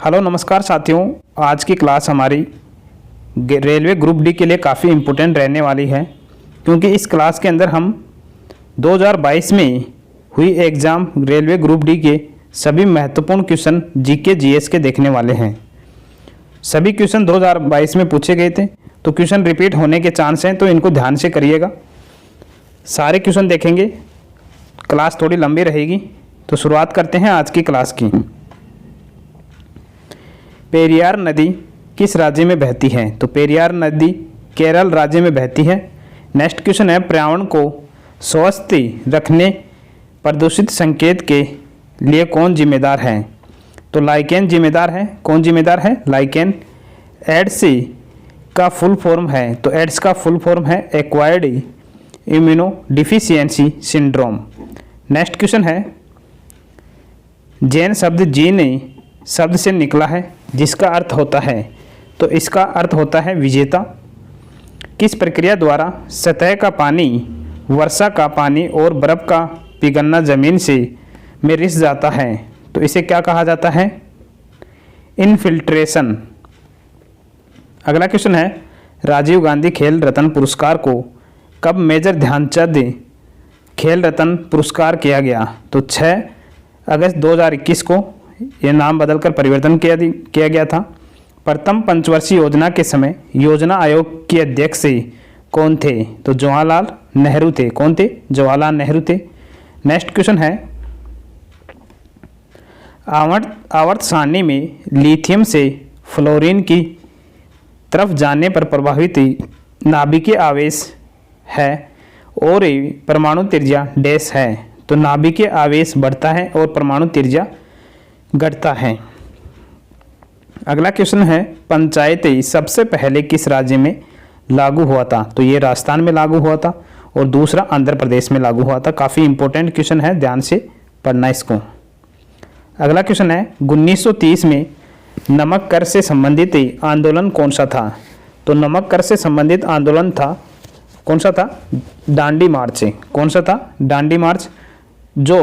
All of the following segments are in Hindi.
हेलो नमस्कार साथियों। आज की क्लास हमारी रेलवे ग्रुप डी के लिए काफ़ी इम्पोर्टेंट रहने वाली है, क्योंकि इस क्लास के अंदर हम 2022 में हुई एग्ज़ाम रेलवे ग्रुप डी के सभी महत्वपूर्ण क्वेश्चन जीके जीएस के देखने वाले हैं। सभी क्वेश्चन 2022 में पूछे गए थे, तो क्वेश्चन रिपीट होने के चांस हैं, तो इनको ध्यान से करिएगा। सारे क्वेश्चन देखेंगे, क्लास थोड़ी लंबी रहेगी। तो शुरुआत करते हैं आज की क्लास की। पेरियार नदी किस राज्य में बहती है? तो पेरियार नदी केरल राज्य में बहती है। नेक्स्ट क्वेश्चन है, पर्यावरण को स्वस्थ रखने प्रदूषित संकेत के लिए कौन जिम्मेदार है? तो लाइकेन जिम्मेदार है। कौन जिम्मेदार है? लाइकेन। एड्स का फुल फॉर्म है, तो एड्स का फुल फॉर्म है acquired immuno deficiency syndrome. Next question है, जैन शब्द जीन शब्द से निकला है, जिसका अर्थ होता है, तो इसका अर्थ होता है विजेता। किस प्रक्रिया द्वारा सतह का पानी, वर्षा का पानी और बर्फ का पिघलना जमीन से में रिस जाता है? तो इसे क्या कहा जाता है? इनफिल्ट्रेशन। अगला क्वेश्चन है, राजीव गांधी खेल रत्न पुरस्कार को कब मेजर ध्यानचंद खेल रत्न पुरस्कार किया गया? तो 6 अगस्त 2021 को यह नाम बदलकर परिवर्तन किया गया था। प्रथम पंचवर्षीय योजना के समय योजना आयोग के अध्यक्ष कौन थे? तो जवाहरलाल नेहरू थे। कौन थे? जवाहरलाल नेहरू थे। नेक्स्ट क्वेश्चन है, आवर्त सारणी में लिथियम से फ्लोरीन की तरफ जाने पर प्रभावित नाभिकीय आवेश है और परमाणु त्रिज्या डैश है? तो नाभिकीय आवेश बढ़ता है और परमाणु त्रिज्या घटता है। अगला क्वेश्चन है, पंचायत सबसे पहले किस राज्य में लागू हुआ था? तो ये राजस्थान में लागू हुआ था और दूसरा आंध्र प्रदेश में लागू हुआ था। काफ़ी इंपॉर्टेंट क्वेश्चन है, ध्यान से पढ़ना इसको। अगला क्वेश्चन है, 1930 में नमक कर से संबंधित आंदोलन कौन सा था? तो नमक कर से संबंधित आंदोलन था, कौन सा था? दांडी मार्च। कौन सा था? दांडी मार्च, जो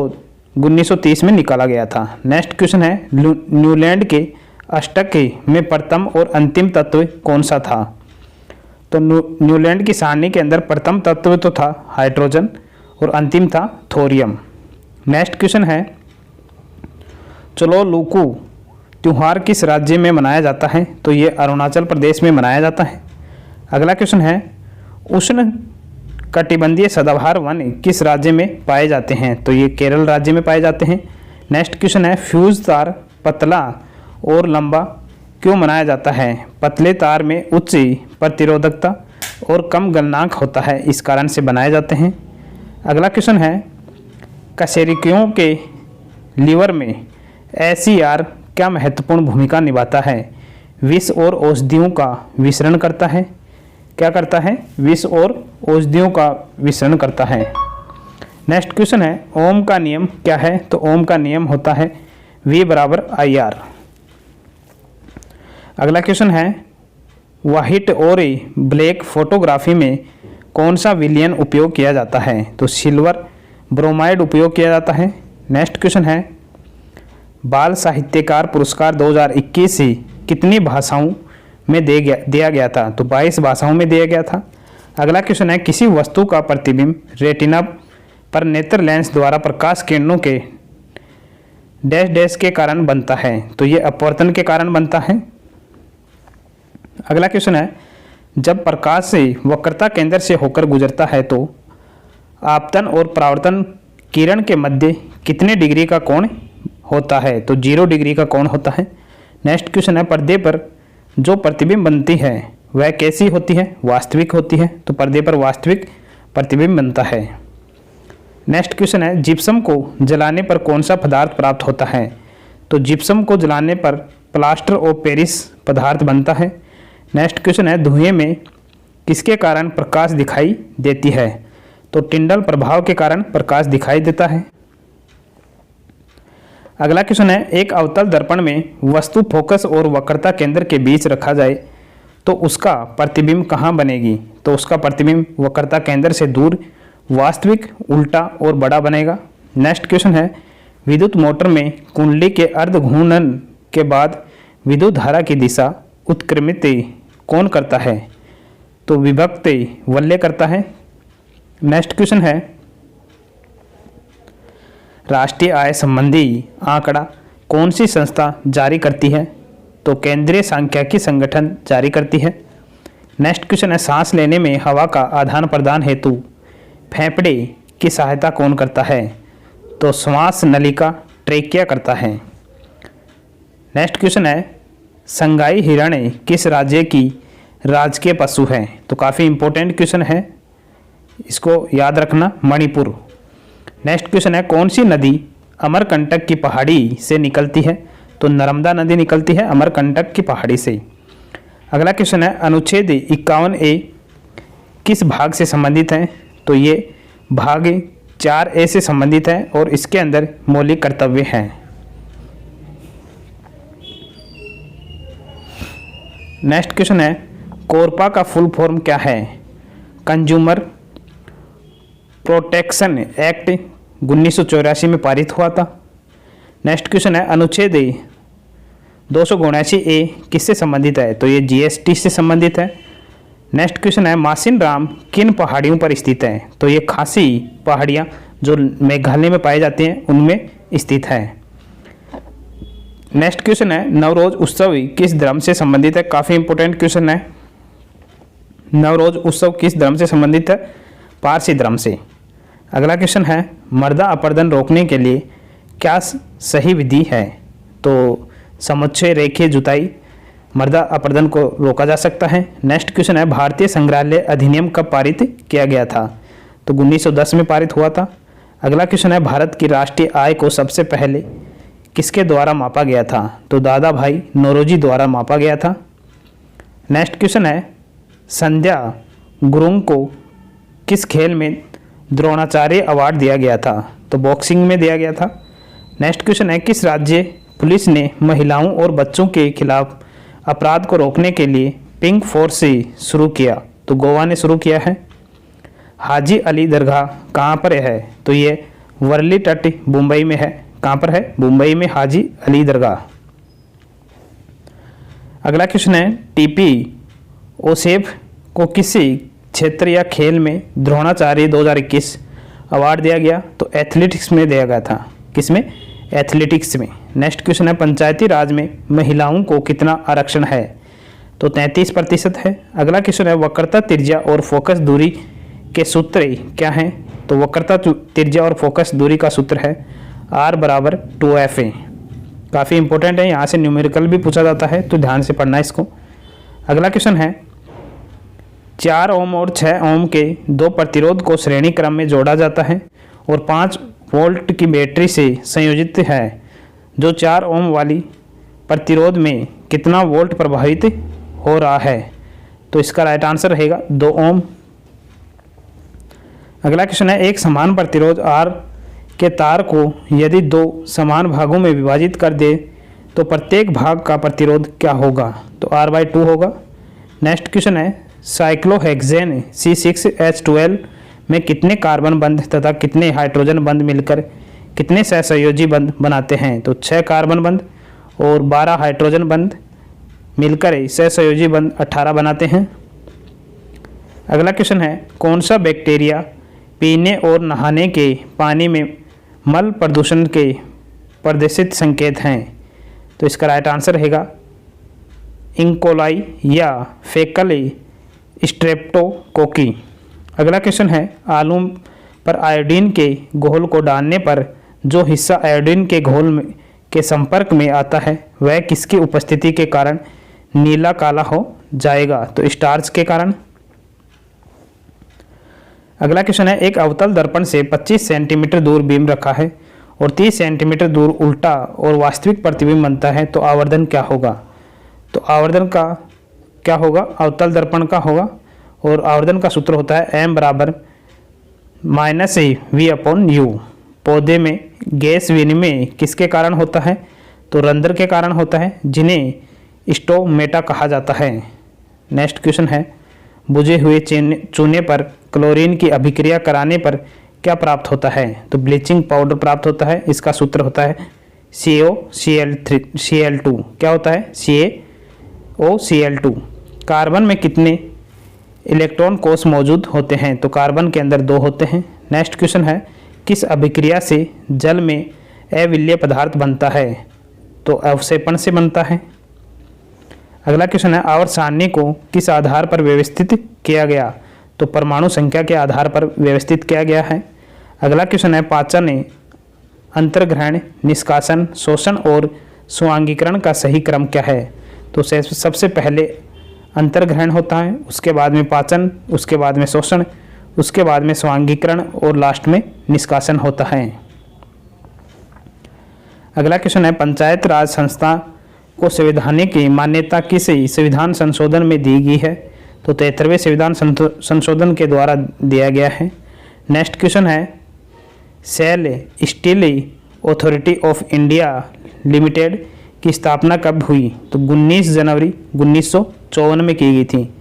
1930 में निकाला गया था। नेक्स्ट क्वेश्चन है, न्यूलैंड के अष्टक में प्रथम और अंतिम तत्व कौन सा था? तो न्यूलैंड की सारणी के अंदर प्रथम तत्व तो था हाइड्रोजन और अंतिम था थोरियम। नेक्स्ट क्वेश्चन है, चलो लूकू त्यौहार किस राज्य में मनाया जाता है? तो ये अरुणाचल प्रदेश में मनाया जाता है। अगला क्वेश्चन है, उष्ण कटिबंधीय सदाबहार वन किस राज्य में पाए जाते हैं? तो ये केरल राज्य में पाए जाते हैं। नेक्स्ट क्वेश्चन है, फ्यूज तार पतला और लंबा क्यों बनाया जाता है? पतले तार में उच्च प्रतिरोधकता और कम गलनांक होता है, इस कारण से बनाए जाते हैं। अगला क्वेश्चन है, कशेरुकियों के लीवर में एसीआर क्या महत्वपूर्ण भूमिका निभाता है? विष और औषधियों का विसरण करता है। क्या करता है? विष और औषधियों का विसरण करता है। नेक्स्ट क्वेश्चन है, ओम का नियम क्या है? तो ओम का नियम होता है V बराबर IR। अगला क्वेश्चन है, व्हाइट और ब्लैक फोटोग्राफी में कौन सा विलयन उपयोग किया जाता है? तो सिल्वर ब्रोमाइड उपयोग किया जाता है। नेक्स्ट क्वेश्चन है, बाल साहित्यकार पुरस्कार 2021 से कितनी भाषाओं में दिया गया था? तो 22 भाषाओं में दिया गया था। अगला क्वेश्चन है, किसी वस्तु का प्रतिबिंब रेटिना पर नेत्र लेंस द्वारा प्रकाश किरणों के डैश डैश के कारण बनता है? तो ये अपवर्तन के कारण बनता है। अगला क्वेश्चन है, जब प्रकाश से वक्रता केंद्र से होकर गुजरता है तो आपतन और परावर्तन किरण के मध्य कितने डिग्री का कोण होता है? तो 0 डिग्री का कोण होता है। नेक्स्ट क्वेश्चन है, पर्दे पर जो प्रतिबिंब बनती है वह कैसी होती है? वास्तविक होती है। तो पर्दे पर वास्तविक प्रतिबिंब बनता है। नेक्स्ट क्वेश्चन है, जिप्सम को जलाने पर कौन सा पदार्थ प्राप्त होता है? तो जिप्सम को जलाने पर प्लास्टर ऑफ पेरिस पदार्थ बनता है। नेक्स्ट क्वेश्चन है, धुएं में किसके कारण प्रकाश दिखाई देती है? तो टिंडल प्रभाव के कारण प्रकाश दिखाई देता है। अगला क्वेश्चन है, एक अवतल दर्पण में वस्तु फोकस और वक्रता केंद्र के बीच रखा जाए तो उसका प्रतिबिंब कहाँ बनेगी? तो उसका प्रतिबिंब वक्रता केंद्र से दूर, वास्तविक, उल्टा और बड़ा बनेगा। नेक्स्ट क्वेश्चन है, विद्युत मोटर में कुंडली के अर्ध घूर्णन के बाद विद्युत धारा की दिशा उत्क्रमित कौन करता है? तो विभक्त वलय करता है। नेक्स्ट क्वेश्चन है, राष्ट्रीय आय संबंधी आंकड़ा कौन सी संस्था जारी करती है? तो केंद्रीय सांख्यिकी संगठन जारी करती है। नेक्स्ट क्वेश्चन है, सांस लेने में हवा का आदान प्रदान हेतु फेफड़े की सहायता कौन करता है? तो श्वास नलिका ट्रेकिया करता है। नेक्स्ट क्वेश्चन है, संगाई हिरण किस राज्य की राजकीय पशु है? तो काफ़ी इंपॉर्टेंट क्वेश्चन है, इसको याद रखना, मणिपुर। नेक्स्ट क्वेश्चन है, कौन सी नदी अमरकंटक की पहाड़ी से निकलती है? तो नर्मदा नदी निकलती है अमरकंटक की पहाड़ी से। अगला क्वेश्चन है, अनुच्छेद 51A किस भाग से संबंधित है? तो ये भाग 4A से संबंधित है और इसके अंदर मौलिक कर्तव्य हैं। नेक्स्ट क्वेश्चन है, कोरपा का फुल फॉर्म क्या है? कंज्यूमर प्रोटेक्शन एक्ट 1984 में पारित हुआ था। नेक्स्ट क्वेश्चन है, अनुच्छेद 279A किससे संबंधित है? तो ये GST से संबंधित है। नेक्स्ट क्वेश्चन है, मासिन राम किन पहाड़ियों पर स्थित है? तो ये खासी पहाड़ियाँ जो मेघालय में पाई जाती हैं उनमें स्थित है। नेक्स्ट क्वेश्चन है, नवरोज उत्सव किस धर्म से संबंधित है? काफ़ी इंपॉर्टेंट क्वेश्चन है। नवरोज उत्सव किस धर्म से संबंधित है? पारसी धर्म से। अगला क्वेश्चन है, मृदा अपरदन रोकने के लिए क्या सही विधि है? तो समुच्चय रेखीय जुताई मृदा अपरदन को रोका जा सकता है। नेक्स्ट क्वेश्चन है, भारतीय संग्रहालय अधिनियम कब पारित किया गया था? तो 1910 में पारित हुआ था। अगला क्वेश्चन है, भारत की राष्ट्रीय आय को सबसे पहले किसके द्वारा मापा गया था? तो दादा भाई नौरोजी द्वारा मापा गया था। नेक्स्ट क्वेश्चन है, संध्या गुरुंग को किस खेल में द्रोणाचार्य अवार्ड दिया गया था? तो बॉक्सिंग में दिया गया था। नेक्स्ट क्वेश्चन है, किस राज्य पुलिस ने महिलाओं और बच्चों के खिलाफ अपराध को रोकने के लिए पिंक फोर्स शुरू किया? तो गोवा ने शुरू किया है। हाजी अली दरगाह कहाँ पर है? तो ये वर्ली तट मुंबई में है। कहाँ पर है? मुंबई में हाजी अली दरगाह। अगला क्वेश्चन है, टीपी ओसेफ को किसी क्षेत्र या खेल में द्रोणाचार्य 2021 अवार्ड दिया गया? तो एथलेटिक्स में दिया गया था। किसमें? एथलेटिक्स में। नेक्स्ट क्वेश्चन है, पंचायती राज में महिलाओं को कितना आरक्षण है? तो 33% है। अगला क्वेश्चन है, वक्रता त्रिज्या और फोकस दूरी के सूत्र क्या हैं? तो वक्रता त्रिज्या और फोकस दूरी का सूत्र है R = 2FA। काफ़ी इंपॉर्टेंट है, यहाँ से न्यूमेरिकल भी पूछा जाता है तो ध्यान से पढ़ना इसको। अगला क्वेश्चन है, 4 ओम और 6 ओम के दो प्रतिरोध को श्रेणी क्रम में जोड़ा जाता है और 5 वोल्ट की बैटरी से संयोजित है, जो 4 ओम वाली प्रतिरोध में कितना वोल्ट प्रभावित हो रहा है? तो इसका राइट आंसर रहेगा 2 ओम। अगला क्वेश्चन है, एक समान प्रतिरोध R के तार को यदि 2 समान भागों में विभाजित कर दे तो प्रत्येक भाग का प्रतिरोध क्या होगा? तो R/2 होगा। नेक्स्ट क्वेश्चन है, साइक्लोहेक्सेन C6H12 में कितने कार्बन बंध तथा कितने हाइड्रोजन बंध मिलकर कितने सहसंयोजी बंध बनाते हैं? तो 6 कार्बन बंध और 12 हाइड्रोजन बंध मिलकर सहसंयोजी बंध 18 बनाते हैं। अगला क्वेश्चन है, कौन सा बैक्टीरिया पीने और नहाने के पानी में मल प्रदूषण के प्रदर्शित संकेत हैं? तो इसका राइट आंसर रहेगा इंकोलाई या फेकल स्ट्रेप्टोकोकी। अगला क्वेश्चन है, आलू पर आयोडीन के घोल को डालने पर जो हिस्सा आयोडीन के घोल के संपर्क में आता है वह किसकी उपस्थिति के कारण नीला काला हो जाएगा? तो स्टार्च के कारण। अगला क्वेश्चन है, एक अवतल दर्पण से 25 सेंटीमीटर दूर बीम रखा है और 30 सेंटीमीटर दूर उल्टा और वास्तविक प्रतिबिंब बनता है, तो आवर्धन क्या होगा? तो आवर्धन का क्या होगा? अवतल दर्पण का होगा और आवर्धन का सूत्र होता है M = -V/U। पौधे में गैस विनिमय किसके कारण होता है? तो रंध्र के कारण होता है, जिन्हें स्टोमेटा कहा जाता है। नेक्स्ट क्वेश्चन है, बुझे हुए चूने पर क्लोरीन की अभिक्रिया कराने पर क्या प्राप्त होता है? तो ब्लीचिंग पाउडर प्राप्त होता है। इसका सूत्र होता है CaOCl2 क्या होता है CaOCl2। कार्बन में कितने इलेक्ट्रॉन कोष मौजूद होते हैं? तो कार्बन के अंदर 2 होते हैं। नेक्स्ट क्वेश्चन है किस अभिक्रिया से जल में अविलेय पदार्थ बनता है? तो अवक्षेपण से बनता है। अगला क्वेश्चन है आवर्त सारणी को किस आधार पर व्यवस्थित किया गया? तो परमाणु संख्या के आधार पर व्यवस्थित किया गया है। अगला क्वेश्चन है पाचन अंतर्ग्रहण, निष्कासन, शोषण और स्वांगीकरण का सही क्रम क्या है? तो सबसे पहले अंतर्ग्रहण होता है, उसके बाद में पाचन, उसके बाद में शोषण, उसके बाद में स्वांगीकरण और लास्ट में निष्कासन होता है। अगला क्वेश्चन है पंचायत राज संस्था को संवैधानिक मान्यता किस संविधान संशोधन में दी गई है? तो 73वें संविधान संशोधन के द्वारा दिया गया है। नेक्स्ट क्वेश्चन है SAIL steel authority of India limited की स्थापना कब हुई? तो 19 जनवरी 1954 में की गई थी।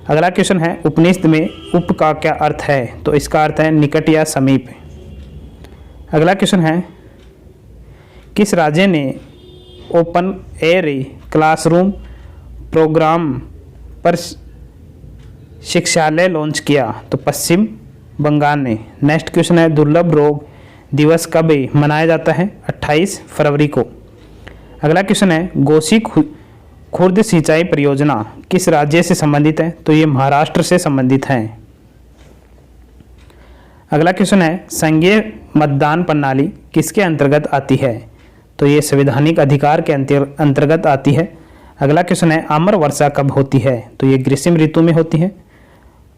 अगला क्वेश्चन है उपनिषद में उप का क्या अर्थ है? तो इसका अर्थ है निकट या समीप। अगला क्वेश्चन है किस राज्य ने ओपन एयर क्लासरूम प्रोग्राम पर शिक्षालय लॉन्च किया? तो पश्चिम बंगाल ने। नेक्स्ट क्वेश्चन है दुर्लभ रोग दिवस कब मनाया जाता है? 28 फरवरी को। अगला क्वेश्चन है गोसी खुर्द सिंचाई परियोजना किस राज्य से संबंधित है? तो ये महाराष्ट्र से संबंधित है। अगला क्वेश्चन है संघीय मतदान प्रणाली किसके अंतर्गत आती है? तो ये संवैधानिक अधिकार के अंतर्गत आती है। अगला क्वेश्चन है अमर वर्षा कब होती है? तो ये ग्रीष्म ऋतु में होती है।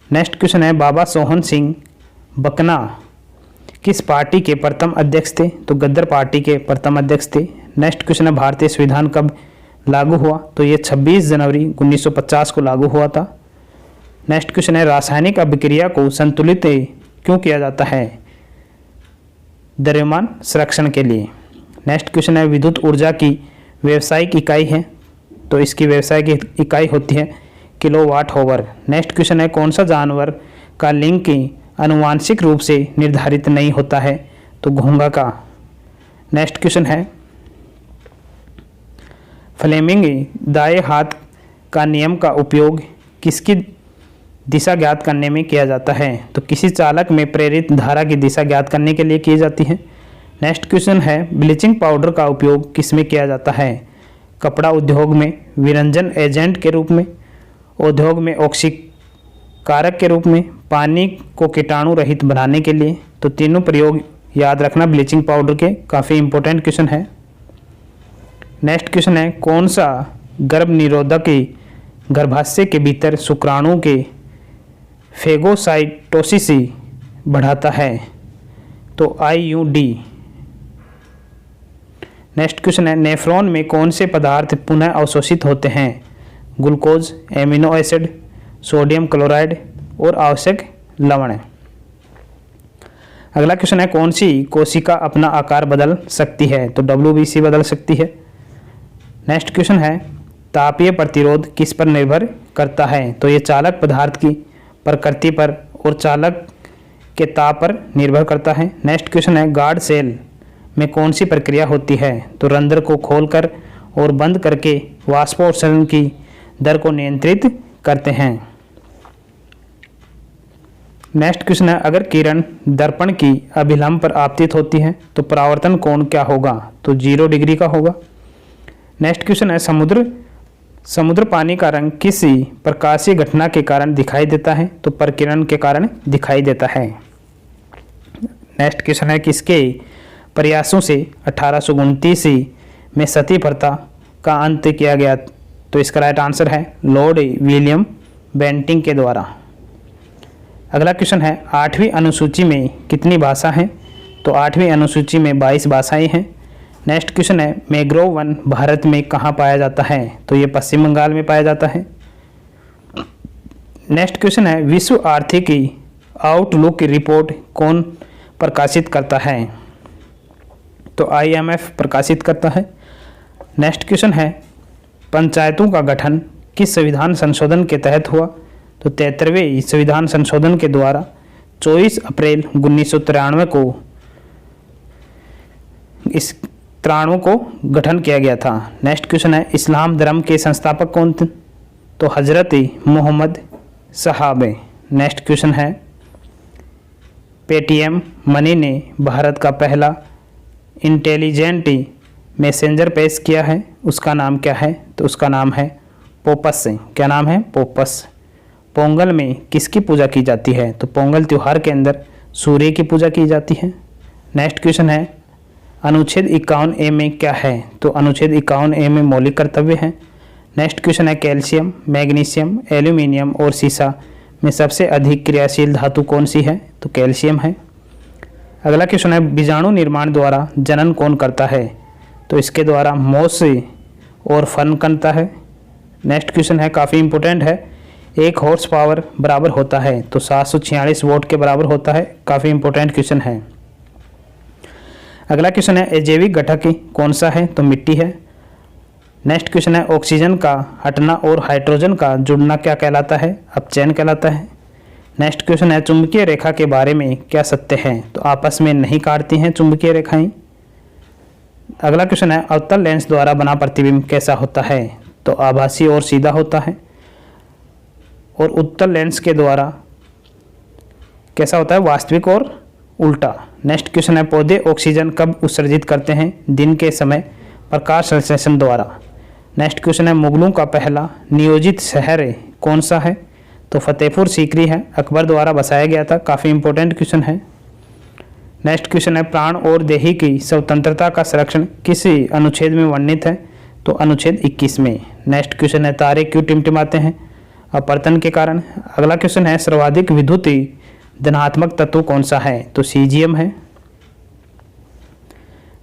नेक्स्ट क्वेश्चन है बाबा सोहन सिंह बकना किस पार्टी के प्रथम अध्यक्ष थे? तो गद्दर पार्टी के प्रथम अध्यक्ष थे। नेक्स्ट क्वेश्चन है भारतीय संविधान कब लागू हुआ? तो ये 26 जनवरी 1950 को लागू हुआ था। नेक्स्ट क्वेश्चन है रासायनिक अभिक्रिया को संतुलित क्यों किया जाता है? द्रव्यमान संरक्षण के लिए। नेक्स्ट क्वेश्चन है विद्युत ऊर्जा की व्यावसायिक इकाई है? तो इसकी व्यावसायिक इकाई होती है किलोवाट आवर। नेक्स्ट क्वेश्चन है कौन सा जानवर का लिंग आनुवांशिक रूप से निर्धारित नहीं होता है? तो घोंघा का। नेक्स्ट क्वेश्चन है फ्लेमिंग दाएं हाथ का नियम का उपयोग किसकी दिशा ज्ञात करने में किया जाता है? तो किसी चालक में प्रेरित धारा की दिशा ज्ञात करने के लिए की जाती है। नेक्स्ट क्वेश्चन है ब्लीचिंग पाउडर का उपयोग किस में किया जाता है? कपड़ा उद्योग में, विरंजन एजेंट के रूप में, उद्योग में ऑक्सीकारक के रूप में, पानी को कीटाणु रहित बनाने के लिए। तो तीनों प्रयोग याद रखना ब्लीचिंग पाउडर के, काफ़ी इंपॉर्टेंट क्वेश्चन है। नेक्स्ट क्वेश्चन है कौन सा गर्भ निरोधक गर्भाशय के भीतर शुक्राणु के फेगोसाइटोसिस बढ़ाता है? तो IUD। नेक्स्ट क्वेश्चन है नेफ्रॉन में कौन से पदार्थ पुनः अवशोषित होते हैं? Glucose, amino acid, sodium chloride और आवश्यक लवण। अगला क्वेश्चन है कौन सी कोशिका अपना आकार बदल सकती है? तो WBC बदल सकती है। नेक्स्ट क्वेश्चन है तापीय प्रतिरोध किस पर निर्भर करता है? तो ये चालक पदार्थ की प्रकृति पर और चालक के ताप पर निर्भर करता है। नेक्स्ट क्वेश्चन है गार्ड सेल में कौन सी प्रक्रिया होती है? तो रंध्र को खोलकर और बंद करके वाष्पोत्सर्जन की दर को नियंत्रित करते हैं। नेक्स्ट क्वेश्चन है अगर किरण दर्पण की अभिलंब पर आपतित होती है तो परावर्तन कोण क्या होगा? तो 0 डिग्री का होगा। नेक्स्ट क्वेश्चन है समुद्र पानी का रंग किसी प्रकाशीय घटना के कारण दिखाई देता है? तो प्रकिरण के कारण दिखाई देता है। नेक्स्ट क्वेश्चन है किसके प्रयासों से 1829 में सती प्रथा का अंत किया गया? तो इसका राइट आंसर है लॉर्ड विलियम बेंटिंक के द्वारा। अगला क्वेश्चन है 8वीं अनुसूची में कितनी भाषा हैं? तो 8वीं अनुसूची में 22 भाषाएं हैं। नेक्स्ट क्वेश्चन है मैंग्रोव वन भारत में कहाँ पाया जाता है? तो ये पश्चिम बंगाल में पाया जाता है। नेक्स्ट क्वेश्चन है विश्व आर्थिक आउटलुक रिपोर्ट कौन प्रकाशित करता है? तो IMF प्रकाशित करता है। नेक्स्ट क्वेश्चन है पंचायतों का गठन किस संविधान संशोधन के तहत हुआ? तो 73वें संविधान संशोधन के द्वारा 24 अप्रैल 1993 को त्राणों को गठन किया गया था। नेक्स्ट क्वेश्चन है इस्लाम धर्म के संस्थापक कौन थे? तो हजरत मोहम्मद साहब। नेक्स्ट क्वेश्चन है पेटीएम मनी ने भारत का पहला इंटेलिजेंट मैसेंजर पेश किया है, उसका नाम क्या है? तो उसका नाम है पोपस। क्या नाम है? पोपस। पोंगल में किसकी पूजा की जाती है? तो पोंगल त्यौहार के अंदर सूर्य की पूजा की जाती है। नेक्स्ट क्वेश्चन है अनुच्छेद 51A में क्या है? तो अनुच्छेद 51A में मौलिक कर्तव्य है। नेक्स्ट क्वेश्चन है कैल्शियम, मैग्नीशियम, एल्यूमिनियम और सीसा में सबसे अधिक क्रियाशील धातु कौन सी है? तो कैल्शियम है। अगला क्वेश्चन है बीजाणु निर्माण द्वारा जनन कौन करता है? तो इसके द्वारा मोस और फर्न करता है। नेक्स्ट क्वेश्चन है काफ़ी इंपॉर्टेंट है, 1 हॉर्स पावर बराबर होता है तो 746 वोट के बराबर होता है। काफ़ी इंपॉर्टेंट क्वेश्चन है। अगला क्वेश्चन है अजैविक घटक कौन सा है? तो मिट्टी है। नेक्स्ट क्वेश्चन है ऑक्सीजन का हटना और हाइड्रोजन का जुड़ना क्या कहलाता है? अपचयन कहलाता है। नेक्स्ट क्वेश्चन है चुंबकीय रेखा के बारे में क्या सत्य है? तो आपस में नहीं काटती हैं चुंबकीय रेखाएं। अगला क्वेश्चन है अवतल लेंस द्वारा बना प्रतिबिंब कैसा होता है? तो आभासी और सीधा होता है। और उत्तल लेंस के द्वारा कैसा होता है? वास्तविक और उल्टा। नेक्स्ट क्वेश्चन है पौधे ऑक्सीजन कब उत्सर्जित करते हैं? दिन के समय प्रकाश संश्लेषण द्वारा। नेक्स्ट क्वेश्चन है मुगलों का पहला नियोजित शहर कौन सा है? तो फतेहपुर सीकरी है, अकबर द्वारा बसाया गया था। काफ़ी इंपॉर्टेंट क्वेश्चन है। नेक्स्ट क्वेश्चन है प्राण और देही की स्वतंत्रता का संरक्षण किस अनुच्छेद में वर्णित है? तो अनुच्छेद 21 में। नेक्स्ट क्वेश्चन है तारे क्यों टिमटिमाते हैं? अपवर्तन के कारण। अगला क्वेश्चन है सर्वाधिक विद्युत धनात्मक तत्व कौन सा है? तो सीजियम है।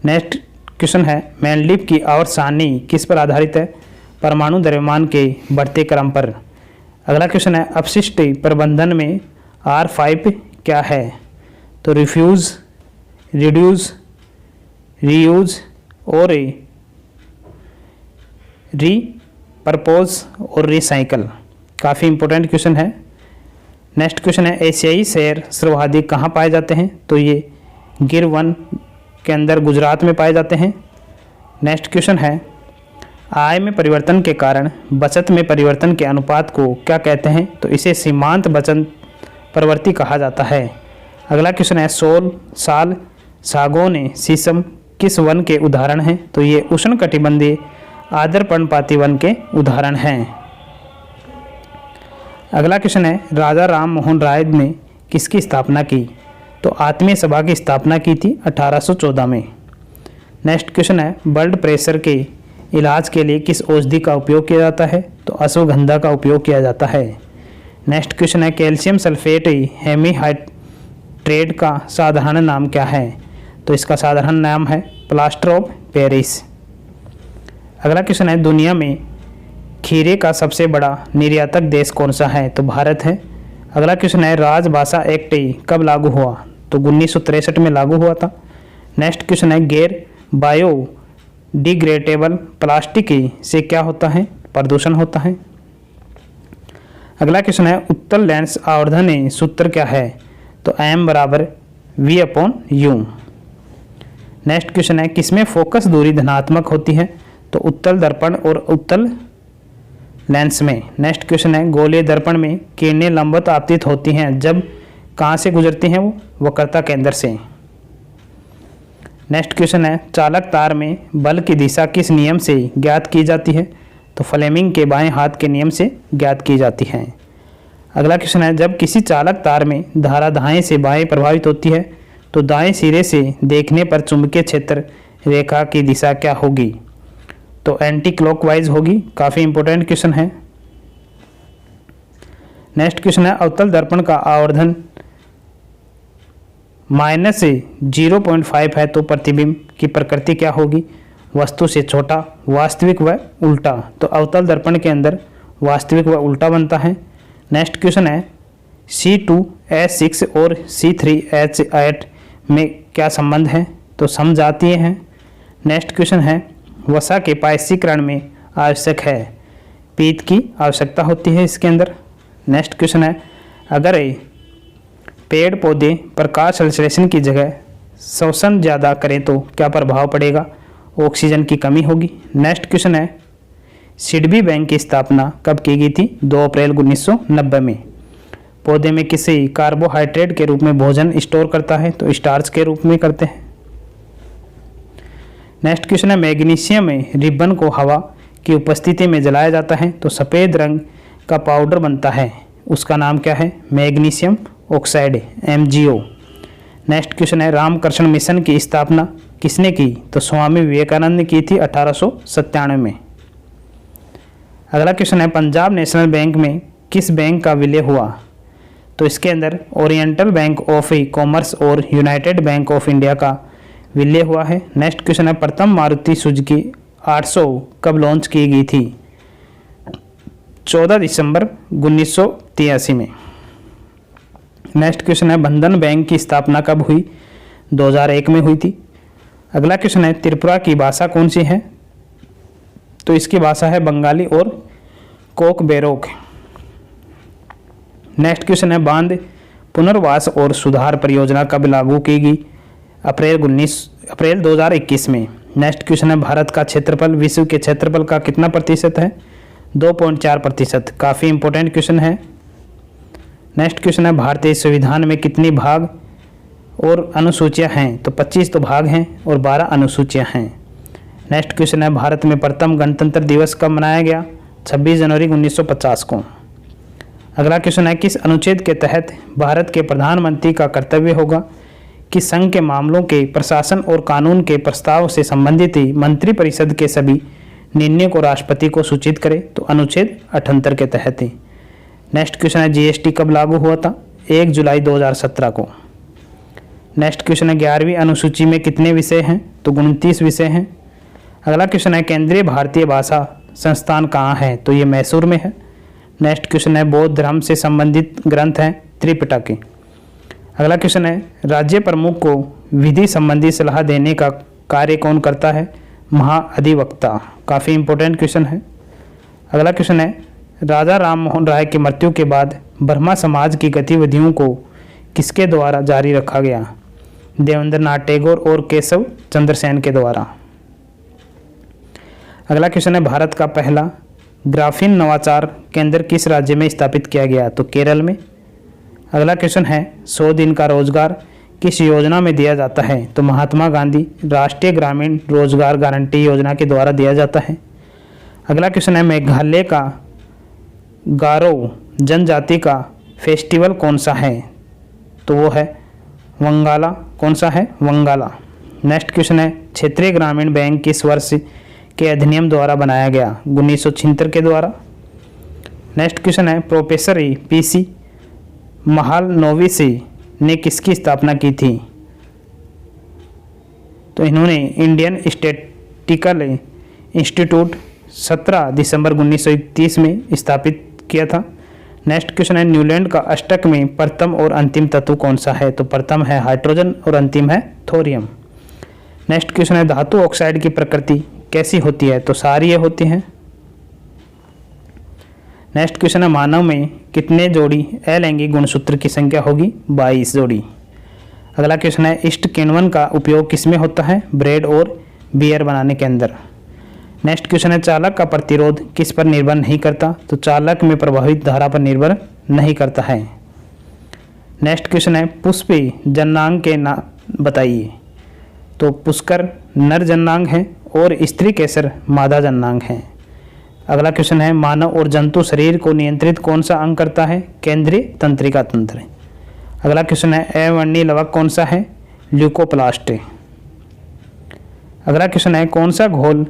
नेक्स्ट क्वेश्चन है मेंडलीव की आवर्त सारणी किस पर आधारित है? परमाणु द्रव्यमान के बढ़ते क्रम पर। अगला क्वेश्चन है अपशिष्ट प्रबंधन में R5 क्या है? तो रिफ्यूज़, रिड्यूस, रीयूज और रीपर्पोज और रिसाइकल। काफ़ी इंपॉर्टेंट क्वेश्चन है। नेक्स्ट क्वेश्चन है एशियाई शेर सर्वाधिक कहाँ पाए जाते हैं? तो ये गिर वन के अंदर गुजरात में पाए जाते हैं। नेक्स्ट क्वेश्चन है आय में परिवर्तन के कारण बचत में परिवर्तन के अनुपात को क्या कहते हैं? तो इसे सीमांत बचत प्रवृत्ति कहा जाता है। अगला क्वेश्चन है सोल, साल, सागौन, शीशम किस वन के उदाहरण हैं? तो ये उष्णकटिबंधीय आर्द्र पर्णपाती वन के उदाहरण हैं। अगला क्वेश्चन है राजा राम मोहन राय ने किसकी स्थापना की? तो आत्मीय सभा की स्थापना की थी 1814 में। नेक्स्ट क्वेश्चन है ब्लड प्रेशर के इलाज के लिए किस औषधि का उपयोग किया जाता है? तो अश्वगंधा का उपयोग किया जाता है। नेक्स्ट क्वेश्चन है कैल्शियम सल्फेट हेमीहाइड्रेट का साधारण नाम क्या है? तो इसका साधारण नाम है प्लास्टर ऑफ पेरिस। अगला क्वेश्चन है दुनिया में खीरे का सबसे बड़ा निर्यातक देश कौन सा है? तो भारत है। अगला क्वेश्चन है राजभाषा एक्ट कब लागू हुआ? तो 1963 में लागू हुआ था। नेक्स्ट क्वेश्चन है गैर बायोडिग्रेडेबल प्लास्टिक से क्या होता है? प्रदूषण होता है। अगला क्वेश्चन है उत्तल लेंस आवर्धन सूत्र क्या है? तो M बराबर V/U। नेक्स्ट क्वेश्चन है किसमें फोकस दूरी धनात्मक होती है? तो उत्तल दर्पण और उत्तल लेंस में। नेक्स्ट क्वेश्चन है गोलीय दर्पण में किरणें लंबवत आपतित होती हैं जब कहाँ से गुजरती हैं? वो वक्रता केंद्र से। नेक्स्ट क्वेश्चन है चालक तार में बल की दिशा किस नियम से ज्ञात की जाती है? तो फ्लेमिंग के बाएं हाथ के नियम से ज्ञात की जाती है। अगला क्वेश्चन है जब किसी चालक तार में धारा दाएं से बाएं प्रभावित होती है तो दाएं सिरे से देखने पर चुंबकीय क्षेत्र रेखा की दिशा क्या होगी? तो एंटी क्लॉकवाइज होगी। काफ़ी इंपॉर्टेंट क्वेश्चन है। नेक्स्ट क्वेश्चन है अवतल दर्पण का आवर्धन -0.5 है तो प्रतिबिंब की प्रकृति क्या होगी? वस्तु से छोटा, वास्तविक व उल्टा। तो अवतल दर्पण के अंदर वास्तविक व उल्टा बनता है। नेक्स्ट क्वेश्चन है C2H6 और C3H8 में क्या संबंध है? तो समजातीय हैं। नेक्स्ट क्वेश्चन है वसा के पायसीकरण में आवश्यक है? पीत की आवश्यकता होती है इसके अंदर। नेक्स्ट क्वेश्चन है अगर पेड़ पौधे प्रकाश संश्लेषण की जगह शोषण ज़्यादा करें तो क्या प्रभाव पड़ेगा? ऑक्सीजन की कमी होगी। नेक्स्ट क्वेश्चन है सिडबी बैंक की स्थापना कब की गई थी? 2 अप्रैल 1990 में। पौधे में किसी कार्बोहाइड्रेट के रूप में भोजन स्टोर करता है? तो स्टार्च के रूप में करते हैं। नेक्स्ट क्वेश्चन है मैग्नीशियम में रिबन को हवा की उपस्थिति में जलाया जाता है तो सफ़ेद रंग का पाउडर बनता है, उसका नाम क्या है? Magnesium oxide, MgO। Next question है रामकृष्ण मिशन की स्थापना किसने की? तो स्वामी विवेकानंद ने की थी 1897 में। अगला क्वेश्चन है पंजाब नेशनल बैंक में किस बैंक का विलय हुआ? तो इसके अंदर ओरिएंटल बैंक ऑफ कॉमर्स और यूनाइटेड बैंक ऑफ इंडिया का विलय हुआ है। नेक्स्ट क्वेश्चन है प्रथम मारुति सुजुकी 800 कब लॉन्च की गई थी? 14 दिसंबर 1983 में। नेक्स्ट क्वेश्चन है बंधन बैंक की स्थापना कब हुई? 2001 में हुई थी। अगला क्वेश्चन है त्रिपुरा की भाषा कौन सी है? तो इसकी भाषा है बंगाली और कोकबेरोक। नेक्स्ट क्वेश्चन है बांध पुनर्वास और सुधार परियोजना कब लागू की गई? अप्रैल 2021 में। नेक्स्ट क्वेश्चन है भारत का क्षेत्रफल विश्व के क्षेत्रफल का कितना प्रतिशत है? 2.4%। काफ़ी इंपॉर्टेंट क्वेश्चन है। नेक्स्ट क्वेश्चन है भारतीय संविधान में कितनी भाग और अनुसूचियां हैं? तो 25 तो भाग हैं और 12 अनुसूचियां हैं। नेक्स्ट क्वेश्चन है भारत में प्रथम गणतंत्र दिवस कब मनाया गया? 26 जनवरी 1950 को। अगला क्वेश्चन है किस अनुच्छेद के तहत भारत के प्रधानमंत्री का कर्तव्य होगा कि संघ के मामलों के प्रशासन और कानून के प्रस्ताव से संबंधित ही मंत्रिपरिषद के सभी निर्णयों को राष्ट्रपति को सूचित करे? तो अनुच्छेद 78 के तहत ही। नेक्स्ट क्वेश्चन है जीएसटी कब लागू हुआ था? 1 जुलाई 2017 को। नेक्स्ट क्वेश्चन है 11वीं अनुसूची में कितने विषय हैं? तो 29 विषय हैं। अगला क्वेश्चन है केंद्रीय भारतीय भाषा संस्थान कहाँ है? तो ये मैसूर में है। नेक्स्ट क्वेश्चन है बौद्ध धर्म से संबंधित ग्रंथ हैं त्रिपिटक। अगला क्वेश्चन है राज्य प्रमुख को विधि संबंधी सलाह देने का कार्य कौन करता है? महाअधिवक्ता। काफ़ी इंपॉर्टेंट क्वेश्चन है। अगला क्वेश्चन है राजा राम मोहन राय की मृत्यु के बाद ब्रह्मा समाज की गतिविधियों को किसके द्वारा जारी रखा गया? देवेंद्र नाथ टैगोर और केशव चंद्र सेन के द्वारा। अगला क्वेश्चन है भारत का पहला ग्राफीन नवाचार केंद्र किस राज्य में स्थापित किया गया? तो केरल में। अगला क्वेश्चन है 100 दिन का रोजगार किस योजना में दिया जाता है? तो महात्मा गांधी राष्ट्रीय ग्रामीण रोजगार गारंटी योजना के द्वारा दिया जाता है। अगला क्वेश्चन है मेघालय का गारो जनजाति का फेस्टिवल कौन सा है? तो वो है वंगाला। कौन सा है? वंगाला। नेक्स्ट क्वेश्चन है क्षेत्रीय ग्रामीण बैंक किस वर्ष के अधिनियम द्वारा बनाया गया? 1976 के द्वारा। नेक्स्ट क्वेश्चन है प्रोफेसर PC महालनोबिस ने किसकी स्थापना की थी? तो इन्होंने इंडियन स्टैटिस्टिकल इंस्टीट्यूट 17 दिसंबर 1931 में स्थापित किया था। नेक्स्ट क्वेश्चन है न्यूलैंड का अष्टक में प्रथम और अंतिम तत्व कौन सा है? तो प्रथम है हाइड्रोजन और अंतिम है थोरियम। नेक्स्ट क्वेश्चन है धातु ऑक्साइड की प्रकृति कैसी होती है? तो क्षारीय होती है। नेक्स्ट क्वेश्चन है मानव में कितने जोड़ी अलैंगिक गुणसूत्र की संख्या होगी? 22 जोड़ी। अगला क्वेश्चन है ईस्ट किण्वन का उपयोग किसमें होता है? ब्रेड और बियर बनाने के अंदर। नेक्स्ट क्वेश्चन है चालक का प्रतिरोध किस पर निर्भर नहीं करता? तो चालक में प्रभावित धारा पर निर्भर नहीं करता है। नेक्स्ट क्वेश्चन है पुष्पी जननांग के नाम बताइए। तो पुष्कर नर जननांग है और स्त्री केसर मादा जननांग है। अगला क्वेश्चन है मानव और जंतु शरीर को नियंत्रित कौन सा अंग करता है? केंद्रीय तंत्रिका तंत्र। अगला क्वेश्चन है अवर्णीय लवक कौन सा है? ल्यूकोप्लास्ट। अगला क्वेश्चन है कौन सा घोल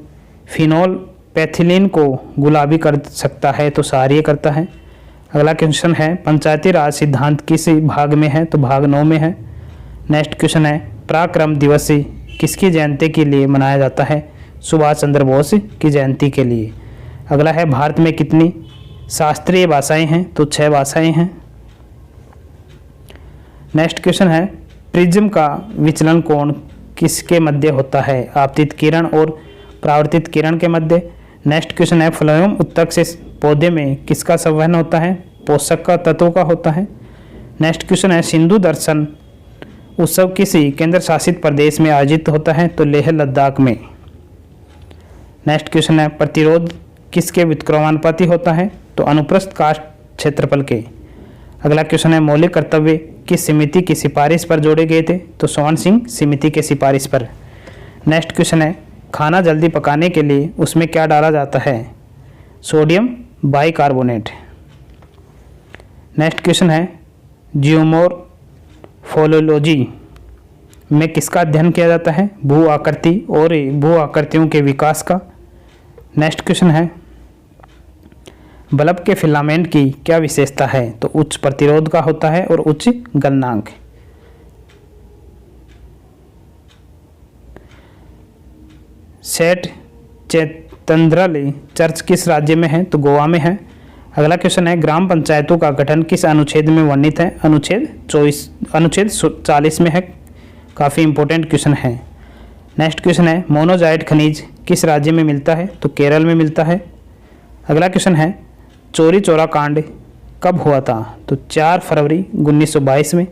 फिनोल पैथिलीन को गुलाबी कर सकता है? तो क्षारीय करता है। अगला क्वेश्चन है पंचायती राज सिद्धांत किस भाग में है? तो भाग 9 में है। नेक्स्ट क्वेश्चन है पराक्रम दिवस किसकी जयंती के लिए मनाया जाता है? सुभाष चंद्र बोस की जयंती के लिए। अगला है भारत में कितनी शास्त्रीय भाषाएं हैं? तो 6 भाषाएं हैं। नेक्स्ट क्वेश्चन है प्रिज्म का विचलन कोण किसके मध्य होता है? आपतित किरण और परावर्तित किरण के मध्य। नेक्स्ट क्वेश्चन है फ्लोएम उत्तक से पौधे में किसका संवहन होता है? पोषक का तत्वों का होता है। नेक्स्ट क्वेश्चन है सिंधु दर्शन उत्सव किसी केंद्र शासित प्रदेश में आयोजित होता है? तो लेह लद्दाख में। नेक्स्ट क्वेश्चन है प्रतिरोध किसके व्युत्क्रमानुपाती होता है? तो अनुप्रस्थ कास्ट क्षेत्रफल के। अगला क्वेश्चन है मौलिक कर्तव्य किस समिति की सिफारिश पर जोड़े गए थे? तो स्वर्ण सिंह समिति के सिफारिश पर। नेक्स्ट क्वेश्चन है खाना जल्दी पकाने के लिए उसमें क्या डाला जाता है? Sodium bicarbonate. नेक्स्ट क्वेश्चन है जियोमोर्फोलॉजी में किसका अध्ययन किया जाता है? भू आकृति और भू आकृतियों के विकास का। नेक्स्ट क्वेश्चन है बल्ब के फिलामेंट की क्या विशेषता है? तो उच्च प्रतिरोध का होता है और उच्च गलनांक। सेंट चैतन्यद्रल चर्च किस राज्य में है? तो गोवा में है। अगला क्वेश्चन है ग्राम पंचायतों का गठन किस अनुच्छेद में वर्णित है? अनुच्छेद 40 में है। काफ़ी इंपॉर्टेंट क्वेश्चन है। नेक्स्ट क्वेश्चन है मोनोजाइट खनिज किस राज्य में मिलता है? तो केरल में मिलता है। अगला क्वेश्चन है चौरी चौरा कांड कब हुआ था? तो 4 फरवरी 1922 में।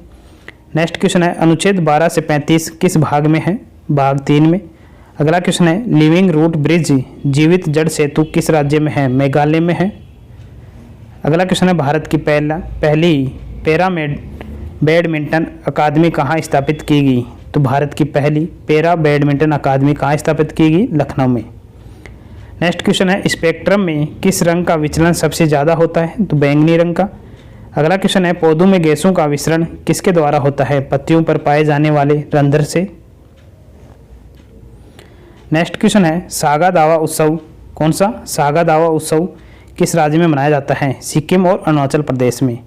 नेक्स्ट क्वेश्चन है अनुच्छेद 12 से 35 किस भाग में है? भाग 3 में। अगला क्वेश्चन है लिविंग रूट ब्रिज जीवित जड़ सेतु किस राज्य में है? मेघालय में है। अगला क्वेश्चन है भारत की पहली पैरा बैडमिंटन अकादमी कहाँ स्थापित की गई? तो भारत की पहली पैरा बैडमिंटन अकादमी कहाँ स्थापित की गई? लखनऊ में। नेक्स्ट क्वेश्चन है स्पेक्ट्रम में किस रंग का विचलन सबसे ज़्यादा होता है? तो बैंगनी रंग का। अगला क्वेश्चन है पौधों में गैसों का विसरण किसके द्वारा होता है? पत्तियों पर पाए जाने वाले रंध्र से। नेक्स्ट क्वेश्चन है सागा दावा उत्सव कौन सा? सागा दावा उत्सव किस राज्य में मनाया जाता है? सिक्किम और अरुणाचल प्रदेश में।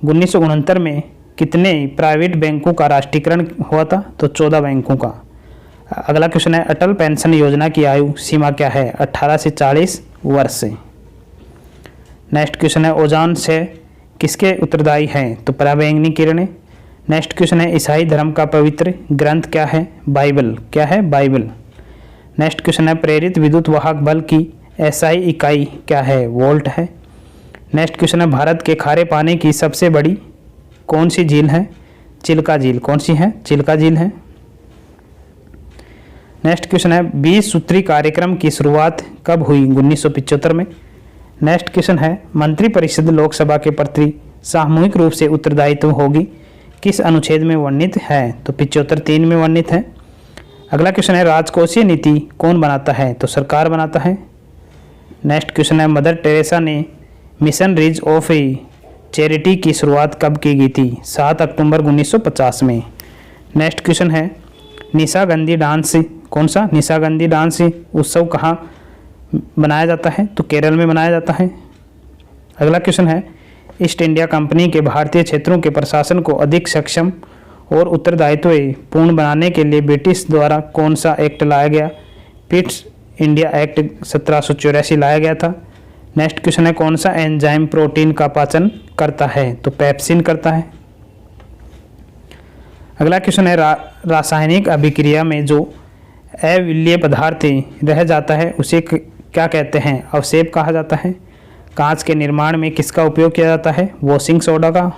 1969 में कितने प्राइवेट बैंकों का राष्ट्रीयकरण हुआ था? तो 14 बैंकों का। अगला क्वेश्चन है अटल पेंशन योजना की आयु सीमा क्या है? 18 से 40 वर्ष से। नेक्स्ट क्वेश्चन है ओजोन से किसके उत्तरदायी हैं? तो पराबैंगनी किरणें। नेक्स्ट क्वेश्चन है ईसाई धर्म का पवित्र ग्रंथ क्या है? बाइबल। क्या है? बाइबल। नेक्स्ट क्वेश्चन है प्रेरित विद्युत वाहक बल की एसआई इकाई क्या है? वोल्ट है। नेक्स्ट क्वेश्चन है भारत के खारे पानी की सबसे बड़ी कौन सी झील है? चिल्का झील। कौन सी है? चिल्का झील है। नेक्स्ट क्वेश्चन है 20 सूत्री कार्यक्रम की शुरुआत कब हुई? 1975 में। नेक्स्ट क्वेश्चन है मंत्रिपरिषद लोकसभा के प्रति सामूहिक रूप से उत्तरदायित्व होगी किस अनुच्छेद में वर्णित है? तो 75(3) में वर्णित है। अगला क्वेश्चन है राजकोषीय नीति कौन बनाता है? तो सरकार बनाता है। नेक्स्ट क्वेश्चन है मदर टेरेसा ने मिशनरीज ऑफ चैरिटी की शुरुआत कब की गई थी? 7 अक्टूबर 1950 में। नेक्स्ट क्वेश्चन है निशागंधी डांस कौन सा? निशागंधी डांस उत्सव कहाँ मनाया जाता है? तो केरल में मनाया जाता है। अगला क्वेश्चन है ईस्ट इंडिया कंपनी के भारतीय क्षेत्रों के प्रशासन को अधिक सक्षम और उत्तरदायित्व पूर्ण बनाने के लिए ब्रिटिश द्वारा कौन सा एक्ट लाया गया? पिट्स इंडिया एक्ट 1784 लाया गया था। नेक्स्ट क्वेश्चन है कौन सा एंजाइम प्रोटीन का पाचन करता है? तो पेप्सिन करता है। अगला क्वेश्चन है रासायनिक अभिक्रिया में जो अविलीय पदार्थ रह जाता है उसे क्या कहते हैं? अवशेष कहा जाता है। कांच के निर्माण में किसका उपयोग किया जाता है? वॉशिंग सोडा का।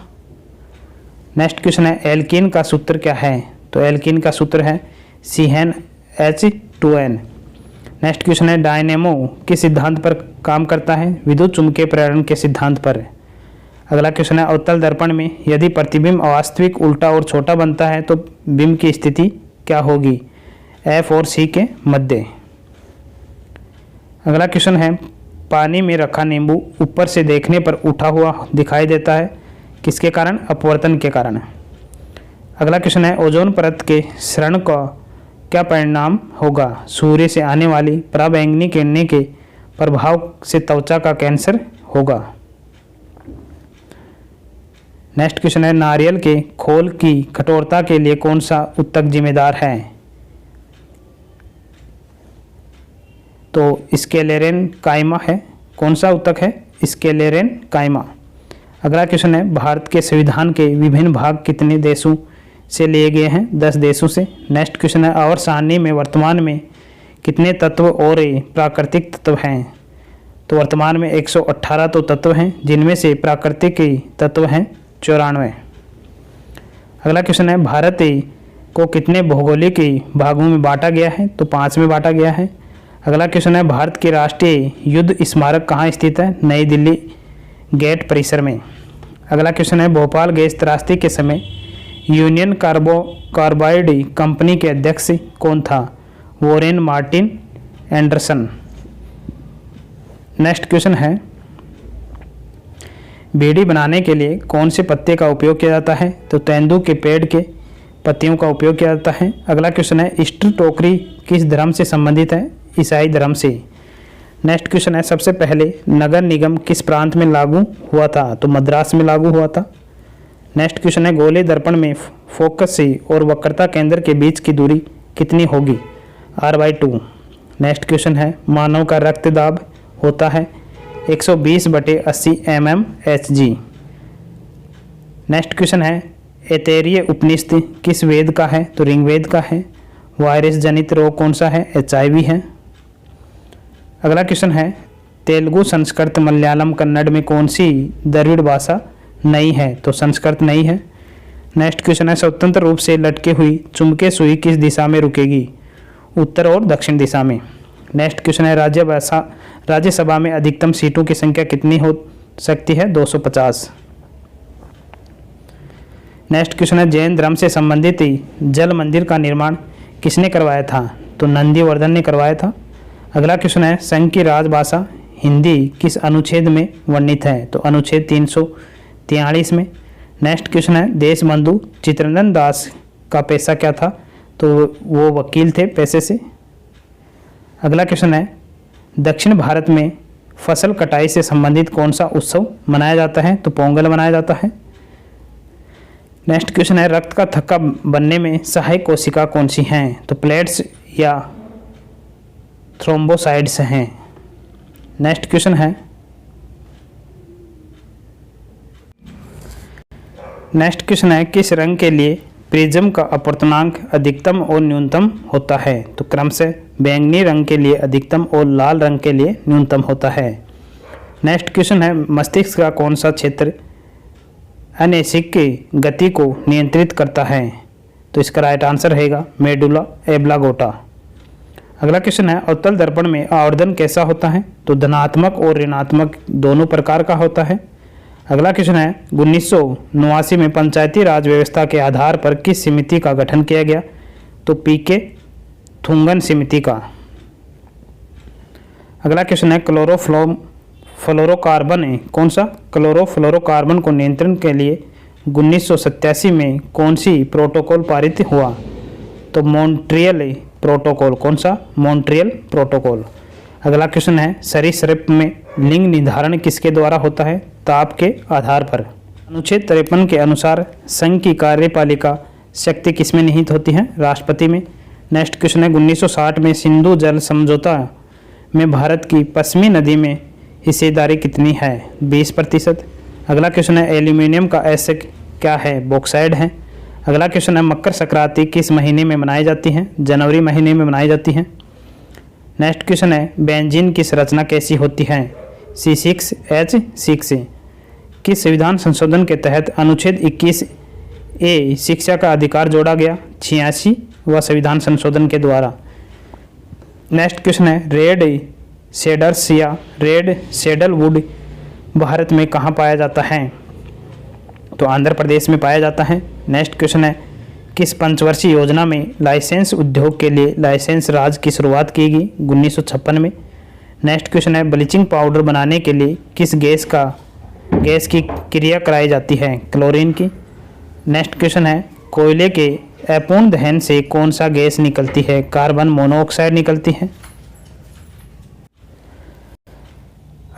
नेक्स्ट क्वेश्चन है एल्कीन का सूत्र क्या है? तो एल्कीन का सूत्र है CnH2n। नेक्स्ट क्वेश्चन है डायनेमो किस सिद्धांत पर काम करता है? विद्युत चुम्बकीय प्रेरण के सिद्धांत पर। अगला क्वेश्चन है अवतल दर्पण में यदि प्रतिबिंब अवास्तविक उल्टा और छोटा बनता है तो बिंब की स्थिति क्या होगी? F और C के मध्य। अगला क्वेश्चन है पानी में रखा नींबू ऊपर से देखने पर उठा हुआ दिखाई देता है किसके कारण? अपवर्तन के कारण। अगला क्वेश्चन है ओजोन परत के क्षरण का क्या परिणाम होगा? सूर्य से आने वाली पराबैंगनी किरणें के प्रभाव से त्वचा का कैंसर होगा। नेक्स्ट क्वेश्चन है नारियल के खोल की कठोरता के लिए कौन सा ऊतक जिम्मेदार है? तो स्क्लेरेन काइमा है। कौन सा ऊतक है? स्क्लेरेन काइमा। अगला क्वेश्चन है भारत के संविधान के विभिन्न भाग कितने देशों से लिए गए हैं? 10 देशों से। नेक्स्ट क्वेश्चन है आवर्त सारणी में वर्तमान में कितने तत्व और प्राकृतिक तत्व हैं? तो वर्तमान में 118 तो तत्व हैं जिनमें से प्राकृतिक तत्व हैं 94। अगला क्वेश्चन है भारत को कितने भौगोलिक भागों में बांटा गया है? तो 5 में बांटा गया है। अगला क्वेश्चन है, भारत के राष्ट्रीय युद्ध स्मारक कहाँ स्थित है? नई दिल्ली गेट परिसर में। अगला क्वेश्चन है, भोपाल गैस त्रासदी के समय यूनियन कार्बाइड कंपनी के अध्यक्ष कौन था? Warren Martin Anderson. Next question है, बीड़ी बनाने के लिए कौन से पत्ते का उपयोग किया जाता है? तो तेंदू के पेड़ के पत्तियों का उपयोग किया जाता है। अगला क्वेश्चन है, ईस्टर टोकरी किस धर्म से संबंधित है? ईसाई धर्म से। नेक्स्ट क्वेश्चन है, सबसे पहले नगर निगम किस प्रांत में लागू हुआ था? तो मद्रास में लागू हुआ था। नेक्स्ट क्वेश्चन है, गोले दर्पण में फोकस से और वक्रता केंद्र के बीच की दूरी कितनी होगी? r/2। नेक्स्ट क्वेश्चन है, मानव का रक्त दाब होता है 120/80 mmHg। नेक्स्ट क्वेश्चन है, ऐतरेय उपनिषद किस वेद का है? तो ऋग्वेद का है। वायरस जनित रोग कौन सा है? HIV है। अगला क्वेश्चन है, तेलुगु, संस्कृत, मलयालम, कन्नड़ में कौन सी द्रविड़ भाषा नहीं है? तो संस्कृत नहीं है। नेक्स्ट क्वेश्चन है, स्वतंत्र रूप से लटके हुई चुंबकीय सुई किस दिशा में रुकेगी? उत्तर और दक्षिण दिशा में। नेक्स्ट क्वेश्चन है, राज्यसभा में अधिकतम सीटों की संख्या कितनी हो सकती है? 250। नेक्स्ट क्वेश्चन है, जैन धर्म से संबंधित जल मंदिर का निर्माण किसने करवाया था? तो नंदीवर्धन ने करवाया था। अगला क्वेश्चन है, संघ की राजभाषा हिंदी किस अनुच्छेद में वर्णित है? तो अनुच्छेद 343 में। नेक्स्ट क्वेश्चन है, देशबंधु चित्तरंजन दास का पेशा क्या था? तो वो वकील थे पेशे से। अगला क्वेश्चन है, दक्षिण भारत में फसल कटाई से संबंधित कौन सा उत्सव मनाया जाता है? तो पोंगल मनाया जाता है। नेक्स्ट क्वेश्चन है, रक्त का थक्का बनने में सहायक कोशिका कौन सी हैं? तो प्लेट्स या थ्रोम्बोसाइट्स हैं। नेक्स्ट क्वेश्चन है, किस रंग के लिए प्रिज्म का अपवर्तनांक अधिकतम और न्यूनतम होता है? तो क्रमशः बैंगनी रंग के लिए अधिकतम और लाल रंग के लिए न्यूनतम होता है। नेक्स्ट क्वेश्चन है, मस्तिष्क का कौन सा क्षेत्र अनैच्छिक की गति को नियंत्रित करता है? तो इसका राइट आंसर रहेगा मेडुला एब्लांगेटा। अगला क्वेश्चन है, अवतल दर्पण में आवर्धन कैसा होता है? तो धनात्मक और ऋणात्मक दोनों प्रकार का होता है। अगला क्वेश्चन है, 1989 में पंचायती राज व्यवस्था के आधार पर किस समिति का गठन किया गया? तो पीके थुंगन समिति का। अगला क्वेश्चन है, फ्लोरोकार्बन कौन सा? क्लोरोफ्लोरोकार्बन को नियंत्रण के लिए 1987 में कौन सी प्रोटोकॉल पारित हुआ? तो मॉन्ट्रियल प्रोटोकॉल। कौन सा? Montreal protocol. अगला क्वेश्चन है, सरीसृप में लिंग निर्धारण किसके द्वारा होता है? ताप के आधार पर। अनुच्छेद 53 के अनुसार संघ की कार्यपालिका शक्ति किसमें निहित होती है? राष्ट्रपति में। नेक्स्ट क्वेश्चन है, 1960 में सिंधु जल समझौता में भारत की पश्चिमी नदी में हिस्सेदारी कितनी है? 20%। अगला क्वेश्चन है, एल्यूमिनियम का एसिड क्या है? बॉक्साइड है। अगला क्वेश्चन है, मकर संक्रांति किस महीने में मनाई जाती है? जनवरी महीने में मनाई जाती है। नेक्स्ट क्वेश्चन है, बेंजीन की संरचना कैसी होती है? C6H6। किस संविधान संशोधन के तहत अनुच्छेद 21A शिक्षा का अधिकार जोड़ा गया? 86वां संविधान संशोधन के द्वारा। नेक्स्ट क्वेश्चन है, रेड सेडर्स या रेड सैंडलवुड भारत में कहाँ पाया जाता है? तो आंध्र प्रदेश में पाया जाता है। नेक्स्ट क्वेश्चन है, किस पंचवर्षीय योजना में लाइसेंस उद्योग के लिए लाइसेंस राज की शुरुआत की गई? 1956 में। नेक्स्ट क्वेश्चन है, ब्लीचिंग पाउडर बनाने के लिए किस गैस की क्रिया कराई जाती है? क्लोरीन की। नेक्स्ट क्वेश्चन है, कोयले के अपूर्ण दहन से कौन सा गैस निकलती है? कार्बन मोनोऑक्साइड निकलती है।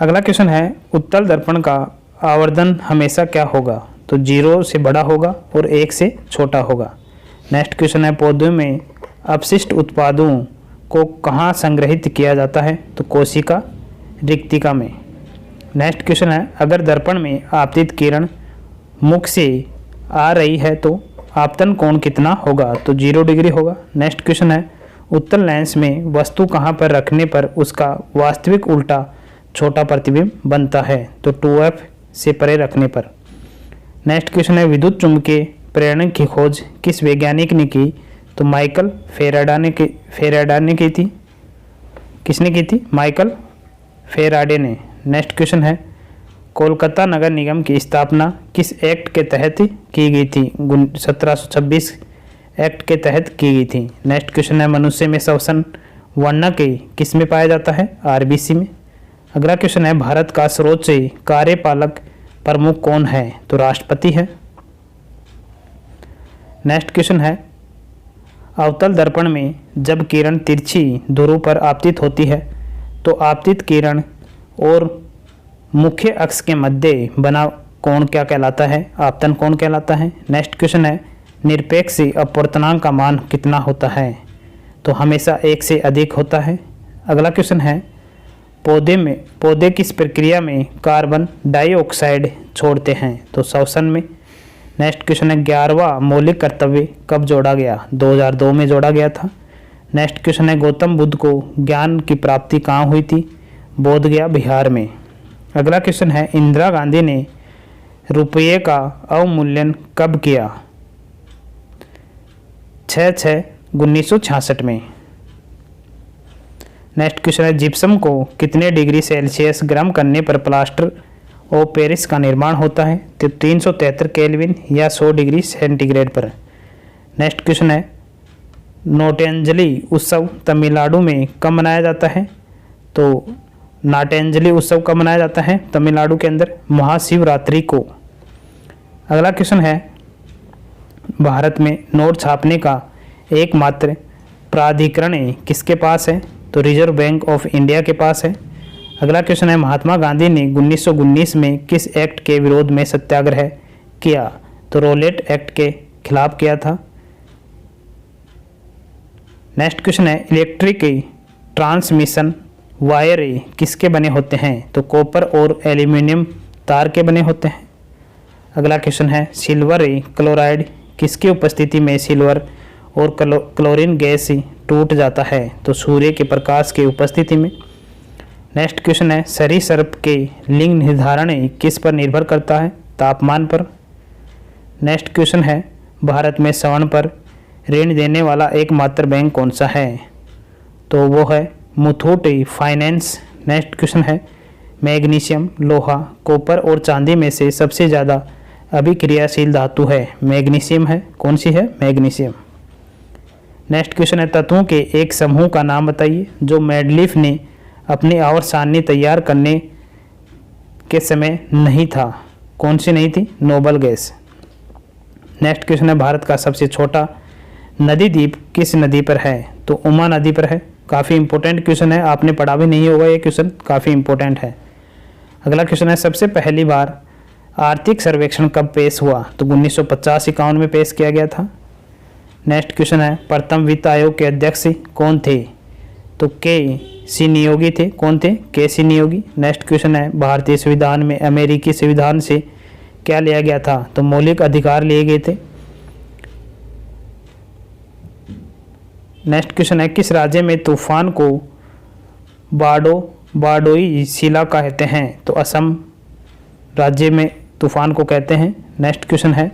अगला क्वेश्चन है, उत्तल दर्पण का आवर्धन हमेशा क्या होगा? तो 0 से बड़ा होगा और 1 से छोटा होगा। नेक्स्ट क्वेश्चन है, पौधों में अपशिष्ट उत्पादों को कहाँ संग्रहित किया जाता है? तो कोशिका रिक्तिका में। नेक्स्ट क्वेश्चन है, अगर दर्पण में आपतित किरण मुख से आ रही है तो आपतन कोण कितना होगा? तो 0 डिग्री होगा। नेक्स्ट क्वेश्चन है, उत्तल लेंस में वस्तु कहाँ पर रखने पर उसका वास्तविक उल्टा छोटा प्रतिबिंब बनता है? तो 2f से परे रखने पर। नेक्स्ट क्वेश्चन है, विद्युत चुम्बकीय प्रेरण की खोज किस वैज्ञानिक ने की? तो माइकल फेराडा ने की थी। किसने की थी? माइकल फेराडे ने। नेक्स्ट क्वेश्चन है, कोलकाता नगर निगम की स्थापना किस एक्ट के तहत की गई थी? 1726 एक्ट के तहत की गई थी। नेक्स्ट क्वेश्चन है, मनुष्य में श्वसन वर्णक किस में पाया जाता है? आरबीसी में। अगला क्वेश्चन है, भारत का सर्वोच्च कार्यपालक प्रमुख कौन है? तो राष्ट्रपति है। नेक्स्ट क्वेश्चन है, अवतल दर्पण में जब किरण तिरछी ध्रुव पर आपतित होती है तो आपतित किरण और मुख्य अक्ष के मध्य बना कोण क्या कहलाता है? आपतन कोण कहलाता है। नेक्स्ट क्वेश्चन है, निरपेक्ष अपवर्तनांक का मान कितना होता है? तो हमेशा 1 से अधिक होता है। अगला क्वेश्चन है, पौधे किस प्रक्रिया में कार्बन डाइऑक्साइड छोड़ते हैं? तो श्वसन में। नेक्स्ट क्वेश्चन है, 11वां मौलिक कर्तव्य कब जोड़ा गया? 2002 में जोड़ा गया था। नेक्स्ट क्वेश्चन है, गौतम बुद्ध को ज्ञान की प्राप्ति कहाँ हुई थी? बोध गया, बिहार में। अगला क्वेश्चन है, इंदिरा गांधी ने रुपये का अवमूल्यन कब किया? 6/6/1966 में। नेक्स्ट क्वेश्चन है, जिप्सम को कितने डिग्री सेल्सियस गर्म करने पर प्लास्टर ऑफ पेरिस का निर्माण होता है? तो 373 केल्विन या 100 डिग्री सेंटीग्रेड पर। नेक्स्ट क्वेश्चन है, नौटेंजलि उत्सव तमिलनाडु में कब मनाया जाता है? तो नाटेंजलि उत्सव कब मनाया जाता है? तमिलनाडु के अंदर महाशिवरात्रि को। अगला क्वेश्चन है, भारत में नोट छापने का एकमात्र प्राधिकरण किसके पास है? तो रिजर्व बैंक ऑफ इंडिया के पास है। अगला क्वेश्चन है, महात्मा गांधी ने 1919 में किस एक्ट के विरोध में सत्याग्रह किया? तो रोलेट एक्ट के खिलाफ किया था। नेक्स्ट क्वेश्चन है, इलेक्ट्रिक ट्रांसमिशन वायर किसके बने होते हैं? तो कॉपर और एल्यूमिनियम तार के बने होते हैं। अगला क्वेश्चन है, सिल्वर क्लोराइड किसकी उपस्थिति में सिल्वर और क्लोरीन गैस टूट जाता है? तो सूर्य के प्रकाश की उपस्थिति में। नेक्स्ट क्वेश्चन है, सरीसृप के लिंग निर्धारण किस पर निर्भर करता है? तापमान पर। नेक्स्ट क्वेश्चन है, भारत में स्वर्ण पर ऋण देने वाला एकमात्र बैंक कौन सा है? तो वो है मुथूट फाइनेंस। नेक्स्ट क्वेश्चन है, मैग्नीशियम, लोहा, कॉपर और चांदी में से सबसे ज़्यादा अभिक्रियाशील धातु है? मैग्नीशियम है। कौन सी है? मैग्नीशियम। नेक्स्ट क्वेश्चन है, तत्वों के एक समूह का नाम बताइए जो मेंडलीफ ने अपनी आवर्त सारणी तैयार करने के समय नहीं था। कौन सी नहीं थी? Noble gas. नेक्स्ट क्वेश्चन है, भारत का सबसे छोटा नदी द्वीप किस नदी पर है? तो उमा नदी पर है। काफ़ी इंपॉर्टेंट क्वेश्चन है, आपने पढ़ा भी नहीं होगा, ये क्वेश्चन काफ़ी इंपॉर्टेंट है। अगला क्वेश्चन है, सबसे पहली बार आर्थिक सर्वेक्षण कब पेश हुआ? तो 1950-51 में पेश किया गया था। नेक्स्ट क्वेश्चन है, प्रथम वित्त आयोग के अध्यक्ष कौन थे? तो के.सी. नियोगी थे। कौन थे? के.सी. नियोगी। नेक्स्ट क्वेश्चन है, भारतीय संविधान में अमेरिकी संविधान से क्या लिया गया था? तो मौलिक अधिकार लिए गए थे। नेक्स्ट क्वेश्चन है, किस राज्य में तूफान को बारडोई शिला कहते हैं? तो असम राज्य में तूफान को कहते हैं। नेक्स्ट क्वेश्चन है,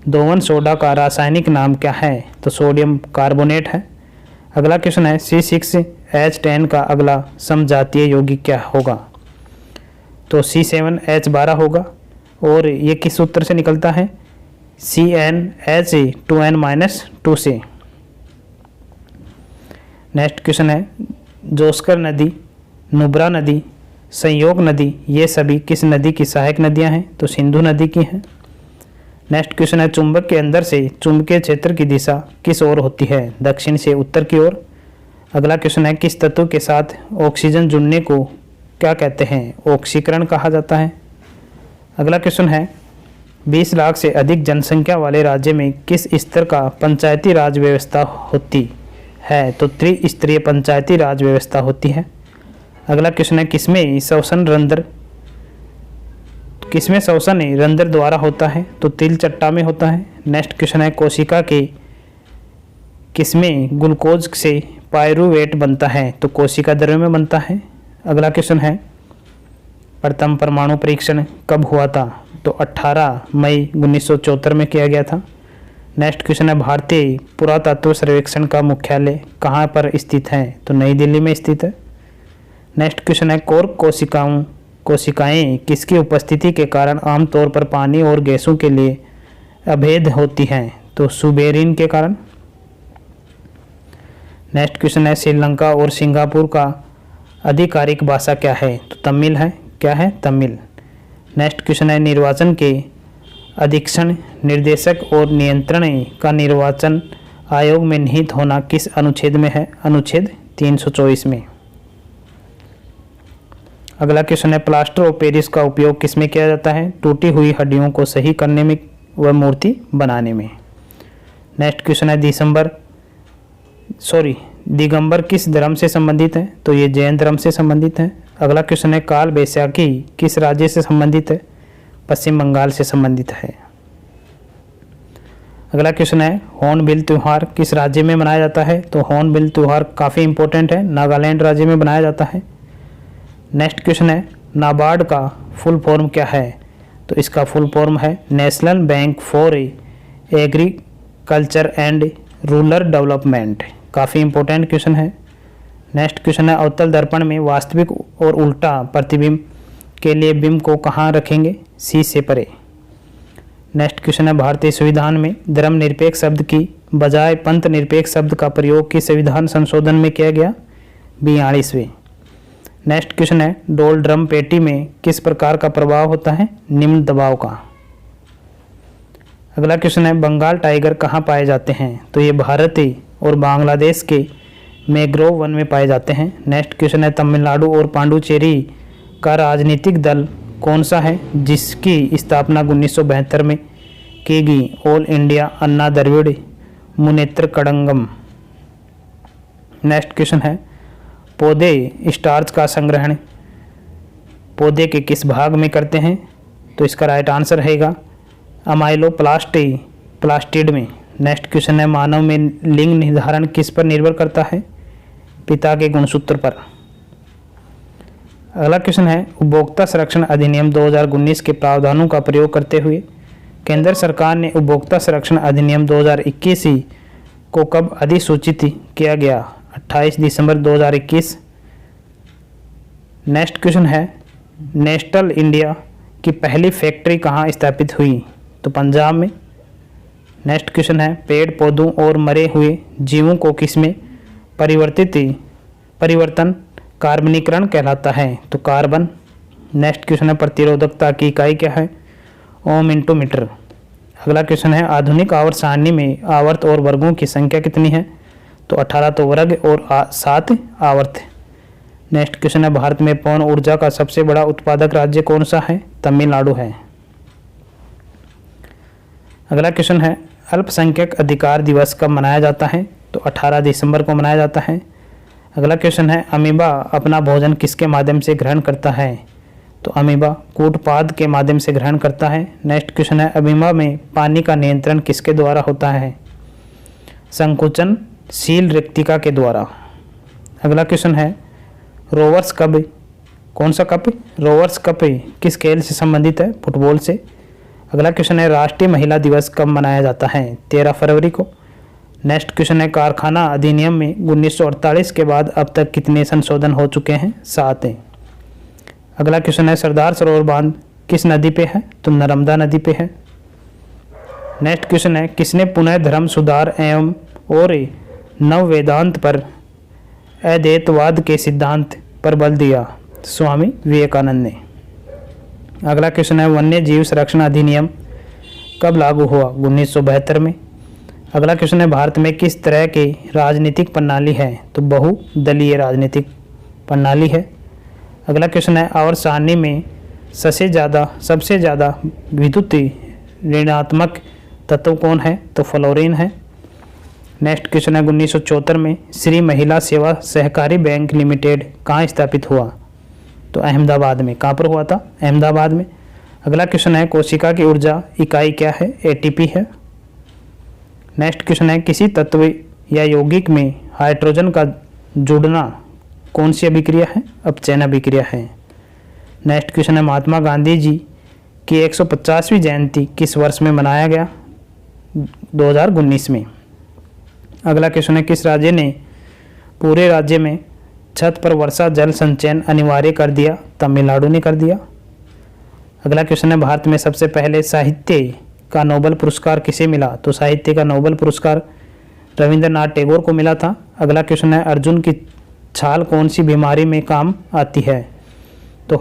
दोवन सोडा का रासायनिक नाम क्या है? तो सोडियम कार्बोनेट है। अगला क्वेश्चन है, C6H10 का अगला समजातीय यौगिक क्या होगा? तो C7H12 होगा। और ये किस सूत्र से निकलता है? CnH2n-2 से। नेक्स्ट क्वेश्चन है, जोस्कर नदी, नुब्रा नदी, संयोग नदी, ये सभी किस नदी की सहायक नदियां हैं? तो सिंधु नदी की हैं। नेक्स्ट क्वेश्चन है, चुंबक के अंदर से चुंबकीय क्षेत्र की दिशा किस ओर होती है? दक्षिण से उत्तर की ओर। अगला क्वेश्चन है, किस तत्व के साथ ऑक्सीजन जुड़ने को क्या कहते हैं? ऑक्सीकरण कहा जाता है। अगला क्वेश्चन है, 20 लाख से अधिक जनसंख्या वाले राज्य में किस स्तर का पंचायती राज व्यवस्था होती है? तो त्रिस्तरीय पंचायती राज व्यवस्था होती है। अगला क्वेश्चन है, किसमें श्वसन रंध्र द्वारा होता है? तो तिल चट्टा में होता है। नेक्स्ट क्वेश्चन है, कोशिका के किसमें ग्लूकोज से पायरूवेट बनता है? तो कोशिका द्रव्य में बनता है। अगला क्वेश्चन है, प्रथम परमाणु परीक्षण कब हुआ था? तो 18 मई 1974 में किया गया था। नेक्स्ट क्वेश्चन है, भारतीय पुरातत्व सर्वेक्षण का मुख्यालय कहाँ पर स्थित है? तो नई दिल्ली में स्थित है। नेक्स्ट क्वेश्चन है कोर्क कोशिकाएं किसकी उपस्थिति के कारण आमतौर पर पानी और गैसों के लिए अभेद होती हैं? तो सुबेरिन के कारण। नेक्स्ट क्वेश्चन है श्रीलंका और सिंगापुर का आधिकारिक भाषा क्या है? तो तमिल है। क्या है? तमिल। नेक्स्ट क्वेश्चन है निर्वाचन के अधीक्षण, निर्देशक और नियंत्रण का निर्वाचन आयोग में निहित होना किस अनुच्छेद में है? अनुच्छेद 324 में। अगला क्वेश्चन है प्लास्टर ऑफ पेरिस का उपयोग किसमें किया जाता है? टूटी हुई हड्डियों को सही करने में व मूर्ति बनाने में। नेक्स्ट क्वेश्चन है दिगंबर किस धर्म से संबंधित है? तो ये जैन धर्म से संबंधित है। अगला क्वेश्चन है काल बैसाखी किस राज्य से संबंधित है? पश्चिम बंगाल से संबंधित है। अगला क्वेश्चन है हॉर्नबिल त्यौहार किस राज्य में मनाया जाता है? तो हॉर्नबिल त्यौहार काफ़ी इंपॉर्टेंट है, नागालैंड राज्य में मनाया जाता है। नेक्स्ट क्वेश्चन है नाबार्ड का फुल फॉर्म क्या है? तो इसका फुल फॉर्म है national bank for agriculture and rural development. काफ़ी इंपॉर्टेंट क्वेश्चन है। नेक्स्ट क्वेश्चन है अवतल दर्पण में वास्तविक और उल्टा प्रतिबिंब के लिए बिंब को कहाँ रखेंगे? सी से परे। नेक्स्ट क्वेश्चन है भारतीय संविधान में धर्मनिरपेक्ष शब्द की बजाय पंथ निरपेक्ष शब्द का प्रयोग किस संविधान संशोधन में किया गया? 42वें। नेक्स्ट क्वेश्चन है डोल ड्रम पेटी में किस प्रकार का प्रभाव होता है? निम्न दबाव का। अगला क्वेश्चन है बंगाल टाइगर कहाँ पाए जाते हैं? तो ये भारत और बांग्लादेश के मैंग्रोव वन में पाए जाते हैं। नेक्स्ट क्वेश्चन है तमिलनाडु और पांडुचेरी का राजनीतिक दल कौन सा है जिसकी स्थापना 1972 में की गई? ऑल इंडिया अन्ना द्रविड़ मुनेत्र कड़ंगम। नेक्स्ट क्वेश्चन है पौधे स्टार्च का संग्रहण पौधे के किस भाग में करते हैं? तो इसका राइट आंसर रहेगा अमाइलोप्लास्टिड में। नेक्स्ट क्वेश्चन है मानव में लिंग निर्धारण किस पर निर्भर करता है? पिता के गुणसूत्र पर। अगला क्वेश्चन है उपभोक्ता संरक्षण अधिनियम 2019 के प्रावधानों का प्रयोग करते हुए केंद्र सरकार ने उपभोक्ता संरक्षण अधिनियम 2021 को कब अधिसूचित किया गया? 28 दिसंबर 2021। नेक्स्ट क्वेश्चन है नेस्टल इंडिया की पहली फैक्ट्री कहाँ स्थापित हुई? तो पंजाब में। नेक्स्ट क्वेश्चन है पेड़ पौधों और मरे हुए जीवों को किसमें परिवर्तन कार्बनीकरण कहलाता है? तो कार्बन। नेक्स्ट क्वेश्चन है प्रतिरोधकता की इकाई क्या है? Ohm into metre. अगला क्वेश्चन है आधुनिक आवर्त सारणी में आवर्त और वर्गों की संख्या कितनी है? तो 18 तो वर्ग और 7 आवर्त। नेक्स्ट क्वेश्चन है भारत में पवन ऊर्जा का सबसे बड़ा उत्पादक राज्य कौन सा है? तमिलनाडु है। अगला क्वेश्चन है अल्पसंख्यक अधिकार दिवस कब मनाया जाता है? तो 18 दिसंबर को मनाया जाता है। अगला क्वेश्चन है अमीबा अपना भोजन किसके माध्यम से ग्रहण करता है? तो अमीबा कूटपाद के माध्यम से ग्रहण करता है। नेक्स्ट क्वेश्चन है अमीबा में पानी का नियंत्रण किसके द्वारा होता है? संकुचनशील रिक्तिका के द्वारा। अगला क्वेश्चन है रोवर्स कप कौन सा कप? रोवर्स कप किस खेल से संबंधित है? फुटबॉल से। अगला क्वेश्चन है राष्ट्रीय महिला दिवस कब मनाया जाता है? 13 फरवरी को। नेक्स्ट क्वेश्चन है कारखाना अधिनियम में 1948 के बाद अब तक कितने संशोधन हो चुके हैं? 7 हैं। अगला क्वेश्चन है सरदार सरोवर बांध किस नदी पे है? तो नर्मदा नदी पे है। नेक्स्ट क्वेश्चन है किसने पुनः धर्म सुधार एवं और नव वेदांत पर अद्वैतवाद के सिद्धांत पर बल दिया? स्वामी विवेकानंद ने। अगला क्वेश्चन है वन्य जीव संरक्षण अधिनियम कब लागू हुआ? 1972 में। अगला क्वेश्चन है भारत में किस तरह की राजनीतिक प्रणाली है? तो बहुदलीय राजनीतिक प्रणाली है। अगला क्वेश्चन है आवर्त सारणी में सबसे ज़्यादा विद्युत ऋणात्मक तत्व कौन है? तो फ्लोरीन है। नेक्स्ट क्वेश्चन है 1974 में श्री महिला सेवा सहकारी बैंक लिमिटेड कहाँ स्थापित हुआ? तो अहमदाबाद में। कहाँ पर हुआ था? अहमदाबाद में। अगला क्वेश्चन है कोशिका की ऊर्जा इकाई क्या है? एटीपी है। नेक्स्ट क्वेश्चन है किसी तत्व या यौगिक में हाइड्रोजन का जुड़ना कौन सी अभिक्रिया है? अपचयन अभिक्रिया है। नेक्स्ट क्वेश्चन है महात्मा गांधी जी की 150वीं जयंती किस वर्ष में मनाया गया? 2019 में। अगला क्वेश्चन है किस राज्य ने पूरे राज्य में छत पर वर्षा जल संचयन अनिवार्य कर दिया? तमिलनाडु ने कर दिया। अगला क्वेश्चन है, भारत में सबसे पहले साहित्य का नोबेल पुरस्कार किसे मिला? तो साहित्य का नोबेल पुरस्कार रविंद्रनाथ टैगोर को मिला था। अगला क्वेश्चन है, अर्जुन की छाल कौन सी बीमारी में काम आती है? तो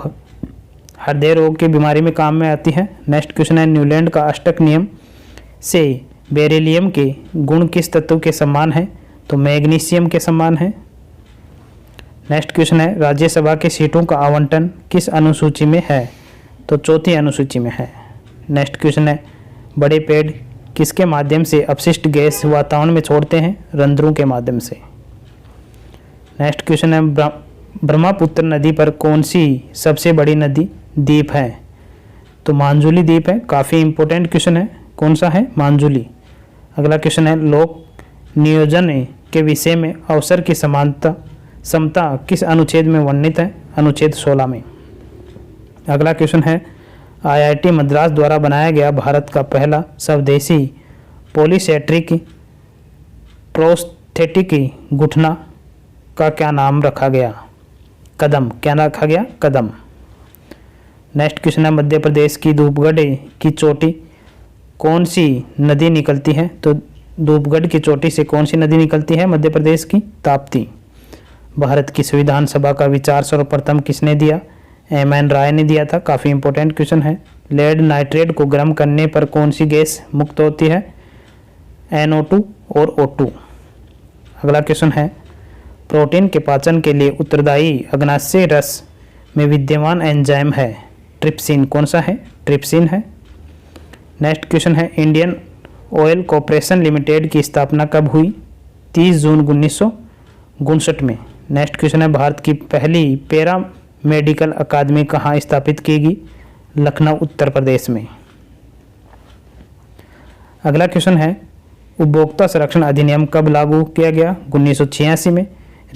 हृदय रोग की बीमारी में काम में आती है। नेक्स्ट क्वेश्चन है, न्यूलैंड का अष्टक नियम से बेरिलियम के गुण किस तत्व के समान है? तो मैग्नीशियम के समान है। नेक्स्ट क्वेश्चन है, राज्यसभा की सीटों का आवंटन किस अनुसूची में है? तो चौथी अनुसूची में है। नेक्स्ट क्वेश्चन है, बड़े पेड़ किसके माध्यम से अपशिष्ट गैस वातावरण में छोड़ते हैं? रंध्रों के माध्यम से। नेक्स्ट क्वेश्चन है, ब्रह्मपुत्र नदी पर कौन सी सबसे बड़ी नदी द्वीप है? तो मांजुली द्वीप है। काफ़ी इंपॉर्टेंट क्वेश्चन है। कौन सा है? मांजुली। अगला क्वेश्चन है, लोक नियोजन के विषय में अवसर की समानता समता किस अनुच्छेद में वर्णित है? अनुच्छेद 16 में। अगला क्वेश्चन है, आईआईटी मद्रास द्वारा बनाया गया भारत का पहला स्वदेशी पॉलीसेट्रिक प्रोस्थेटिक घुटना का क्या नाम रखा गया? कदम। क्या रखा गया? कदम। नेक्स्ट क्वेश्चन है, मध्य प्रदेश की धूपगढ़ की चोटी कौन सी नदी निकलती है? तो धूपगढ़ की चोटी से कौन सी नदी निकलती है? मध्य प्रदेश की ताप्ती। भारत की संविधान सभा का विचार सर्वप्रथम किसने दिया? एम.एन. राय ने दिया था। काफ़ी इंपॉर्टेंट क्वेश्चन है। लेड नाइट्रेट को गर्म करने पर कौन सी गैस मुक्त होती है? NO2 और O2। अगला क्वेश्चन है, प्रोटीन के पाचन के लिए उत्तरदायी अग्नाशय रस में विद्यमान एंजाइम है? ट्रिप्सिन। कौन सा है? ट्रिप्सिन है। नेक्स्ट क्वेश्चन है, इंडियन ऑयल कॉर्पोरेशन लिमिटेड की स्थापना कब हुई? 30 जून 1959 में। नेक्स्ट क्वेश्चन है, भारत की पहली पैरा मेडिकल अकादमी कहाँ स्थापित की गई? लखनऊ, उत्तर प्रदेश में। अगला क्वेश्चन है, उपभोक्ता संरक्षण अधिनियम कब लागू किया गया? 1986 में।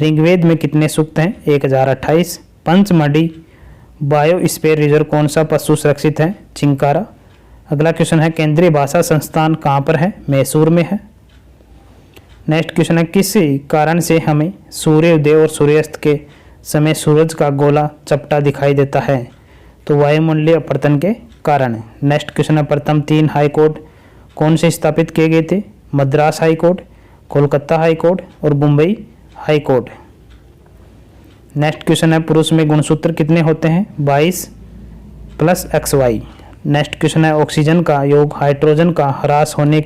ऋग्वेद में कितने सूक्त हैं? 1028। पंचमढ़ी बायोस्फीयर रिजर्व कौन सा पशु सुरक्षित है? चिंकारा। अगला क्वेश्चन है, केंद्रीय भाषा संस्थान कहाँ पर है? मैसूर में है। नेक्स्ट क्वेश्चन है, किस कारण से हमें सूर्योदय और सूर्यास्त के समय सूरज का गोला चपटा दिखाई देता है? तो वायुमंडलीय अपवर्तन के कारण। नेक्स्ट क्वेश्चन है, प्रथम 3 हाई कोर्ट कौन से स्थापित किए गए थे? Madras high court, Kolkata high court और Mumbai high court. Next question है, पुरुष में गुणसूत्र कितने होते हैं? 22 + XY। नेक्स्ट क्वेश्चन है, ऑक्सीजन का योग हाइड्रोजन का ह्रास होने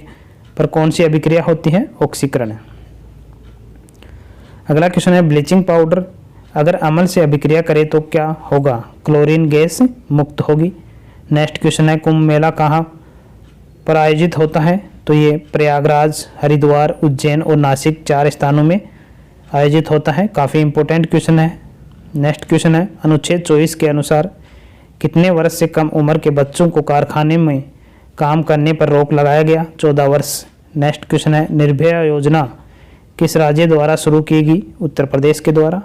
पर कौन सी अभिक्रिया होती है? ऑक्सीकरण। अगला क्वेश्चन है, ब्लीचिंग पाउडर अगर अम्ल से अभिक्रिया करे तो क्या होगा? क्लोरीन गैस मुक्त होगी। नेक्स्ट क्वेश्चन है, कुंभ मेला कहाँ पर आयोजित होता है? तो ये प्रयागराज, हरिद्वार, उज्जैन और नासिक 4 स्थानों में आयोजित होता है। काफ़ी इंपॉर्टेंट क्वेश्चन है। नेक्स्ट क्वेश्चन है, अनुच्छेद 24 के अनुसार कितने वर्ष से कम उम्र के बच्चों को कारखाने में काम करने पर रोक लगाया गया? 14 वर्ष। नेक्स्ट क्वेश्चन है, निर्भया योजना किस राज्य द्वारा शुरू की गई? उत्तर प्रदेश के द्वारा।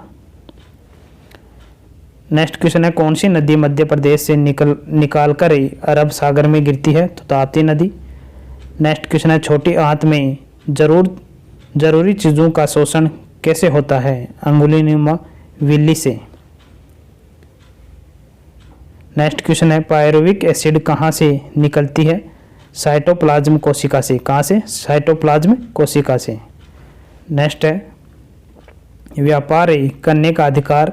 नेक्स्ट क्वेश्चन है, कौन सी नदी मध्य प्रदेश से निकाल कर अरब सागर में गिरती है? तो ताप्ती नदी। नेक्स्ट क्वेश्चन है, छोटी आंत में जरूरी चीज़ों का शोषण कैसे होता है? अंगुलीनुमा विल्ली से। नेक्स्ट क्वेश्चन है, पायरुविक एसिड कहाँ से निकलती है? साइटोप्लाज्म कोशिका से। कहाँ से? साइटोप्लाज्म कोशिका से। नेक्स्ट है, व्यापार करने का अधिकार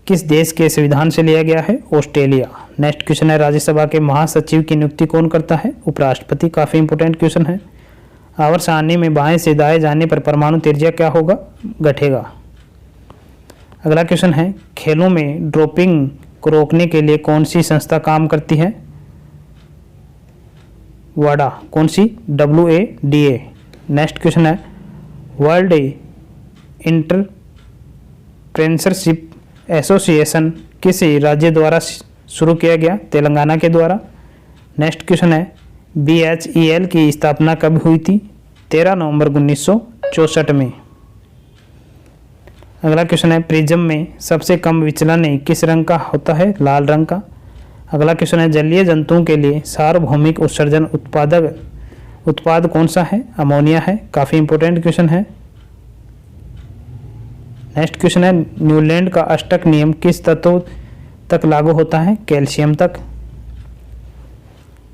किस देश के संविधान से लिया गया है? ऑस्ट्रेलिया। नेक्स्ट क्वेश्चन है, राज्यसभा के महासचिव की नियुक्ति कौन करता है? उपराष्ट्रपति। काफ़ी इंपॉर्टेंट क्वेश्चन है। आवर्त सारणी में बाएं से दाएं जाने पर परमाणु त्रिज्या क्या होगा? घटेगा। अगला क्वेश्चन है, खेलों में डोपिंग को रोकने के लिए कौन सी संस्था काम करती है? वाडा। कौन सी? WADA। नेक्स्ट क्वेश्चन है, वर्ल्ड एंटरप्रेन्योरशिप एसोसिएशन किस राज्य द्वारा शुरू किया गया? तेलंगाना के द्वारा। नेक्स्ट क्वेश्चन है, BHEL की स्थापना कब हुई थी? 13 नवंबर 1964 में। अगला क्वेश्चन है, प्रिज्म में सबसे कम विचलन किस रंग का होता है? लाल रंग का। अगला क्वेश्चन है, जलीय जंतुओं के लिए सार्वभौमिक उत्सर्जन उत्पाद कौन सा है? अमोनिया है। काफ़ी इंपॉर्टेंट क्वेश्चन है। नेक्स्ट क्वेश्चन है न्यूलैंड का अष्टक नियम किस तत्व तक लागू होता है? कैल्शियम तक।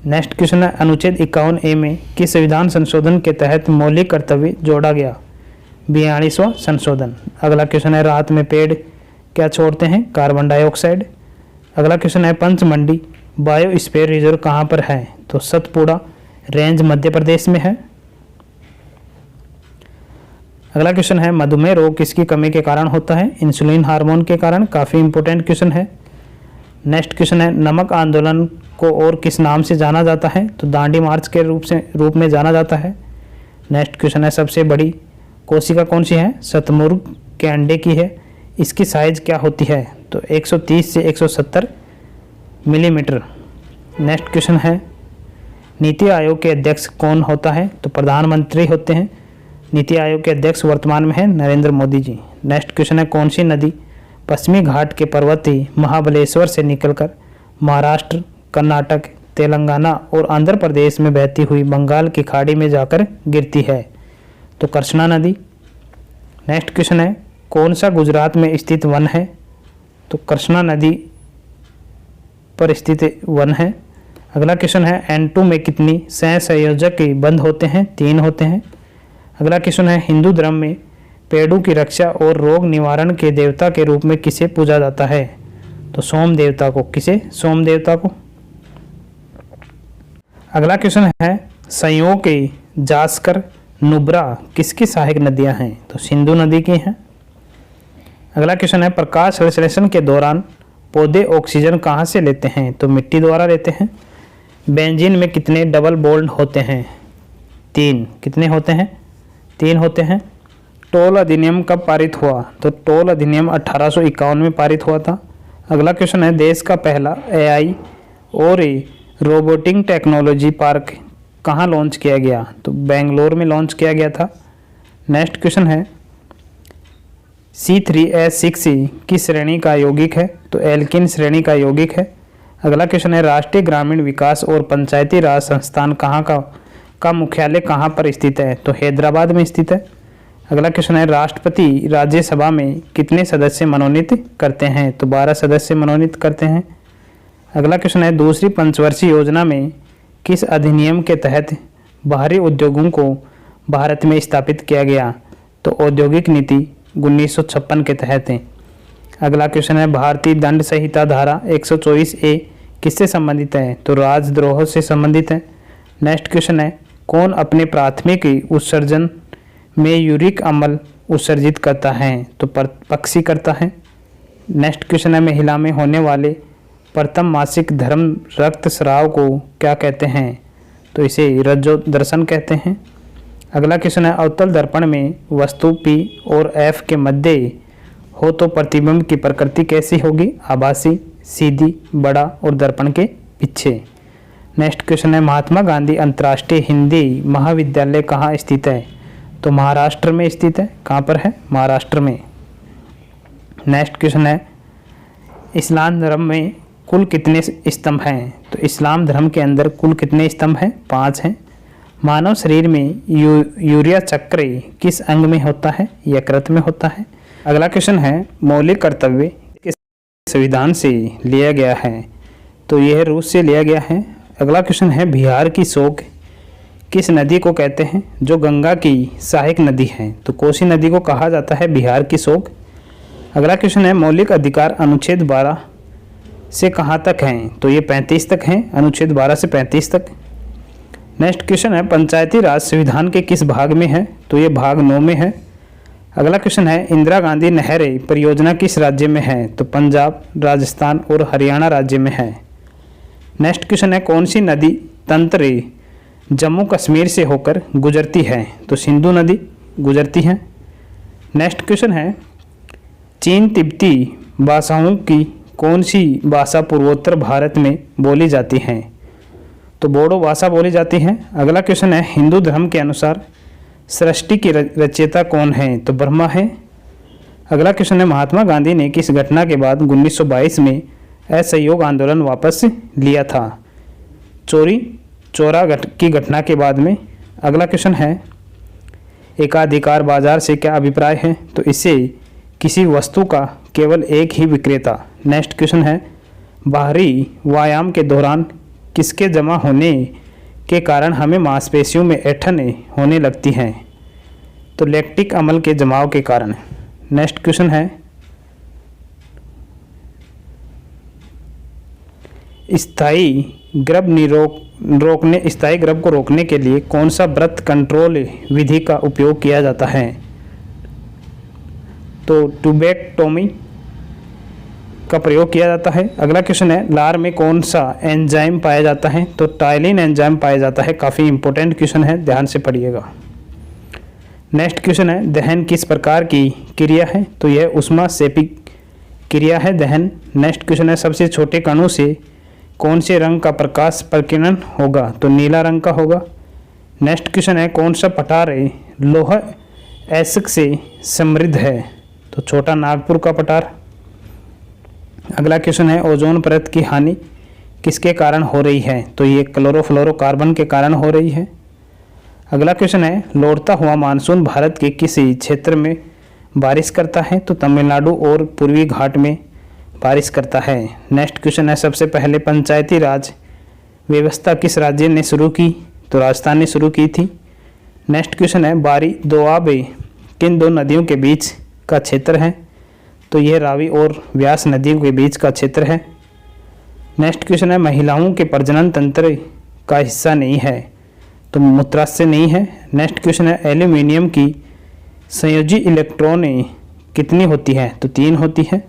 नेक्स्ट क्वेश्चन है अनुच्छेद 51A में किस संविधान संशोधन के तहत मौलिक कर्तव्य जोड़ा गया? 42वां संशोधन। अगला क्वेश्चन है रात में पेड़ क्या छोड़ते हैं? Carbon dioxide. अगला क्वेश्चन है पंचमंडी बायोस्फीयर रिजर्व कहाँ पर है? तो सतपुड़ा रेंज मध्य प्रदेश में है। अगला क्वेश्चन है मधुमेह रोग किसकी कमी के कारण होता है? इंसुलिन हार्मोन के कारण। काफ़ी इंपॉर्टेंट क्वेश्चन है। नेक्स्ट क्वेश्चन है नमक आंदोलन को और किस नाम से जाना जाता है? तो दांडी मार्च के रूप में जाना जाता है। नेक्स्ट क्वेश्चन है सबसे बड़ी कोशिका कौन सी है? शतमुर्ग के अंडे की है। इसकी साइज क्या होती है? तो 130 से 170 मिलीमीटर। नेक्स्ट क्वेश्चन है नीति आयोग के अध्यक्ष कौन होता है? तो प्रधानमंत्री होते हैं। नीति आयोग के अध्यक्ष वर्तमान में है नरेंद्र मोदी जी। नेक्स्ट क्वेश्चन है कौन सी नदी पश्चिमी घाट के पर्वतीय महाबलेश्वर से निकलकर महाराष्ट्र, कर्नाटक, तेलंगाना और आंध्र प्रदेश में बहती हुई बंगाल की खाड़ी में जाकर गिरती है? तो कृष्णा नदी। नेक्स्ट क्वेश्चन है कौन सा गुजरात में स्थित वन है? तो कृष्णा नदी पर स्थित वन है। अगला क्वेश्चन है N2 में कितनी सहसंयोजक बंध होते हैं? 3 होते हैं। अगला क्वेश्चन है हिंदू धर्म में पेड़ों की रक्षा और रोग निवारण के देवता के रूप में किसे पूजा जाता है? तो सोम देवता को। किसे? सोम देवता को। अगला क्वेश्चन है संयोग के जास्कर नुब्रा किसकी सहायक नदियां हैं? तो सिंधु नदी की हैं। अगला क्वेश्चन है प्रकाश संश्लेषण के दौरान पौधे ऑक्सीजन कहाँ से लेते हैं? तो मिट्टी द्वारा लेते हैं। बेंजीन में कितने डबल बॉन्ड होते हैं? 3। कितने होते हैं? 3 होते हैं। टोल अधिनियम कब पारित हुआ? तो टोल अधिनियम 1851 में पारित हुआ था। अगला क्वेश्चन है देश का पहला AI और रोबोटिक टेक्नोलॉजी पार्क कहाँ लॉन्च किया गया? तो बेंगलोर में लॉन्च किया गया था। नेक्स्ट क्वेश्चन है C3H6 किस श्रेणी का यौगिक है? तो एल्किन श्रेणी का यौगिक है। अगला क्वेश्चन है राष्ट्रीय ग्रामीण विकास और पंचायती राज संस्थान कहाँ का मुख्यालय कहाँ पर स्थित है? तो हैदराबाद में स्थित है। अगला क्वेश्चन है राष्ट्रपति राज्यसभा में कितने सदस्य मनोनीत करते हैं? तो 12 सदस्य मनोनीत करते हैं। अगला क्वेश्चन है दूसरी पंचवर्षीय योजना में किस अधिनियम के तहत बाहरी उद्योगों को भारत में स्थापित किया गया? तो औद्योगिक नीति 1956 के तहत है। अगला क्वेश्चन है भारतीय दंड संहिता धारा 124A किससे संबंधित है? तो राजद्रोह से संबंधित है। नेक्स्ट क्वेश्चन है कौन अपने प्राथमिक उत्सर्जन में यूरिक अम्ल उत्सर्जित करता है? तो पक्षी करता है। नेक्स्ट क्वेश्चन है महिला में होने वाले प्रथम मासिक धर्म रक्तस्राव को क्या कहते हैं? तो इसे रज्जो दर्शन कहते हैं। अगला क्वेश्चन है अवतल दर्पण में वस्तु P और F के मध्य हो तो प्रतिबिंब की प्रकृति कैसी होगी? आभासी, सीधी, बड़ा और दर्पण के पीछे। नेक्स्ट क्वेश्चन है महात्मा गांधी अंतर्राष्ट्रीय हिंदी महाविद्यालय कहाँ स्थित है? तो महाराष्ट्र में स्थित है। कहाँ पर है? महाराष्ट्र में। नेक्स्ट क्वेश्चन है इस्लाम धर्म में कुल कितने स्तंभ हैं? तो इस्लाम धर्म के अंदर कुल कितने स्तंभ हैं? 5 हैं। मानव शरीर में यूरिया चक्र किस अंग में होता है? यकृत में होता है। अगला क्वेश्चन है मौलिक कर्तव्य किस संविधान से लिया गया है? तो यह रूस से लिया गया है। अगला क्वेश्चन है बिहार की शोक किस नदी को कहते हैं जो गंगा की सहायक नदी है? तो कोसी नदी को कहा जाता है बिहार की शोक। अगला क्वेश्चन है मौलिक अधिकार अनुच्छेद 12 से कहाँ तक हैं? तो ये 35 तक हैं। अनुच्छेद 12 से 35 तक। नेक्स्ट क्वेश्चन है पंचायती राज संविधान के किस भाग में है? तो ये भाग 9 में है। अगला क्वेश्चन है इंदिरा गांधी नहर परियोजना किस राज्य में है? तो पंजाब, राजस्थान और हरियाणा राज्य में है। नेक्स्ट क्वेश्चन है कौन सी नदी तंत्र जम्मू कश्मीर से होकर गुजरती है? तो सिंधु नदी गुजरती है। नेक्स्ट क्वेश्चन है चीन तिब्बती भाषाओं की कौन सी भाषा पूर्वोत्तर भारत में बोली जाती है? तो बोडो भाषा बोली जाती है। अगला क्वेश्चन है हिंदू धर्म के अनुसार सृष्टि की रचयिता कौन है? तो ब्रह्मा है। अगला क्वेश्चन है महात्मा गांधी ने किस घटना के बाद 1922 में असहयोग आंदोलन वापस लिया था? चोरा की घटना के बाद में। अगला क्वेश्चन है एकाधिकार बाजार से क्या अभिप्राय है? तो इसे किसी वस्तु का केवल एक ही विक्रेता। नेक्स्ट क्वेश्चन है, बाहरी व्यायाम के दौरान किसके जमा होने के कारण हमें मांसपेशियों में ऐंठन होने लगती हैं? तो लैक्टिक अम्ल के जमाव के कारण। नेक्स्ट क्वेश्चन है, स्थायी गर्भ को रोकने के लिए कौन सा ब्रथ कंट्रोल विधि का उपयोग किया जाता है? तो ट्यूबेक्टोमी का प्रयोग किया जाता है। अगला क्वेश्चन है, लार में कौन सा एंजाइम पाया जाता है? तो टाइलिन एंजाइम पाया जाता है। काफ़ी इंपॉर्टेंट क्वेश्चन है, ध्यान से पढ़िएगा। नेक्स्ट क्वेश्चन है, दहन किस प्रकार की क्रिया है? तो यह ऊष्माक्षेपी क्रिया है दहन। नेक्स्ट क्वेश्चन है, सबसे छोटे कणों से कौन से रंग का प्रकाश प्रकीर्णन होगा? तो नीला रंग का होगा। नेक्स्ट क्वेश्चन है, कौन सा पठार लौह एसिड से समृद्ध है? तो छोटा नागपुर का पठार। अगला क्वेश्चन है, ओजोन परत की हानि किसके कारण हो रही है? तो ये क्लोरोफ्लोरोकार्बन के कारण हो रही है। अगला क्वेश्चन है, लौटता हुआ मानसून भारत के किस क्षेत्र में बारिश करता है? तो तमिलनाडु और पूर्वी घाट में बारिश करता है। नेक्स्ट क्वेश्चन है, सबसे पहले पंचायती राज व्यवस्था किस राज्य ने शुरू की? तो राजस्थान ने शुरू की थी। नेक्स्ट क्वेश्चन है, बारी दोआब किन दो नदियों के बीच का क्षेत्र है? तो यह रावी और व्यास नदियों के बीच का क्षेत्र है। नेक्स्ट क्वेश्चन है, महिलाओं के प्रजनन तंत्र का हिस्सा नहीं है? तो मूत्राशय नहीं है। नेक्स्ट क्वेश्चन है, एल्यूमिनियम की संयोजी इलेक्ट्रॉन कितनी होती है? तो 3 होती है।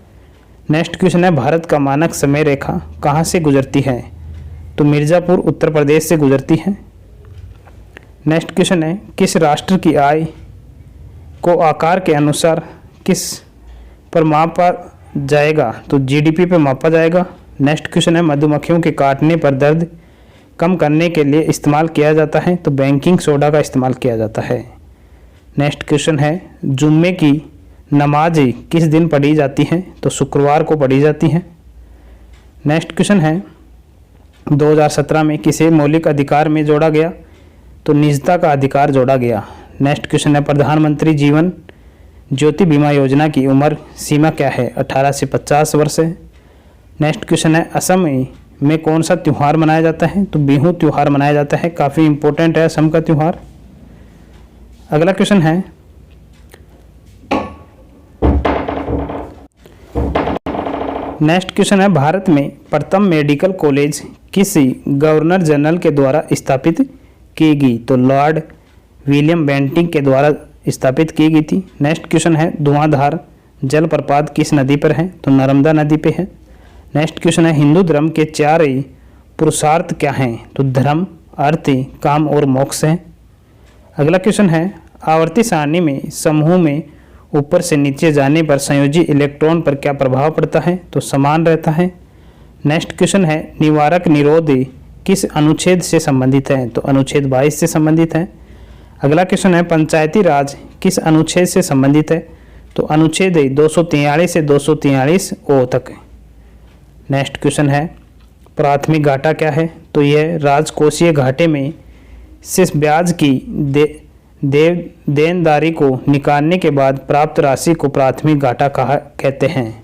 नेक्स्ट क्वेश्चन है, भारत का मानक समय रेखा कहाँ से गुजरती है? तो मिर्ज़ापुर उत्तर प्रदेश से गुजरती है। नेक्स्ट क्वेश्चन है, किस राष्ट्र की आय को आकार के अनुसार किस पर मापा जाएगा? तो जीडीपी पर मापा जाएगा। नेक्स्ट क्वेश्चन है, मधुमक्खियों के काटने पर दर्द कम करने के लिए इस्तेमाल किया जाता है? तो बेकिंग सोडा का इस्तेमाल किया जाता है। नेक्स्ट क्वेश्चन है, जुम्मे की नमाज किस दिन पढ़ी जाती है? तो शुक्रवार को पढ़ी जाती है। नेक्स्ट क्वेश्चन है, 2017 में किसे मौलिक अधिकार में जोड़ा गया? तो निजता का अधिकार जोड़ा गया। नेक्स्ट क्वेश्चन है, प्रधानमंत्री जीवन ज्योति बीमा योजना की उम्र सीमा क्या है? 18 से 50 वर्ष है। नेक्स्ट क्वेश्चन है, असम में कौन सा त्यौहार मनाया जाता है? तो बिहू त्यौहार मनाया जाता है। काफ़ी इंपॉर्टेंट है असम का त्यौहार। अगला क्वेश्चन है, नेक्स्ट क्वेश्चन है, भारत में प्रथम मेडिकल कॉलेज किस गवर्नर जनरल के द्वारा स्थापित की गई? तो लॉर्ड विलियम बेंटिंग के द्वारा स्थापित की गई थी। नेक्स्ट क्वेश्चन है, धुआंधार जलप्रपात किस नदी पर है? तो नर्मदा नदी पे है। नेक्स्ट क्वेश्चन है, हिंदू धर्म के 4 पुरुषार्थ क्या हैं? तो धर्म, अर्थ, काम और मोक्ष है। अगला क्वेश्चन है, आवर्ती सारणी में समूह में ऊपर से नीचे जाने पर संयोजी इलेक्ट्रॉन पर क्या प्रभाव पड़ता है? तो समान रहता है। नेक्स्ट क्वेश्चन है, निवारक निरोध किस अनुच्छेद से संबंधित है? तो अनुच्छेद 22 से संबंधित है। अगला क्वेश्चन है, पंचायती राज किस अनुच्छेद से संबंधित है? तो अनुच्छेद 243 से 243 ओ तक। नेक्स्ट क्वेश्चन है, प्राथमिक घाटा क्या है? तो यह राजकोषीय घाटे में से ब्याज की देनदारी को निकालने के बाद प्राप्त राशि को प्राथमिक घाटा कहते हैं।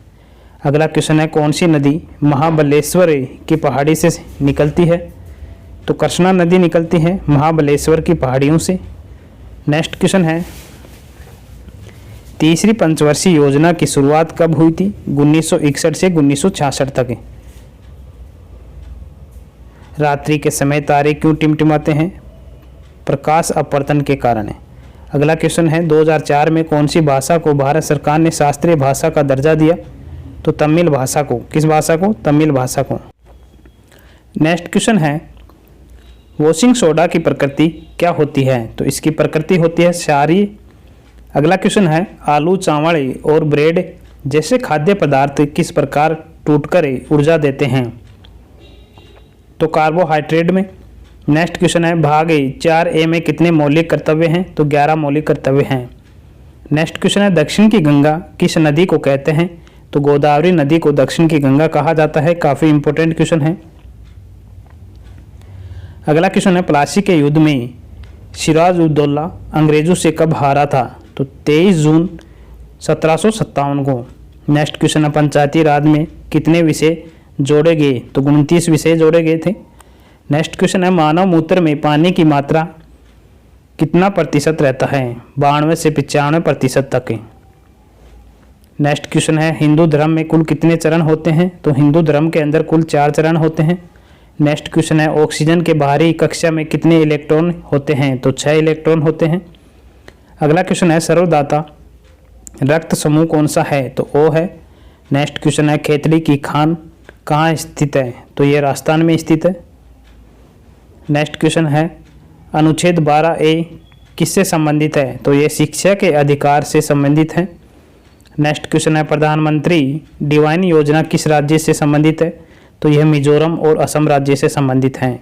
अगला क्वेश्चन है, कौन सी नदी महाबलेश्वर की पहाड़ी से निकलती है? तो कृष्णा नदी निकलती है महाबलेश्वर की पहाड़ियों से। नेक्स्ट क्वेश्चन है, तीसरी पंचवर्षीय योजना की शुरुआत कब हुई थी? 1961 से 1966 तक। रात्रि के समय तारे क्यों टिमटिमाते हैं? प्रकाश अपवर्तन के कारण है। अगला क्वेश्चन है, 2004 में कौन सी भाषा को भारत सरकार ने शास्त्रीय भाषा का दर्जा दिया? तो तमिल भाषा को। किस भाषा को? तमिल भाषा को। नेक्स्ट क्वेश्चन है, वॉशिंग सोडा की प्रकृति क्या होती है? तो इसकी प्रकृति होती है क्षारीय। अगला क्वेश्चन है, आलू, चावल और ब्रेड जैसे खाद्य पदार्थ किस प्रकार टूटकर ऊर्जा देते हैं? तो कार्बोहाइड्रेट में। नेक्स्ट क्वेश्चन है, भाग 4A में कितने मौलिक कर्तव्य हैं? तो 11 मौलिक कर्तव्य हैं। नेक्स्ट क्वेश्चन है, दक्षिण की गंगा किस नदी को कहते हैं? तो गोदावरी नदी को दक्षिण की गंगा कहा जाता है। काफ़ी इंपॉर्टेंट क्वेश्चन है। अगला क्वेश्चन है, प्लासी के युद्ध में सिराज उद दौला अंग्रेजों से कब हारा था? तो 23 जून 1757 को। नेक्स्ट क्वेश्चन है पंचायती राज में कितने विषय जोड़े गए, तो 29 विषय जोड़े गए थे। नेक्स्ट क्वेश्चन है मानव मूत्र में पानी की मात्रा कितना प्रतिशत रहता है, 92 से 95% तक है। नेक्स्ट क्वेश्चन है हिंदू धर्म में कुल कितने चरण होते हैं, तो हिंदू धर्म के अंदर कुल 4 चरण होते हैं। नेक्स्ट क्वेश्चन है ऑक्सीजन के बाहरी कक्षा में कितने इलेक्ट्रॉन होते हैं, तो 6 इलेक्ट्रॉन होते हैं। अगला क्वेश्चन है सर्वदाता रक्त समूह कौन सा है, तो O है। नेक्स्ट क्वेश्चन है खेतड़ी की खान कहाँ स्थित है, तो ये राजस्थान में स्थित है। नेक्स्ट क्वेश्चन है अनुच्छेद 12A किससे संबंधित है, तो ये शिक्षा के अधिकार से संबंधित है। नेक्स्ट क्वेश्चन है प्रधानमंत्री डिवाइन योजना किस राज्य से संबंधित है, तो यह मिजोरम और असम राज्य से संबंधित है।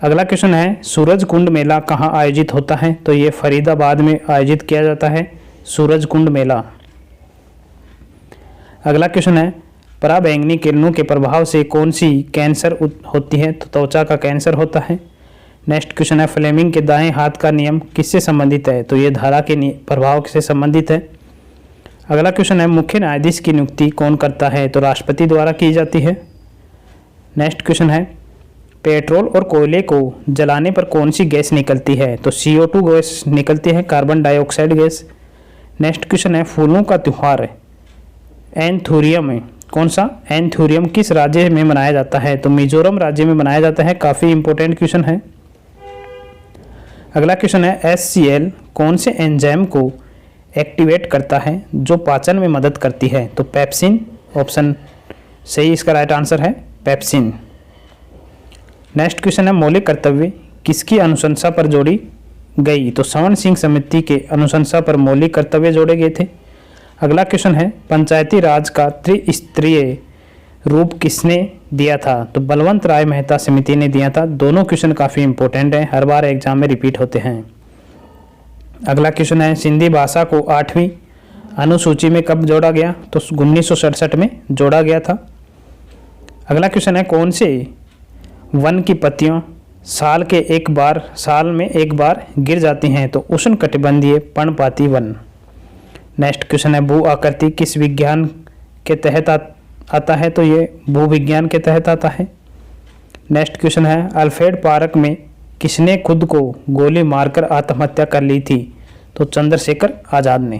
अगला क्वेश्चन है सूरज कुंड मेला कहाँ आयोजित होता है, तो ये फरीदाबाद में आयोजित किया जाता है सूरज कुंड मेला। अगला क्वेश्चन है पराबैंगनी किरणों के प्रभाव से कौन सी कैंसर होती है, तो त्वचा का कैंसर होता है। नेक्स्ट क्वेश्चन है फ्लेमिंग के दाएं हाथ का नियम किससे संबंधित है, तो ये धारा के प्रभाव से संबंधित है। अगला क्वेश्चन है मुख्य न्यायाधीश की नियुक्ति कौन करता है, तो राष्ट्रपति द्वारा की जाती है। नेक्स्ट क्वेश्चन है पेट्रोल और कोयले को जलाने पर कौन सी गैस निकलती है, तो CO2 गैस निकलती है, carbon dioxide gas. Next question है फूलों का त्यौहार एंथूरियम है कौन सा, एंथूरियम किस राज्य में मनाया जाता है, तो मिजोरम राज्य में मनाया जाता है। काफ़ी इंपॉर्टेंट क्वेश्चन है। अगला क्वेश्चन है HCl कौन से एंजाइम को एक्टिवेट करता है जो पाचन में मदद करती है, तो पेप्सिन। ऑप्शन सही इसका राइट आंसर है पेप्सिन। नेक्स्ट क्वेश्चन है मौलिक कर्तव्य किसकी अनुशंसा पर जोड़ी गई, तो सवर्ण सिंह समिति के अनुशंसा पर मौलिक कर्तव्य जोड़े गए थे। अगला क्वेश्चन है पंचायती राज का त्रिस्तरीय रूप किसने दिया था, तो बलवंत राय मेहता समिति ने दिया था। दोनों क्वेश्चन काफ़ी इंपॉर्टेंट हैं, हर बार एग्जाम में रिपीट होते हैं। अगला क्वेश्चन है सिंधी भाषा को 8वीं अनुसूची में कब जोड़ा गया, तो 1967 में जोड़ा गया था। अगला क्वेश्चन है कौन से वन की पत्तियों साल में एक बार गिर जाती हैं, तो उष्णकटिबंधीय पर्णपाती वन। नेक्स्ट क्वेश्चन है भू आकृति किस विज्ञान के तहत आता है, तो ये भूविज्ञान के तहत आता है। नेक्स्ट क्वेश्चन है अल्फ्रेड पार्क में किसने खुद को गोली मारकर आत्महत्या कर ली थी, तो चंद्रशेखर आज़ाद ने।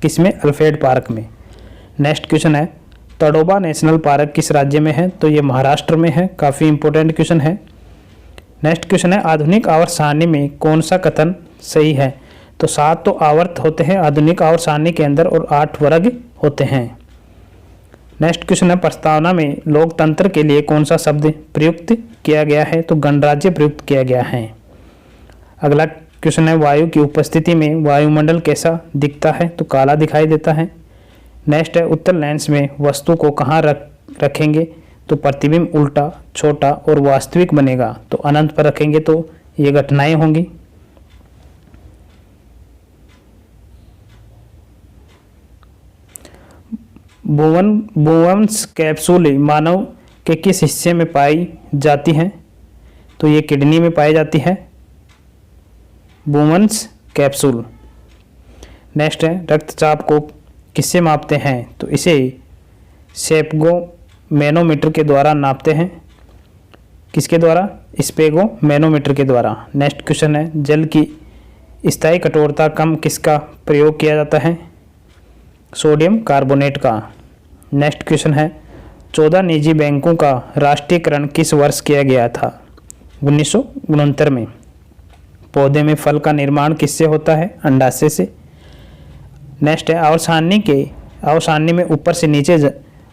किसमें, अल्फ्रेड पार्क में। नेक्स्ट क्वेश्चन है तड़ोबा नेशनल पार्क किस राज्य में है, तो ये महाराष्ट्र में है। काफ़ी इंपॉर्टेंट क्वेश्चन है। नेक्स्ट क्वेश्चन है आधुनिक आवर्त सारणी में कौन सा कथन सही है, तो 7 तो आवर्त होते हैं आधुनिक आवर्त सारणी के अंदर और 8 वर्ग होते हैं। नेक्स्ट क्वेश्चन है प्रस्तावना में लोकतंत्र के लिए कौन सा शब्द प्रयुक्त किया गया है, तो गणराज्य प्रयुक्त किया गया है। अगला क्वेश्चन है वायु की उपस्थिति में वायुमंडल कैसा दिखता है, तो काला दिखाई देता है। नेक्स्ट है उत्तल लेंस में वस्तु को कहाँ रखेंगे, तो प्रतिबिंब उल्टा छोटा और वास्तविक बनेगा, तो अनंत पर रखेंगे तो ये घटनाएं होंगी। भूवंश कैप्सूल मानव के किस हिस्से में पाई जाती हैं, तो ये किडनी में पाई जाती है भूवंश कैप्सूल। नेक्स्ट है रक्तचाप को किससे मापते हैं, तो इसे सेप्गो मैनोमीटर के द्वारा नापते हैं। किसके द्वारा, स्पेगो मैनोमीटर के द्वारा। नेक्स्ट क्वेश्चन है जल की स्थायी कठोरता कम किसका प्रयोग किया जाता है, सोडियम कार्बोनेट का। नेक्स्ट क्वेश्चन है 14 निजी बैंकों का राष्ट्रीयकरण किस वर्ष किया गया था, 1969 में। पौधे में फल का निर्माण किससे होता है, अंडाशय से। नेक्स्ट है अवसारणी में ऊपर से नीचे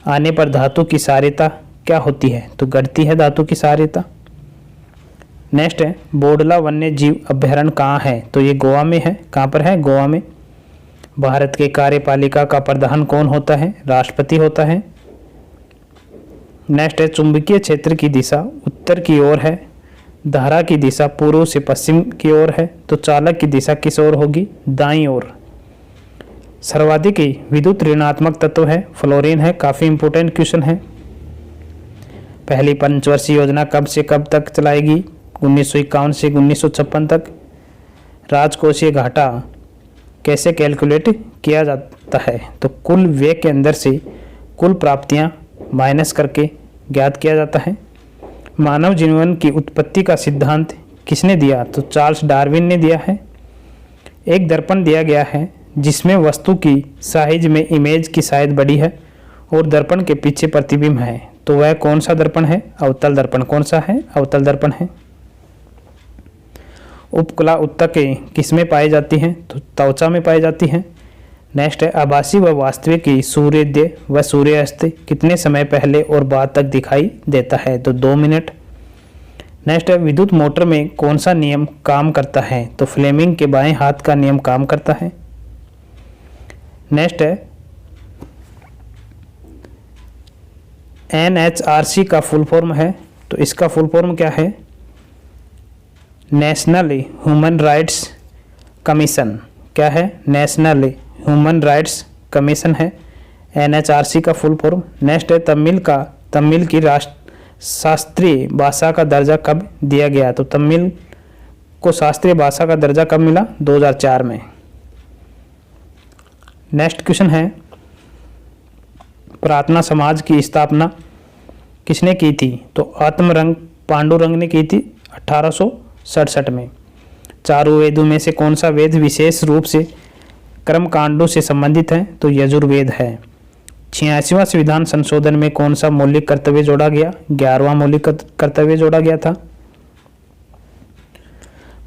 आने पर धातु की सार्यता क्या होती है, तो घटती है धातु की सार्यता। नेक्स्ट है बोडला वन्य जीव अभ्यारण्य कहाँ है, तो ये गोवा में है। कहाँ पर है, गोवा में। भारत के कार्यपालिका का प्रधान कौन होता है, राष्ट्रपति होता है। नेक्स्ट है चुंबकीय क्षेत्र की दिशा उत्तर की ओर है, धारा की दिशा पूर्व से पश्चिम की ओर है, तो चालक की दिशा किस ओर होगी, दाईं ओर। सर्वाधिक विद्युत ऋणात्मक तत्व है फ्लोरीन है। काफ़ी इंपॉर्टेंट क्वेश्चन है। पहली पंचवर्षीय योजना कब से कब तक चलाएगी, 1951 से 1956 तक। राजकोषीय घाटा कैसे कैलकुलेट किया जाता है? तो कुल व्यय के अंदर से कुल प्राप्तियां माइनस करके ज्ञात किया जाता है। मानव जीवन की उत्पत्ति का सिद्धांत किसने दिया? तो चार्ल्स डार्विन ने दिया है। एक दर्पण दिया गया है जिसमें वस्तु की साइज में इमेज की साइज बड़ी है और दर्पण के पीछे प्रतिबिंब है, तो वह कौन सा दर्पण है? अवतल दर्पण। कौन सा है? अवतल दर्पण है। उपकला उत्तकें किसमें पाई जाती हैं? तो त्वचा में पाई जाती हैं। नेक्स्ट है आभासी व वास्तविक सूर्योदय व सूर्यास्त कितने समय पहले और बाद तक दिखाई देता है? तो 2 मिनट। नेक्स्ट है विद्युत मोटर में कौन सा नियम काम करता है? तो फ्लेमिंग के बाएं हाथ का नियम काम करता है। नेक्स्ट है NHRC का फुल फॉर्म है, तो इसका फुल फॉर्म क्या है? National human rights commission. क्या है? नेशनल ह्यूमन राइट्स कमीशन है NHRC का फुल फॉर्म। नेक्स्ट है तमिल की शास्त्रीय भाषा का दर्जा कब दिया गया? तो तमिल को शास्त्रीय भाषा का दर्जा कब मिला? 2004 में। नेक्स्ट क्वेश्चन है प्रार्थना समाज की स्थापना किसने की थी? तो आत्मरंग पांडुरंग ने की थी 1867 में। चारों वेदों में से कौन सा वेद विशेष रूप से कर्म कांडों से संबंधित है? तो यजुर्वेद है। 86वां संविधान संशोधन में कौन सा मौलिक कर्तव्य जोड़ा गया? 11वां मौलिक कर्तव्य जोड़ा गया था।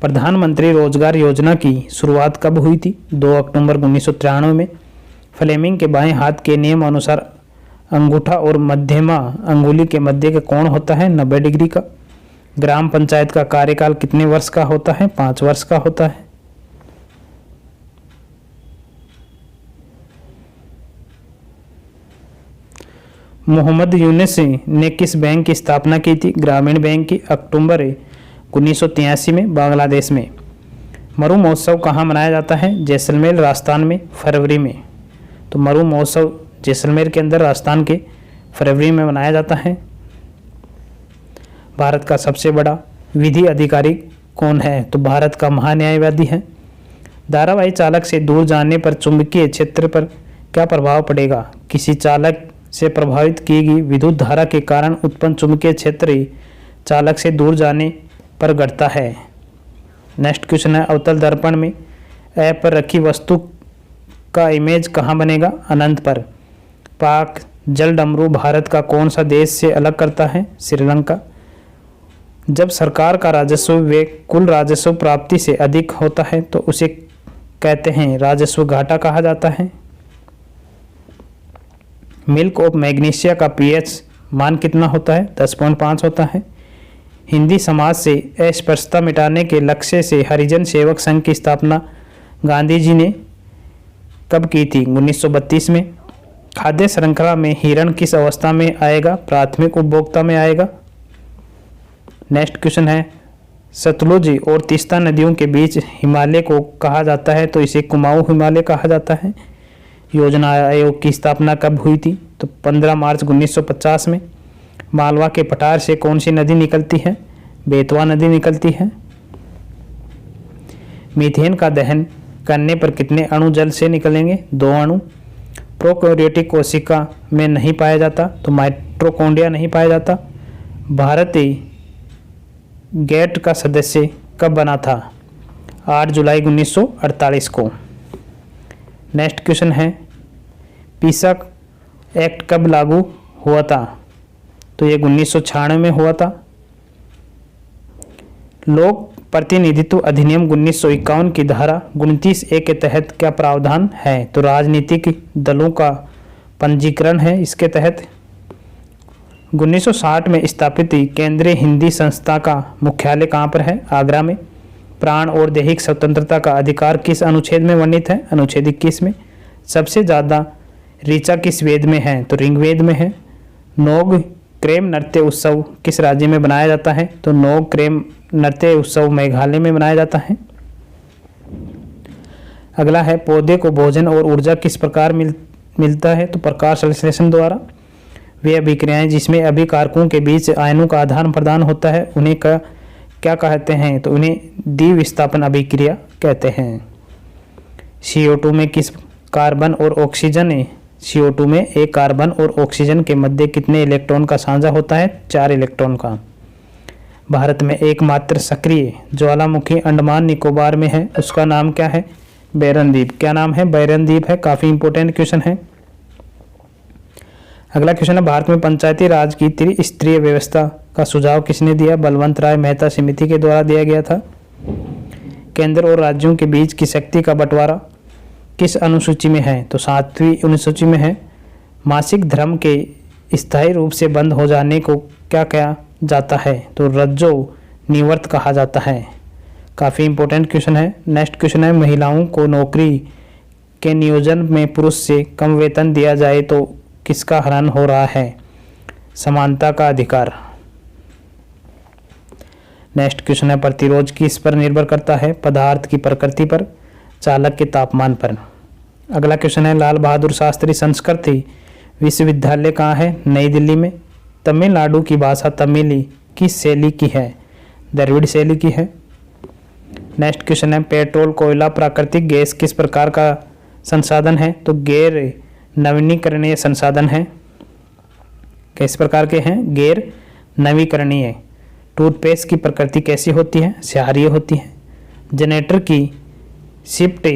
प्रधानमंत्री रोजगार योजना की शुरुआत कब हुई थी? 2 अक्टूबर 1993 में। फ्लेमिंग के बाएं हाथ के नियम अनुसार अंगूठा और मध्यमा अंगुली के मध्य का कोण होता है 90 डिग्री का। ग्राम पंचायत का कार्यकाल कितने वर्ष का होता है? 5 वर्ष का होता है। मोहम्मद यूनुस ने किस बैंक की स्थापना की थी? ग्रामीण बैंक की। अक्टूबर 1983 में बांग्लादेश में। मरु महोत्सव कहाँ मनाया जाता है? जैसलमेर राजस्थान में, फरवरी में। तो मरु महोत्सव जैसलमेर के अंदर राजस्थान के फरवरी में मनाया जाता है। भारत का सबसे बड़ा विधि अधिकारी कौन है? तो भारत का महान्यायवादी है। धारावाही चालक से दूर जाने पर चुंबकीय क्षेत्र पर क्या प्रभाव पड़ेगा? किसी चालक से प्रभावित की गई विद्युत धारा के कारण उत्पन्न चुंबकीय क्षेत्र ही चालक से दूर जाने पर घटता है। नेक्स्ट क्वेश्चन है अवतल दर्पण में ए पर रखी वस्तु का इमेज कहाँ बनेगा? अनंत पर। पाक जल डमरू भारत का कौन सा देश से अलग करता है? श्रीलंका। जब सरकार का राजस्व वे कुल राजस्व प्राप्ति से अधिक होता है तो उसे कहते हैं राजस्व घाटा कहा जाता है। मिल्क ऑफ मैग्नीशिया का pH मान कितना होता है? 10.5 होता है। हिंदी समाज से अस्पृश्यता मिटाने के लक्ष्य से हरिजन सेवक संघ की स्थापना गांधी जी ने कब की थी? 1932 में। खाद्य श्रृंखला में हिरण किस अवस्था में आएगा? प्राथमिक उपभोक्ता में आएगा। नेक्स्ट क्वेश्चन है सतलुज और तीस्ता नदियों के बीच हिमालय को कहा जाता है? तो इसे कुमाऊं हिमालय कहा जाता है। योजना आयोग की स्थापना कब हुई थी? तो 15 मार्च 1950 में। मालवा के पठार से कौन सी नदी निकलती है? बेतवा नदी निकलती है। मीथेन का दहन करने पर कितने अणु जल से निकलेंगे? 2 अणु। प्रोकैरियोटिक कोशिका में नहीं पाया जाता, तो माइटोकॉन्ड्रिया नहीं पाया जाता। भारत गेट का सदस्य कब बना था? 8 जुलाई 1948 को। नेक्स्ट क्वेश्चन है पीसा एक्ट कब लागू हुआ था? तो ये 1996 में हुआ था। लोक प्रतिनिधित्व अधिनियम 1951 की धारा 29A के तहत क्या प्रावधान है? तो राजनीतिक दलों का पंजीकरण है इसके तहत। 1960 में स्थापित केंद्रीय हिंदी संस्था का मुख्यालय कहाँ पर है? आगरा में। प्राण और दैहिक स्वतंत्रता का अधिकार किस अनुच्छेद में वर्णित है? अनुच्छेद 21 में। सबसे ज़्यादा ऋचा किस वेद में है? तो ऋग्वेद में है। नोग क्रेम नृत्य उत्सव किस राज्य में बनाया जाता है? तो नोग क्रेम नृत्य उत्सव मेघालय में मनाया जाता है। अगला है पौधे को भोजन और ऊर्जा किस प्रकार मिलता है? तो प्रकाश संश्लेषण द्वारा। वे अभिक्रियाएं जिसमें अभिकारकों के बीच आयनों का आदान प्रदान होता है उन्हें क्या कहते हैं? तो उन्हें द्विविस्थापन अभिक्रिया कहते हैं। CO2 में किस कार्बन और ऑक्सीजन है, CO2 में एक कार्बन और ऑक्सीजन के मध्य कितने इलेक्ट्रॉन का साझा होता है, 4 इलेक्ट्रॉन का। भारत में एकमात्र सक्रिय ज्वालामुखी अंडमान निकोबार में है, उसका नाम क्या है, बैरन द्वीप। क्या नाम है, बैरन द्वीप है। काफ़ी इंपॉर्टेंट क्वेश्चन है। अगला क्वेश्चन है, भारत में पंचायती राज की त्रिस्तरीय व्यवस्था का सुझाव किसने दिया, बलवंत राय मेहता समिति के द्वारा दिया गया था। केंद्र और राज्यों के बीच की शक्ति का बंटवारा किस अनुसूची में है, तो 7वीं अनुसूची में है। मासिक धर्म के स्थायी रूप से बंद हो जाने को क्या कहा जाता है, तो रज्जो निवर्त कहा जाता है। काफ़ी इंपॉर्टेंट क्वेश्चन है। नेक्स्ट क्वेश्चन है, महिलाओं को नौकरी के नियोजन में पुरुष से कम वेतन दिया जाए तो किसका हनन हो रहा है, समानता का अधिकार। नेक्स्ट क्वेश्चन है, प्रतिरोध किस पर निर्भर करता है, पदार्थ की प्रकृति पर, चालक के तापमान पर। अगला क्वेश्चन है, लाल बहादुर शास्त्री संस्कृति विश्वविद्यालय कहाँ है, नई दिल्ली में। तमिलनाडु की भाषा तमिली किस शैली की है, द्रविड़ शैली की है। नेक्स्ट क्वेश्चन है, पेट्रोल कोयला प्राकृतिक गैस किस प्रकार का संसाधन है, तो गैर नवीनीकरणीय संसाधन है। किस प्रकार के हैं, गैर नवीकरणीय। टूथपेस्ट की प्रकृति कैसी होती है, क्षारीय होती है। जनरेटर की शिफ्ट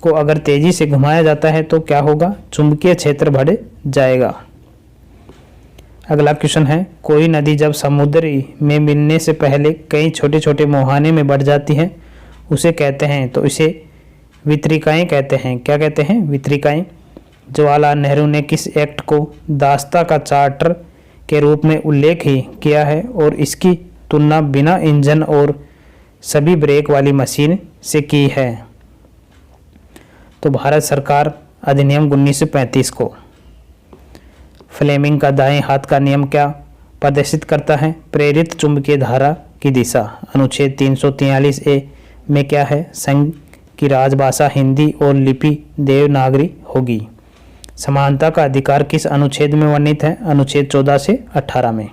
को अगर तेजी से घुमाया जाता है तो क्या होगा, चुंबकीय क्षेत्र बढ़ जाएगा। अगला क्वेश्चन है, कोई नदी जब समुद्री में मिलने से पहले कई छोटे छोटे मुहाने में बढ़ जाती है उसे कहते हैं, तो इसे वितरिकाएं कहते हैं। क्या कहते हैं, वितरिकाएं। जवाहरलाल नेहरू ने किस एक्ट को दास्ता का चार्टर के रूप में उल्लेख ही किया है और इसकी तुलना बिना इंजन और सभी ब्रेक वाली मशीन से की है, तो भारत सरकार अधिनियम 1935 को। फ्लेमिंग का दाएं हाथ का नियम क्या प्रदर्शित करता है, प्रेरित चुंबकीय धारा की दिशा। अनुच्छेद 343A में क्या है, संघ की राजभाषा हिंदी और लिपि देवनागरी होगी। समानता का अधिकार किस अनुच्छेद में वर्णित है, अनुच्छेद 14 से 18 में।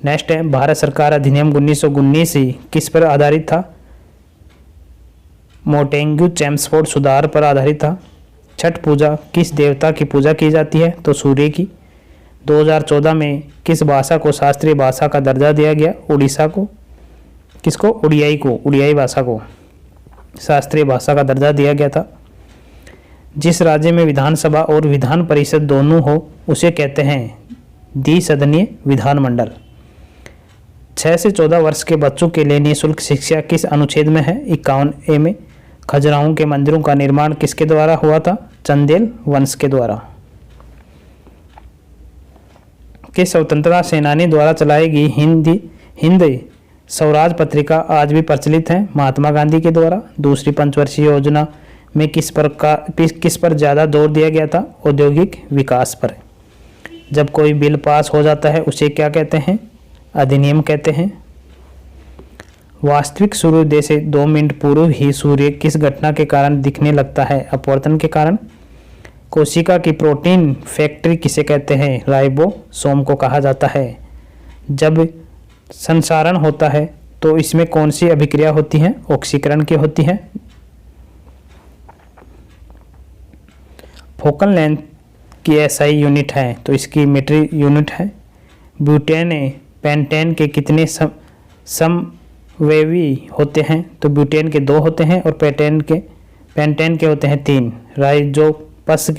नेक्स्ट है, भारत सरकार अधिनियम 1919 किस पर आधारित था, मोंटेग्यू चेम्सफोर्ड सुधार पर आधारित था। छठ पूजा किस देवता की पूजा की जाती है, तो सूर्य की। 2014 में किस भाषा को शास्त्रीय भाषा का दर्जा दिया गया, उड़ीसा को। किसको, उड़ियाई को, उड़ियाई भाषा को शास्त्रीय भाषा का दर्जा दिया गया था। जिस राज्य में विधानसभा और विधान परिषद दोनों हो उसे कहते हैं द्विसदनीय विधानमंडल। 6 से 14 वर्ष के बच्चों के लिए निःशुल्क शिक्षा किस अनुच्छेद में है, 51A में। खजुराहो के मंदिरों का निर्माण किसके द्वारा हुआ था, चंदेल वंश के द्वारा। किस स्वतंत्रता सेनानी द्वारा चलाई गई हिंद स्वराज पत्रिका आज भी प्रचलित है, महात्मा गांधी के द्वारा। दूसरी पंचवर्षीय योजना में किस पर ज़्यादा जोर दिया गया था, औद्योगिक विकास पर। जब कोई बिल पास हो जाता है उसे क्या कहते हैं, अधिनियम कहते हैं। वास्तविक सूर्योदय से 2 मिनट पूर्व ही सूर्य किस घटना के कारण दिखने लगता है, अपवर्तन के कारण। कोशिका की प्रोटीन फैक्ट्री किसे कहते हैं, राइबोसोम को कहा जाता है। जब संसारण होता है तो इसमें कौन सी अभिक्रिया होती है, ऑक्सीकरण की होती है। फोकल लेंथ की SI यूनिट है तो इसकी मीटर यूनिट है। ब्यूटेन पेंटेन के कितने समवयवी होते हैं, तो ब्यूटेन के 2 होते हैं और पेंटेन के होते हैं 3। राइजोपस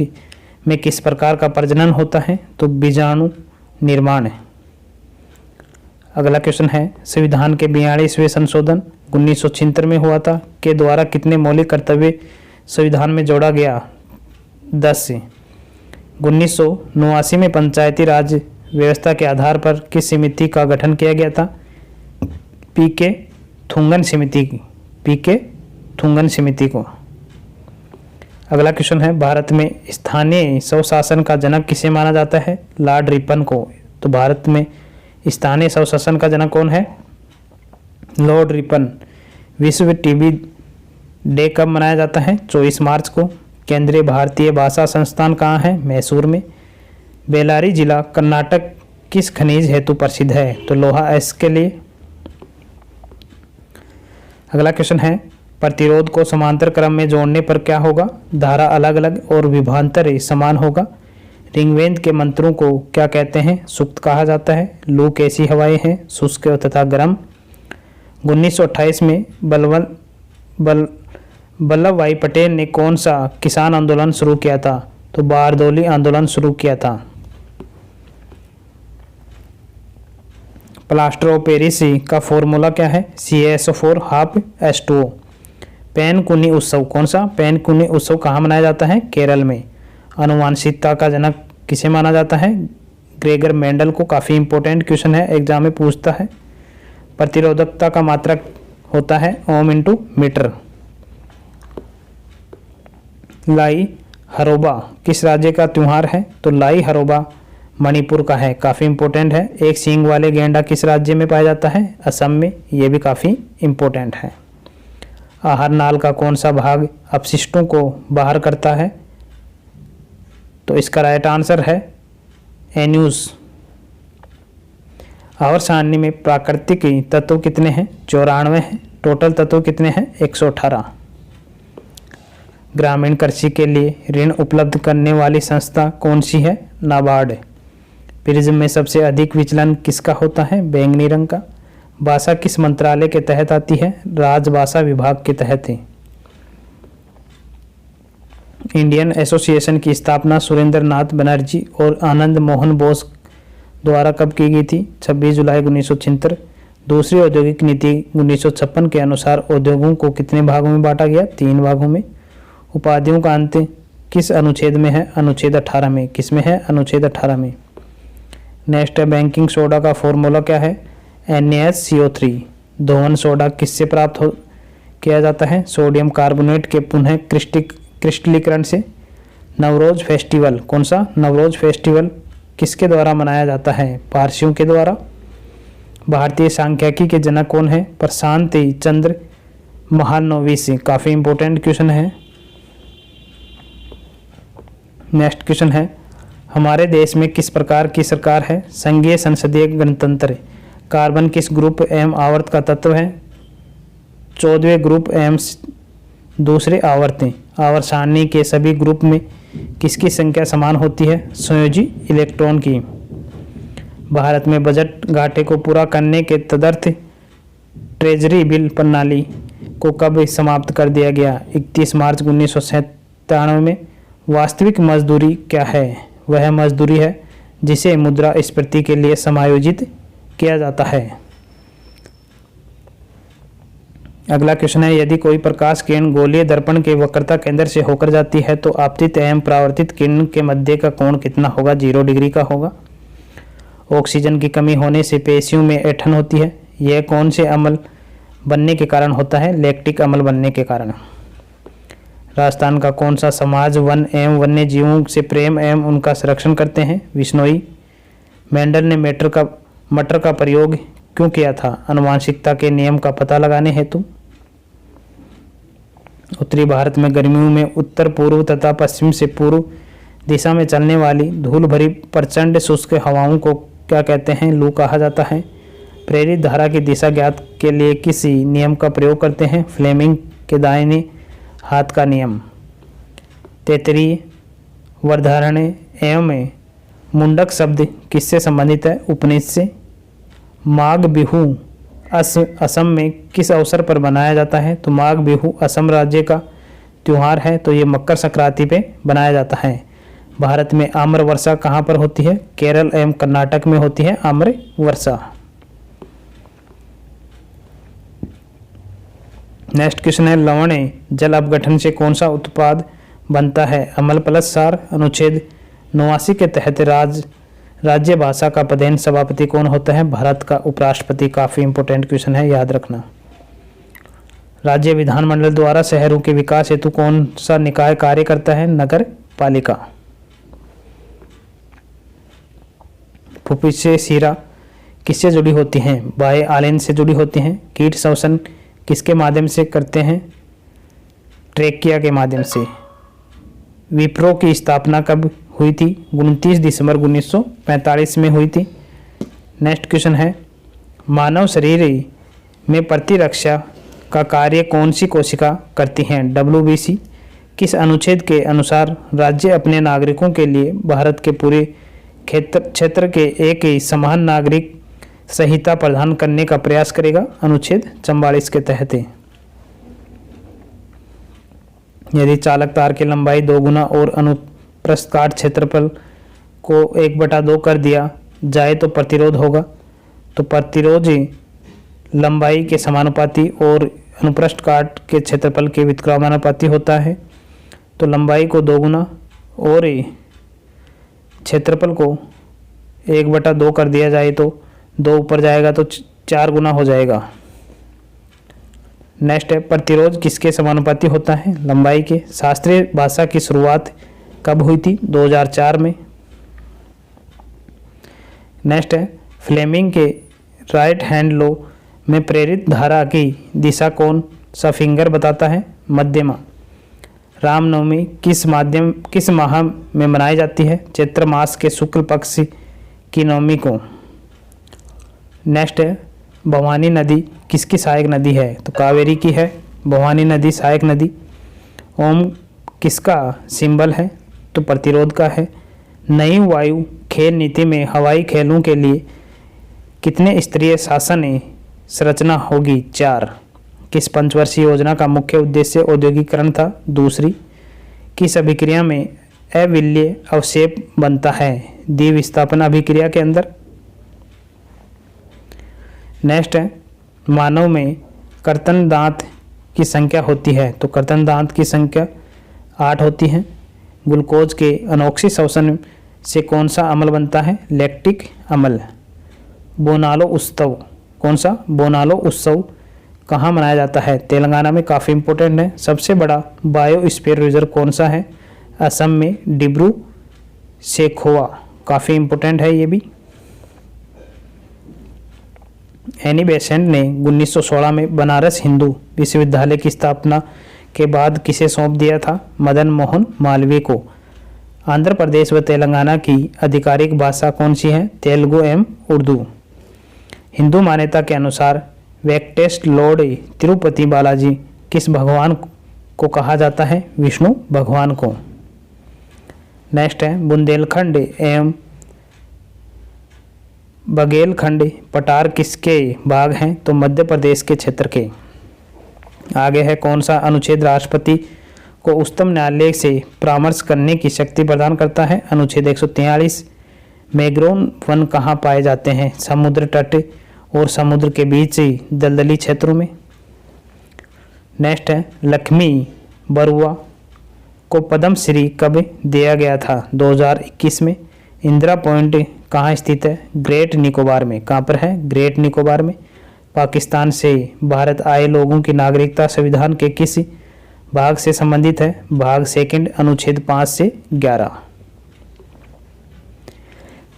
में किस प्रकार का प्रजनन होता है, तो बीजाणु निर्माण है। अगला क्वेश्चन है, संविधान के 42वें संशोधन 1976 में हुआ था के द्वारा कितने मौलिक कर्तव्य संविधान में जोड़ा गया, 10 से। 1989 में पंचायती राज व्यवस्था के आधार पर किस समिति का गठन किया गया था, पीके थुंगन समिति को। अगला क्वेश्चन है, भारत में स्थानीय स्वशासन का जनक किसे माना जाता है, लॉर्ड रिपन को। तो भारत में स्थानीय स्वशासन का जनक कौन है, लॉर्ड रिपन। विश्व टीबी डे कब मनाया जाता है, 24 मार्च को। केंद्रीय भारतीय भाषा संस्थान कहाँ है, मैसूर में। बेल्लारी जिला कर्नाटक किस खनिज हेतु प्रसिद्ध है, तो लोहा एस के लिए। अगला क्वेश्चन है, प्रतिरोध को समांतर क्रम में जोड़ने पर क्या होगा? धारा अलग अलग और विभवांतर समान होगा। ऋग्वेद के मंत्रों को क्या कहते हैं? सूक्त कहा जाता है। लू कैसी हवाएं हैं? शुष्क तथा गर्म। 1928 में वल्लभ भाई पटेल ने कौन सा किसान आंदोलन शुरू किया था? तो बारदौली आंदोलन शुरू किया था। प्लास्टर ऑफ पेरिस का फॉर्मूला क्या है? CaSO4 half H2O। पैनकुनी उत्सव कौन सा? पैनकुनी उत्सव कहाँ मनाया जाता है? केरल में। आनुवांशिकता का जनक किसे माना जाता है? ग्रेगर मेंडल को। काफ़ी इंपॉर्टेंट क्वेश्चन है, एग्जाम में पूछता है। प्रतिरोधकता का मात्रक होता है ओम इंटू मीटर। लाई हरोबा किस राज्य का त्योहार है? तो लाई हरोबा मणिपुर का है। काफ़ी इंपॉर्टेंट है। एक सींग वाले गेंडा किस राज्य में पाया जाता है? असम में। ये भी काफ़ी इंपॉर्टेंट है। आहार नाल का कौन सा भाग अपशिष्टों को बाहर करता है? तो इसका राइट आंसर है एन्यूज। आवर्त सारणी में प्राकृतिक तत्व कितने हैं? 94 हैं। टोटल तत्व कितने हैं? 118। ग्रामीण कृषि के लिए ऋण उपलब्ध करने वाली संस्था कौन सी है? नाबार्ड। प्रिज्म में सबसे अधिक विचलन किसका होता है? बैंगनी रंग का। भाषा किस मंत्रालय के तहत आती है? राजभाषा विभाग के तहत है। इंडियन एसोसिएशन की स्थापना सुरेंद्र नाथ बनर्जी और आनंद मोहन बोस द्वारा कब की गई थी? 26 जुलाई 1976। दूसरी औद्योगिक नीति 1956 के अनुसार उद्योगों को कितने भागों में बांटा गया? 3 भागों में। उपाधियों का अंत किस अनुच्छेद में है? अनुच्छेद 18 में। किस में है? अनुच्छेद 18 में। नेक्स्ट है बैंकिंग सोडा का फॉर्मूला क्या है? NaCO3। धोवन सोडा किससे प्राप्त किया जाता है? सोडियम कार्बोनेट के पुनः क्रिस्टलीकरण से। नवरोज फेस्टिवल कौन सा? नवरोज फेस्टिवल किसके द्वारा मनाया जाता है? पारसियों के द्वारा। भारतीय सांख्यिकी के जनक कौन है? प्रशांत चंद्र महालनोबिस। काफ़ी इंपॉर्टेंट क्वेश्चन है। नेक्स्ट क्वेश्चन है हमारे देश में किस प्रकार की सरकार है? संघीय संसदीय गणतंत्र। कार्बन किस ग्रुप एवं आवर्त का तत्व है? 14वें ग्रुप एवं दूसरे आवर्त। आवर्त सारणी के सभी ग्रुप में किसकी संख्या समान होती है? संयोजी इलेक्ट्रॉन की। भारत में बजट घाटे को पूरा करने के तदर्थ ट्रेजरी बिल प्रणाली को कब समाप्त कर दिया गया? 31 मार्च 1997 में। वास्तविक मजदूरी क्या है? वह मजदूरी है जिसे मुद्रास्फीति के लिए समायोजित किया जाता है। अगला क्वेश्चन है यदि कोई प्रकाश किरण गोलीय दर्पण के वक्रता केंद्र से होकर जाती है तो आपतित एवं परावर्तित किरण के मध्य का कोण कितना होगा? 0 डिग्री का होगा। ऑक्सीजन की कमी होने से पेशियों में ऐंठन होती है। यह कौन से अम्ल बनने के कारण होता है? लैक्टिक अम्ल बनने के कारण। राजस्थान का कौन सा समाज वन एवं वन्य जीवों से प्रेम एवं उनका संरक्षण करते हैं? विश्नोई। मेंडल ने मटर का प्रयोग क्यों किया था? आनुवंशिकता के नियम का पता लगाने हेतु। उत्तरी भारत में गर्मियों में उत्तर पूर्व तथा पश्चिम से पूर्व दिशा में चलने वाली धूल भरी प्रचंड शुष्क हवाओं को क्या कहते हैं? लू कहा जाता है। प्रेरित धारा की दिशा ज्ञात के लिए किसी नियम का प्रयोग करते हैं? फ्लेमिंग के दाहिने हाथ का नियम। तैतरीय वर्धारण्य एवं मुंडक शब्द किससे संबंधित है? उपनिषद से। माघ बिहू असम में किस अवसर पर मनाया जाता है? तो माघ बिहू असम राज्य का त्यौहार है, तो ये मकर संक्रांति पे बनाया जाता है। भारत में आम्र वर्षा कहाँ पर होती है? केरल एवं कर्नाटक में होती है आम्र वर्षा। नेक्स्ट क्वेश्चन है लवण जल अपघटन से कौन सा उत्पाद बनता है? अम्ल प्लस सार। अनुच्छेद 89 के तहत राज्य भाषा का पदेन सभापति कौन होता है? भारत का उपराष्ट्रपति। काफ़ी इंपॉर्टेंट क्वेश्चन है, याद रखना। राज्य विधानमंडल द्वारा शहरों के विकास हेतु कौन सा निकाय कार्य करता है? नगर पालिका। फुफ्फुस शिरा किससे जुड़ी होती हैं? बाह्य आलेन से जुड़ी होती हैं। कीट श्वसन किसके माध्यम से करते हैं? ट्रेकिया के माध्यम से। विप्रो की स्थापना कब हुई थी? 29 दिसंबर 1945 में हुई थी। नेक्स्ट क्वेश्चन है मानव शरीर में प्रतिरक्षा का कार्य कौन सी कोशिका करती हैं? WBC। किस अनुच्छेद के अनुसार राज्य अपने नागरिकों के लिए भारत के पूरे क्षेत्र के एक ही समान नागरिक संहिता प्रदान करने का प्रयास करेगा? अनुच्छेद 44 के तहत है। यदि चालक तार की लंबाई 2 गुना और अनुप्रस्थ काट क्षेत्रफल को 1/2 कर दिया जाए तो प्रतिरोध होगा। तो प्रतिरोध लंबाई के समानुपाती और अनुप्रस्थ काट के क्षेत्रफल के व्युत्क्रमानुपाती होता है। तो लंबाई को 2 गुना और क्षेत्रफल को 1/2 कर दिया जाए तो 2 ऊपर जाएगा तो 4 गुना हो जाएगा। नेक्स्ट है, प्रतिरोध किसके समानुपाती होता है? लंबाई के। शास्त्रीय भाषा की शुरुआत कब हुई थी? 2004 में। नेक्स्ट है, फ्लेमिंग के राइट हैंड लॉ में प्रेरित धारा की दिशा कौन सा फिंगर बताता है? मध्यमा। रामनवमी किस माह में मनाई जाती है? चैत्र मास के शुक्ल पक्ष की नवमी को। नेक्स्ट है, भवानी नदी किसकी सहायक नदी है? तो कावेरी की है भवानी नदी सहायक नदी। ओम किसका सिंबल है? तो प्रतिरोध का है। नई वायु खेल नीति में हवाई खेलों के लिए कितने स्तरीय शासन संरचना होगी? 4। किस पंचवर्षीय योजना का मुख्य उद्देश्य औद्योगिकरण था? दूसरी। किस अभिक्रिया में अविलेय अवक्षेप बनता है? द्विविस्थापन अभिक्रिया के अंदर। नेक्स्ट है, मानव में कर्तन दांत की संख्या होती है? तो कर्तन दांत की संख्या 8 होती है। ग्लूकोज के अनोक्सी अवशोषण से कौन सा अम्ल बनता है? लैक्टिक अम्ल। बोनालो उत्सव कौन सा? बोनालो उत्सव कहाँ मनाया जाता है? तेलंगाना में। काफ़ी इंपॉर्टेंट है। सबसे बड़ा बायोस्फीयर रिजर्व कौन सा है? असम में डिब्रू सेखोवा। काफ़ी इंपॉर्टेंट है ये भी। एनी बेसेंट ने 1916 में बनारस हिंदू विश्वविद्यालय की स्थापना के बाद किसे सौंप दिया था? मदन मोहन मालवीय को। आंध्र प्रदेश व तेलंगाना की आधिकारिक भाषा कौन सी है? तेलुगु एवं उर्दू। हिंदू मान्यता के अनुसार वेंकटेश लॉर्ड तिरुपति बालाजी किस भगवान को कहा जाता है? विष्णु भगवान को। नेक्स्ट है, बुंदेलखंड एवं बघेलखंड पठार किसके भाग हैं? तो मध्य प्रदेश के क्षेत्र के। आगे है, कौन सा अनुच्छेद राष्ट्रपति को उच्चतम न्यायालय से परामर्श करने की शक्ति प्रदान करता है? अनुच्छेद 143। मैंग्रोव वन कहाँ पाए जाते हैं? समुद्र तट और समुद्र के बीच दलदली क्षेत्रों में। नेक्स्ट है, लक्ष्मी बरुआ को पद्म श्री कब दिया गया था? 2021 में। इंदिरा पॉइंट कहाँ स्थित है? ग्रेट निकोबार में। कहाँ पर है? ग्रेट निकोबार में। पाकिस्तान से भारत आए लोगों की नागरिकता संविधान के किस भाग से संबंधित है? भाग 2 अनुच्छेद 5 से 11।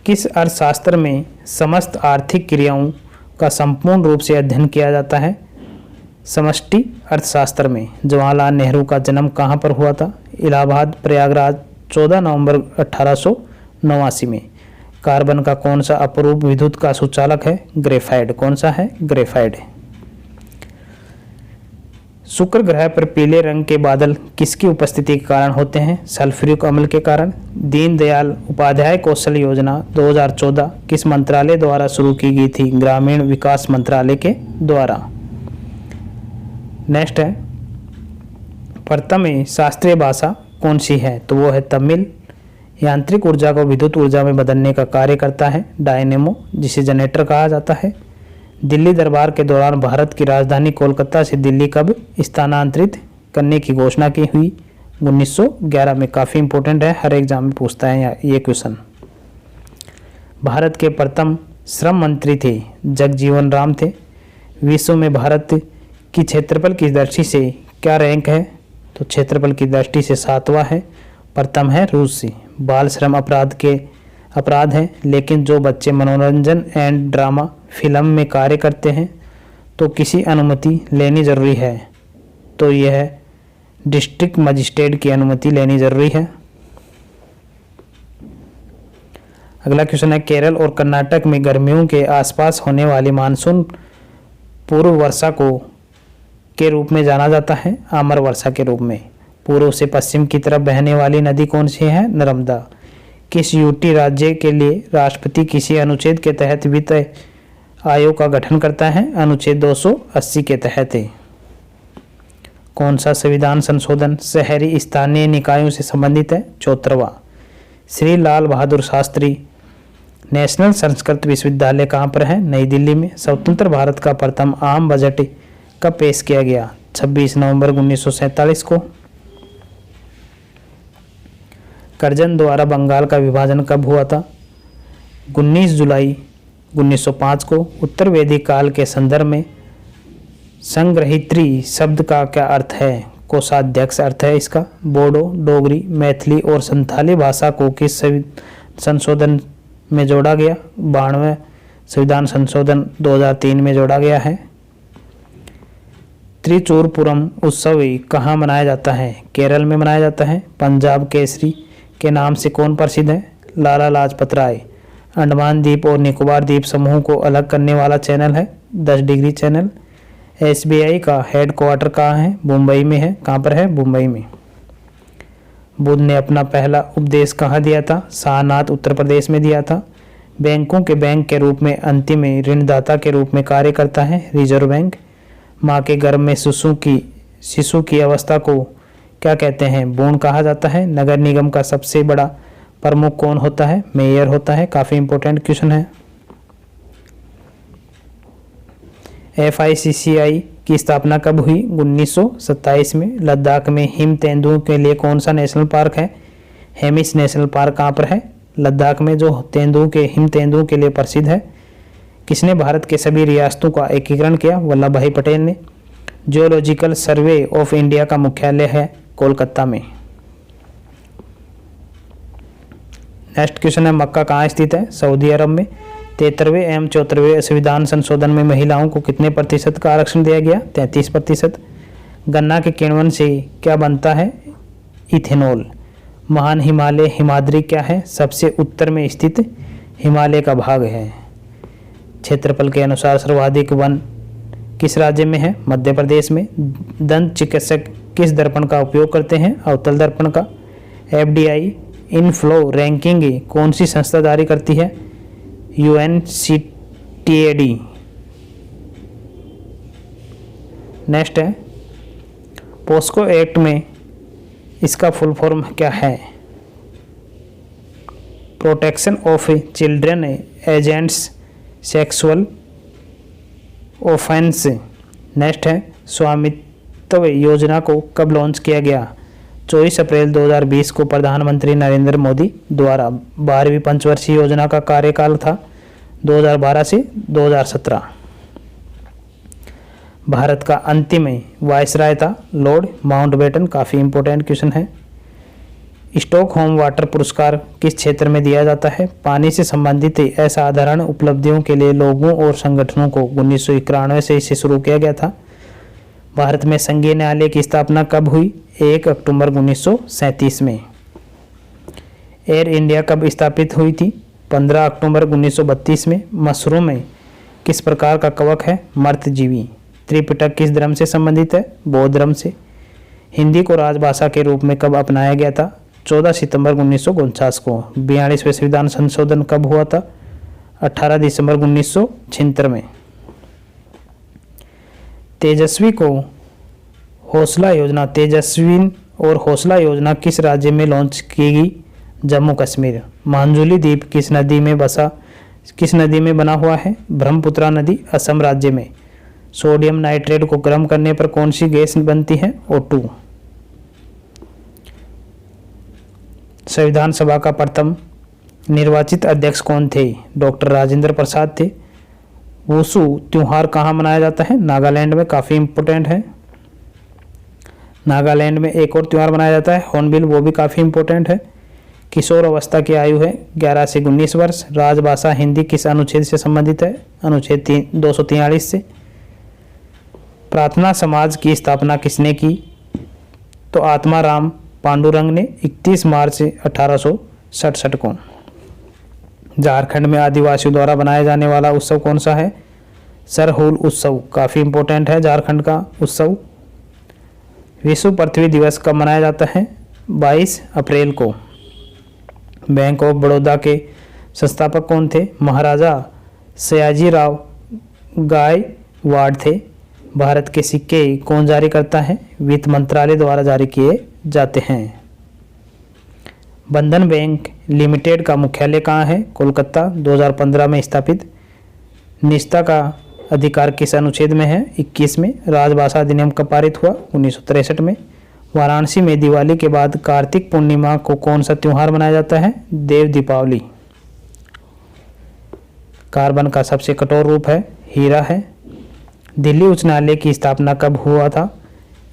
किस अर्थशास्त्र में समस्त आर्थिक क्रियाओं का संपूर्ण रूप से अध्ययन किया जाता है? समष्टि अर्थशास्त्र में। जवाहरलाल नेहरू का जन्म कहाँ पर हुआ था? इलाहाबाद प्रयागराज 14 नवंबर 1889 में। कार्बन का कौन सा अपरूप विद्युत का सुचालक है? ग्रेफाइट। कौन सा है? ग्रेफाइट। शुक्र ग्रह पर पीले रंग के बादल किसकी उपस्थिति के कारण होते हैं? सल्फ्यूरिक अम्ल के कारण। दीनदयाल उपाध्याय कौशल योजना 2014 किस मंत्रालय द्वारा शुरू की गई थी? ग्रामीण विकास मंत्रालय के द्वारा। नेक्स्ट है, प्रथम शास्त्रीय भाषा कौन सी है? तो वो है तमिल। यांत्रिक ऊर्जा को विद्युत ऊर्जा में बदलने का कार्य करता है डायनेमो, जिसे जनरेटर कहा जाता है। दिल्ली दरबार के दौरान भारत की राजधानी कोलकाता से दिल्ली कब स्थानांतरित करने की घोषणा की हुई? 1911 में। काफ़ी इंपॉर्टेंट है, हर एग्जाम में पूछता है ये क्वेश्चन। भारत के प्रथम श्रम मंत्री थे जगजीवन राम थे। विश्व में भारत की क्षेत्रफल की दृष्टि से क्या रैंक है? तो क्षेत्रफल की दृष्टि से 7वां है। प्रथम है रूस से। बाल श्रम अपराध है, लेकिन जो बच्चे मनोरंजन एंड ड्रामा फिल्म में कार्य करते हैं तो किसी अनुमति लेनी ज़रूरी है? तो यह डिस्ट्रिक्ट मजिस्ट्रेट की अनुमति लेनी ज़रूरी है। अगला क्वेश्चन है, केरल और कर्नाटक में गर्मियों के आसपास होने वाली मानसून पूर्व वर्षा को के रूप में जाना जाता है? आमर वर्षा के रूप में। पूर्व से पश्चिम की तरफ बहने वाली नदी कौन सी है? नर्मदा। किस यूटी राज्य के लिए राष्ट्रपति किसी अनुच्छेद के तहत वित्त आयोग का गठन करता है? अनुच्छेद 280 के तहत। कौन सा संविधान संशोधन शहरी स्थानीय निकायों से संबंधित है? 74वां। श्री लाल बहादुर शास्त्री नेशनल संस्कृत विश्वविद्यालय कहाँ पर है? नई दिल्ली में। स्वतंत्र भारत का प्रथम आम बजट कब पेश किया गया? 26 नवंबर 1947 को। करजन द्वारा बंगाल का विभाजन कब हुआ था? 19 जुलाई 1905 को। उत्तर वैदिक काल के संदर्भ में संग्रहित्री शब्द का क्या अर्थ है? कोषाध्यक्ष अर्थ है इसका। बोडो, डोगरी, मैथिली और संथाली भाषा को किस संशोधन में जोड़ा गया? 92वें संविधान संशोधन 2003 में जोड़ा गया है। त्रिचूरपुरम उत्सव कहाँ मनाया जाता है? केरल में मनाया जाता है। पंजाब केसरी के नाम से कौन प्रसिद्ध है? लाला लाजपत राय। अंडमान द्वीप और निकोबार द्वीप समूह को अलग करने वाला चैनल है 10 डिग्री चैनल। एसबीआई का हेडक्वार्टर कहाँ है? मुंबई में है। कहाँ पर है? मुंबई में। बुद्ध ने अपना पहला उपदेश कहाँ दिया था? सारनाथ उत्तर प्रदेश में दिया था। बैंकों के बैंक के रूप में अंतिम ऋणदाता के रूप में कार्य करता है रिजर्व बैंक। माँ के गर्भ में शिशु की अवस्था को क्या कहते हैं? भ्रूण कहा जाता है। नगर निगम का सबसे बड़ा प्रमुख कौन होता है? मेयर होता है। काफ़ी इंपॉर्टेंट क्वेश्चन है। FICCI की स्थापना कब हुई? 1927 में। लद्दाख में हिम तेंदुओं के लिए कौन सा नेशनल पार्क है? हेमिस नेशनल पार्क कहाँ पर है? लद्दाख में, जो हिम तेंदुओं के लिए प्रसिद्ध है। किसने भारत के सभी रियासतों का एकीकरण किया? वल्लभ भाई पटेल ने। जियोलॉजिकल सर्वे ऑफ इंडिया का मुख्यालय है कोलकाता में। नेक्स्ट क्वेश्चन है, मक्का कहाँ स्थित है? सऊदी अरब में। 73वें एवं 74वें संविधान संशोधन में महिलाओं को कितने प्रतिशत का आरक्षण दिया गया? 33%। गन्ना के किण्वन से क्या बनता है? इथेनॉल। महान हिमालय हिमाद्री क्या है? सबसे उत्तर में स्थित हिमालय का भाग है। क्षेत्रफल के अनुसार सर्वाधिक वन किस राज्य में है? मध्य प्रदेश में। दंत चिकित्सक किस दर्पण का उपयोग करते हैं? अवतल दर्पण का। FDI इनफ्लो रैंकिंग कौन सी संस्था जारी करती है? UNCTAD। नेक्स्ट है, पोस्को एक्ट में इसका फुल फॉर्म क्या है? Protection of children agents sexual offence. Next है, स्वामित्व योजना को कब लॉन्च किया गया? 24 अप्रैल 2020 को प्रधानमंत्री नरेंद्र मोदी द्वारा। 12वीं पंचवर्षीय योजना का कार्यकाल था 2012 से 2017। भारत का अंतिम वायसराय था लॉर्ड माउंटबेटन। काफ़ी इंपॉर्टेंट क्वेश्चन है। स्टॉकहोम वाटर पुरस्कार किस क्षेत्र में दिया जाता है? पानी से संबंधित असाधारण उपलब्धियों के लिए लोगों और संगठनों को 1991 से इसे शुरू किया गया था। भारत में संघीय न्यायालय की स्थापना कब हुई? 1 अक्टूबर 1937 में। एयर इंडिया कब स्थापित हुई थी? 15 अक्टूबर 1932 में। मशरूम में किस प्रकार का कवक है? मर्तजीवी। त्रिपिटक किस धर्म से संबंधित है? बौद्ध धर्म से। हिंदी को राजभाषा के रूप में कब अपनाया गया था? 14 सितंबर 1949 को। 42वें संविधान संशोधन कब हुआ था? 18 दिसंबर 1976 में। तेजस्वी को हौसला योजना, तेजस्विन और हौसला योजना किस राज्य में लॉन्च की गई? जम्मू कश्मीर। मांजुली द्वीप किस नदी में बना हुआ है? ब्रह्मपुत्रा नदी, असम राज्य में। सोडियम नाइट्रेट को गर्म करने पर कौन सी गैस बनती है? O2। संविधान सभा का प्रथम निर्वाचित अध्यक्ष कौन थे? डॉक्टर राजेंद्र प्रसाद थे। वुशु त्योहार कहाँ मनाया जाता है? नागालैंड में। काफ़ी इम्पोर्टेंट है। नागालैंड में एक और त्यौहार मनाया जाता है हॉर्नबिल, वो भी काफ़ी इम्पोर्टेंट है। किशोर अवस्था की आयु है 11 से 19 वर्ष। राजभाषा हिंदी किस अनुच्छेद से संबंधित है? अनुच्छेद 243 से। प्रार्थना समाज की स्थापना किसने की? तो आत्माराम पांडुरंग ने 31 मार्च 1867 को। झारखंड में आदिवासियों द्वारा बनाया जाने वाला उत्सव कौन सा है? सरहुल उत्सव काफ़ी इम्पोर्टेंट है, झारखंड का उत्सव। विश्व पृथ्वी दिवस कब मनाया जाता है? 22 अप्रैल को। बैंक ऑफ बड़ौदा के संस्थापक कौन थे? महाराजा सयाजीराव गायकवाड़ थे। भारत के सिक्के कौन जारी करता है? वित्त मंत्रालय द्वारा जारी किए जाते हैं। बंधन बैंक लिमिटेड का मुख्यालय कहाँ है? कोलकाता, 2015 में स्थापित। निजता का अधिकार किस अनुच्छेद में है? 21 में। राजभाषा अधिनियम कब पारित हुआ? 1963 में। वाराणसी में दिवाली के बाद कार्तिक पूर्णिमा को कौन सा त्योहार मनाया जाता है? देव दीपावली। कार्बन का सबसे कठोर रूप है? हीरा है। दिल्ली उच्च न्यायालय की स्थापना कब हुआ था?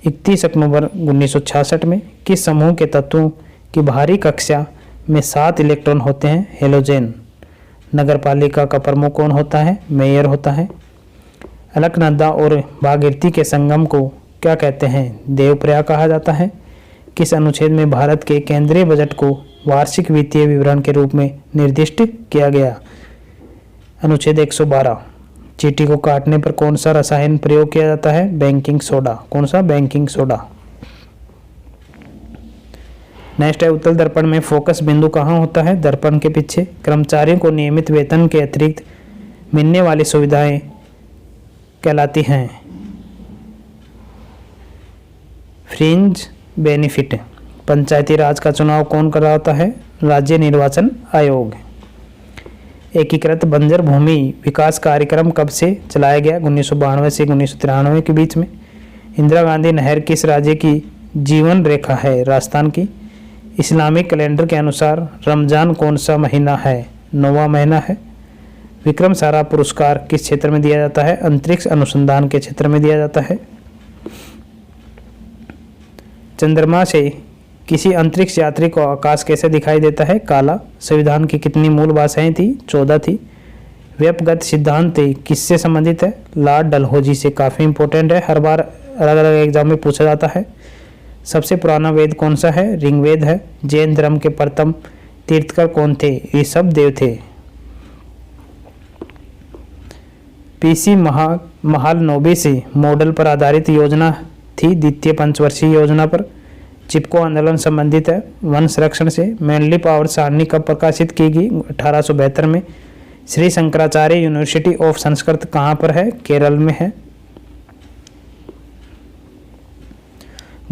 31 अक्टूबर 1966 में। किस समूह के तत्वों की भारी कक्षा में 7 इलेक्ट्रॉन होते हैं? हेलोजेन। नगरपालिका का प्रमुख कौन होता है? मेयर होता है। अलकनंदा और भागीरथी के संगम को क्या कहते हैं? देवप्रयाग कहा जाता है। किस अनुच्छेद में भारत के केंद्रीय बजट को वार्षिक वित्तीय विवरण के रूप में निर्दिष्ट किया गया? अनुच्छेद 112। चींटी को काटने पर कौन सा रसायन प्रयोग किया जाता है? Baking soda. कौन सा? Baking soda. नेक्स्ट है उत्तल दर्पण में फोकस बिंदु कहाँ होता है? दर्पण के पीछे। कर्मचारियों को नियमित वेतन के अतिरिक्त मिलने वाली सुविधाएं कहलाती हैं फ्रिंज बेनिफिट। पंचायती राज का चुनाव कौन करवाता है? राज्य निर्वाचन आयोग। एकीकृत बंजर भूमि विकास कार्यक्रम कब से चलाया गया? 1992 से 1993 के बीच में। इंदिरा गांधी नहर किस राज्य की जीवन रेखा है? राजस्थान की। इस्लामिक कैलेंडर के अनुसार रमजान कौन सा महीना है? 9वां महीना है। विक्रम सारा पुरस्कार किस क्षेत्र में दिया जाता है? अंतरिक्ष अनुसंधान के क्षेत्र में दिया जाता है। चंद्रमा से किसी अंतरिक्ष यात्री को आकाश कैसे दिखाई देता है? काला। संविधान की कितनी मूल भाषाएं थी? 14 थी। व्यपगत सिद्धांत किससे संबंधित है? लॉर्ड डलहौजी से। काफ़ी इंपॉर्टेंट है, हर बार अलग अलग एग्जाम में पूछा जाता है। सबसे पुराना वेद कौन सा है? ऋग्वेद है। जैन धर्म के प्रथम तीर्थकर कौन थे? ऋषभदेव थे। पीसी महालनोबिस से मॉडल पर आधारित योजना थी द्वितीय पंचवर्षीय योजना पर। चिपको आंदोलन संबंधित है वन संरक्षण से। मैनली पावर सारणी कब प्रकाशित की गई? 1872 में। श्री शंकराचार्य यूनिवर्सिटी ऑफ संस्कृत कहाँ पर है? केरल में है।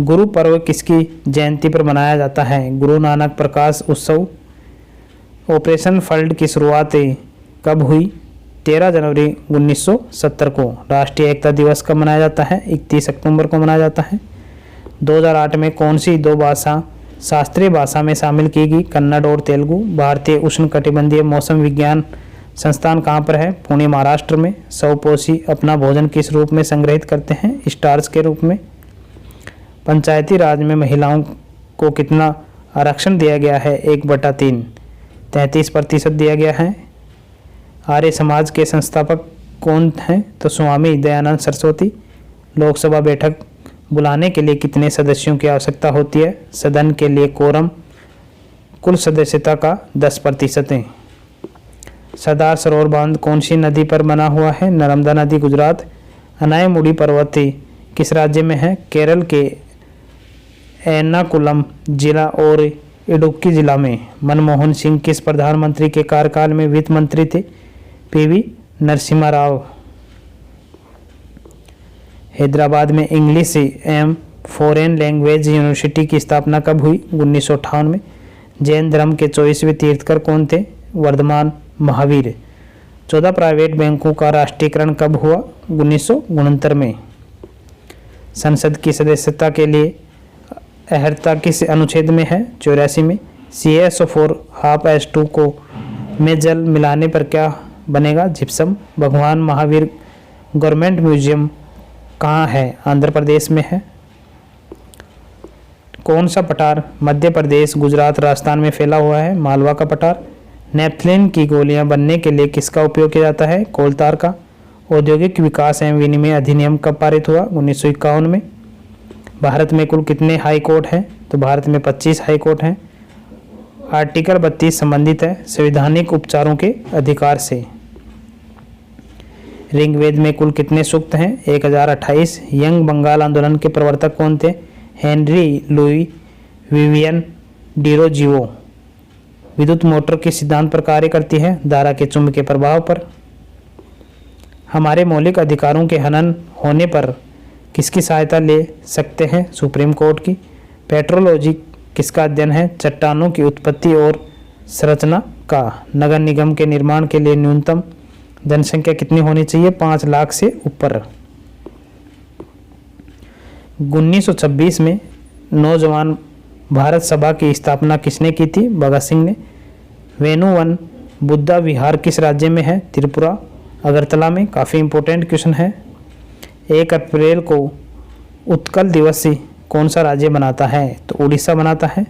गुरु पर्व किसकी जयंती पर मनाया जाता है? गुरु नानक प्रकाश उत्सव। ऑपरेशन फ्लड की शुरुआत कब हुई? 13 जनवरी 1970 को। राष्ट्रीय एकता दिवस कब मनाया जाता है? 31 अक्टूबर को मनाया जाता है। 2008 में कौन सी 2 भाषा शास्त्रीय भाषा में शामिल की गई? कन्नड़ और तेलुगु। भारतीय उष्णकटिबंधीय मौसम विज्ञान संस्थान कहाँ पर है? पुणे, महाराष्ट्र में। स्वपोषी अपना भोजन किस रूप में संग्रहित करते हैं? स्टार्च के रूप में। पंचायती राज में महिलाओं को कितना आरक्षण दिया गया है? 1/3। 33% दिया गया है। आर्य समाज के संस्थापक कौन हैं? तो स्वामी दयानंद सरस्वती। लोकसभा बैठक बुलाने के लिए कितने सदस्यों की आवश्यकता होती है? सदन के लिए कोरम कुल सदस्यता का 10% है। सरदार सरोवर बांध कौन सी नदी पर बना हुआ है? नर्मदा नदी, गुजरात। अनायमुड़ी पर्वत किस राज्य में है? केरल के एर्नाकुलम जिला और इडुक्की जिला में। मनमोहन सिंह किस प्रधानमंत्री के कार्यकाल में वित्त मंत्री थे? पीवी नरसिम्हा राव। हैदराबाद में इंग्लिश एवं फॉरेन लैंग्वेज यूनिवर्सिटी की स्थापना कब हुई? 1958 में। जैन धर्म के 24वें तीर्थकर कौन थे? वर्धमान महावीर। 14 प्राइवेट बैंकों का राष्ट्रीयकरण कब हुआ? 1969 में। संसद की सदस्यता के लिए अर्हता किस अनुच्छेद में है? 84 में। CaSO4 ½ को में जल मिलाने पर क्या बनेगा? जिप्सम। भगवान महावीर गवर्नमेंट म्यूजियम कहाँ है? आंध्र प्रदेश में है। कौन सा पठार मध्य प्रदेश, गुजरात, राजस्थान में फैला हुआ है? मालवा का पठार। नेफ्थलीन की गोलियां बनने के लिए किसका उपयोग किया जाता है? कोलतार का। औद्योगिक विकास एवं विनिमय अधिनियम कब पारित हुआ? 1951 में। भारत में कुल कितने हाई कोर्ट हैं? तो भारत में 25 हाई कोर्ट हैं। आर्टिकल 32 संबंधित है संवैधानिक उपचारों के अधिकार से। ऋग्वेद में कुल कितने सूक्त हैं? 1028। यंग बंगाल आंदोलन के प्रवर्तक कौन थे? Henry Louis Vivian Derozio. विद्युत मोटर किस सिद्धांत पर कार्य करती है? धारा के चुंबकीय प्रभाव पर। हमारे मौलिक अधिकारों के हनन होने पर किसकी सहायता ले सकते हैं? सुप्रीम कोर्ट की। पेट्रोलॉजी किसका अध्ययन है? चट्टानों की उत्पत्ति और संरचना का। नगर निगम के निर्माण के लिए न्यूनतम जनसंख्या कितनी होनी चाहिए? 5 लाख से ऊपर। 1926 में नौजवान भारत सभा की स्थापना किसने की थी? भगत सिंह ने। वेणुवन बुद्धा विहार किस राज्य में है? त्रिपुरा, अगरतला में। काफ़ी इंपॉर्टेंट क्वेश्चन है। 1 अप्रैल को उत्कल दिवस कौन सा राज्य मनाता है? तो उड़ीसा मनाता है।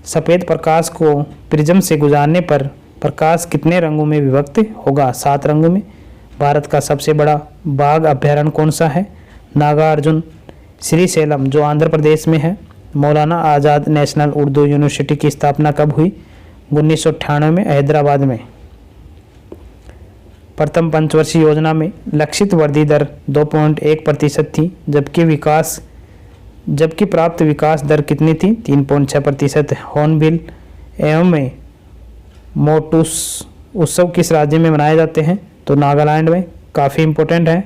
सफ़ेद प्रकाश को प्रिज्म से गुजारने पर प्रकाश कितने रंगों में विभक्त होगा? 7 रंगों में। भारत का सबसे बड़ा बाघ अभ्यारण्य कौन सा है? नागार्जुन श्रीशैलम, जो आंध्र प्रदेश में है। मौलाना आज़ाद नेशनल उर्दू यूनिवर्सिटी की स्थापना कब हुई? 1998 में, हैदराबाद में। प्रथम पंचवर्षीय योजना में लक्षित वृद्धि दर 2.1% थी, जबकि प्राप्त विकास दर कितनी थी? 3.6%। हॉर्नबिल एवं मोटूस उत्सव किस राज्य में मनाए जाते हैं? तो नागालैंड में। काफ़ी इंपॉर्टेंट है।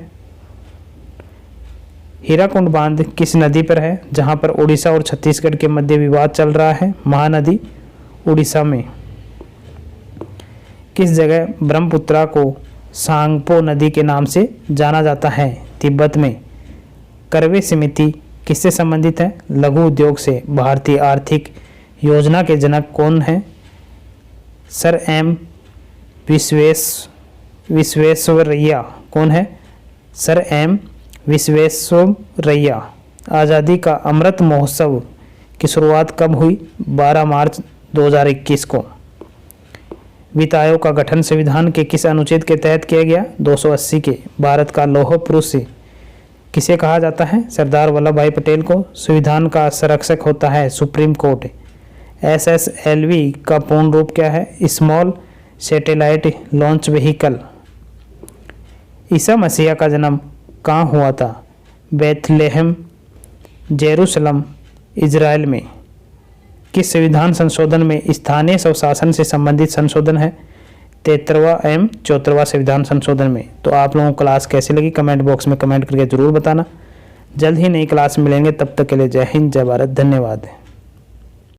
हीराकुंड बांध किस नदी पर है जहां पर उड़ीसा और छत्तीसगढ़ के मध्य विवाद चल रहा है? महानदी, उड़ीसा में। किस जगह ब्रह्मपुत्रा को सांगपो नदी के नाम से जाना जाता है? तिब्बत में। करवे समिति किससे संबंधित है? लघु उद्योग से। भारतीय आर्थिक योजना के जनक कौन हैं? Sir M Visvesvaraya. कौन है? Sir M Visvesvaraya. आज़ादी का अमृत महोत्सव की शुरुआत कब हुई? 12 मार्च 2021 को। वित्त आयोग का गठन संविधान के किस अनुच्छेद के तहत किया गया? 280 के। भारत का लौह पुरुष किसे कहा जाता है? सरदार वल्लभ भाई पटेल को। संविधान का संरक्षक होता है सुप्रीम कोर्ट। SSLV का पूर्ण रूप क्या है? Small satellite launch vehicle. ईसा मसीह का जन्म कहाँ हुआ था? बेथलेहम, जेरूसलम, इजराइल में। किस संविधान संशोधन में स्थानीय स्वशासन से संबंधित संशोधन है? 73वां एवं 74वां संविधान संशोधन में। तो आप लोगों को क्लास कैसी लगी कमेंट बॉक्स में कमेंट करके ज़रूर बताना। जल्द ही नई क्लास में मिलेंगे, तब तक के लिए जय हिंद, जय भारत, धन्यवाद।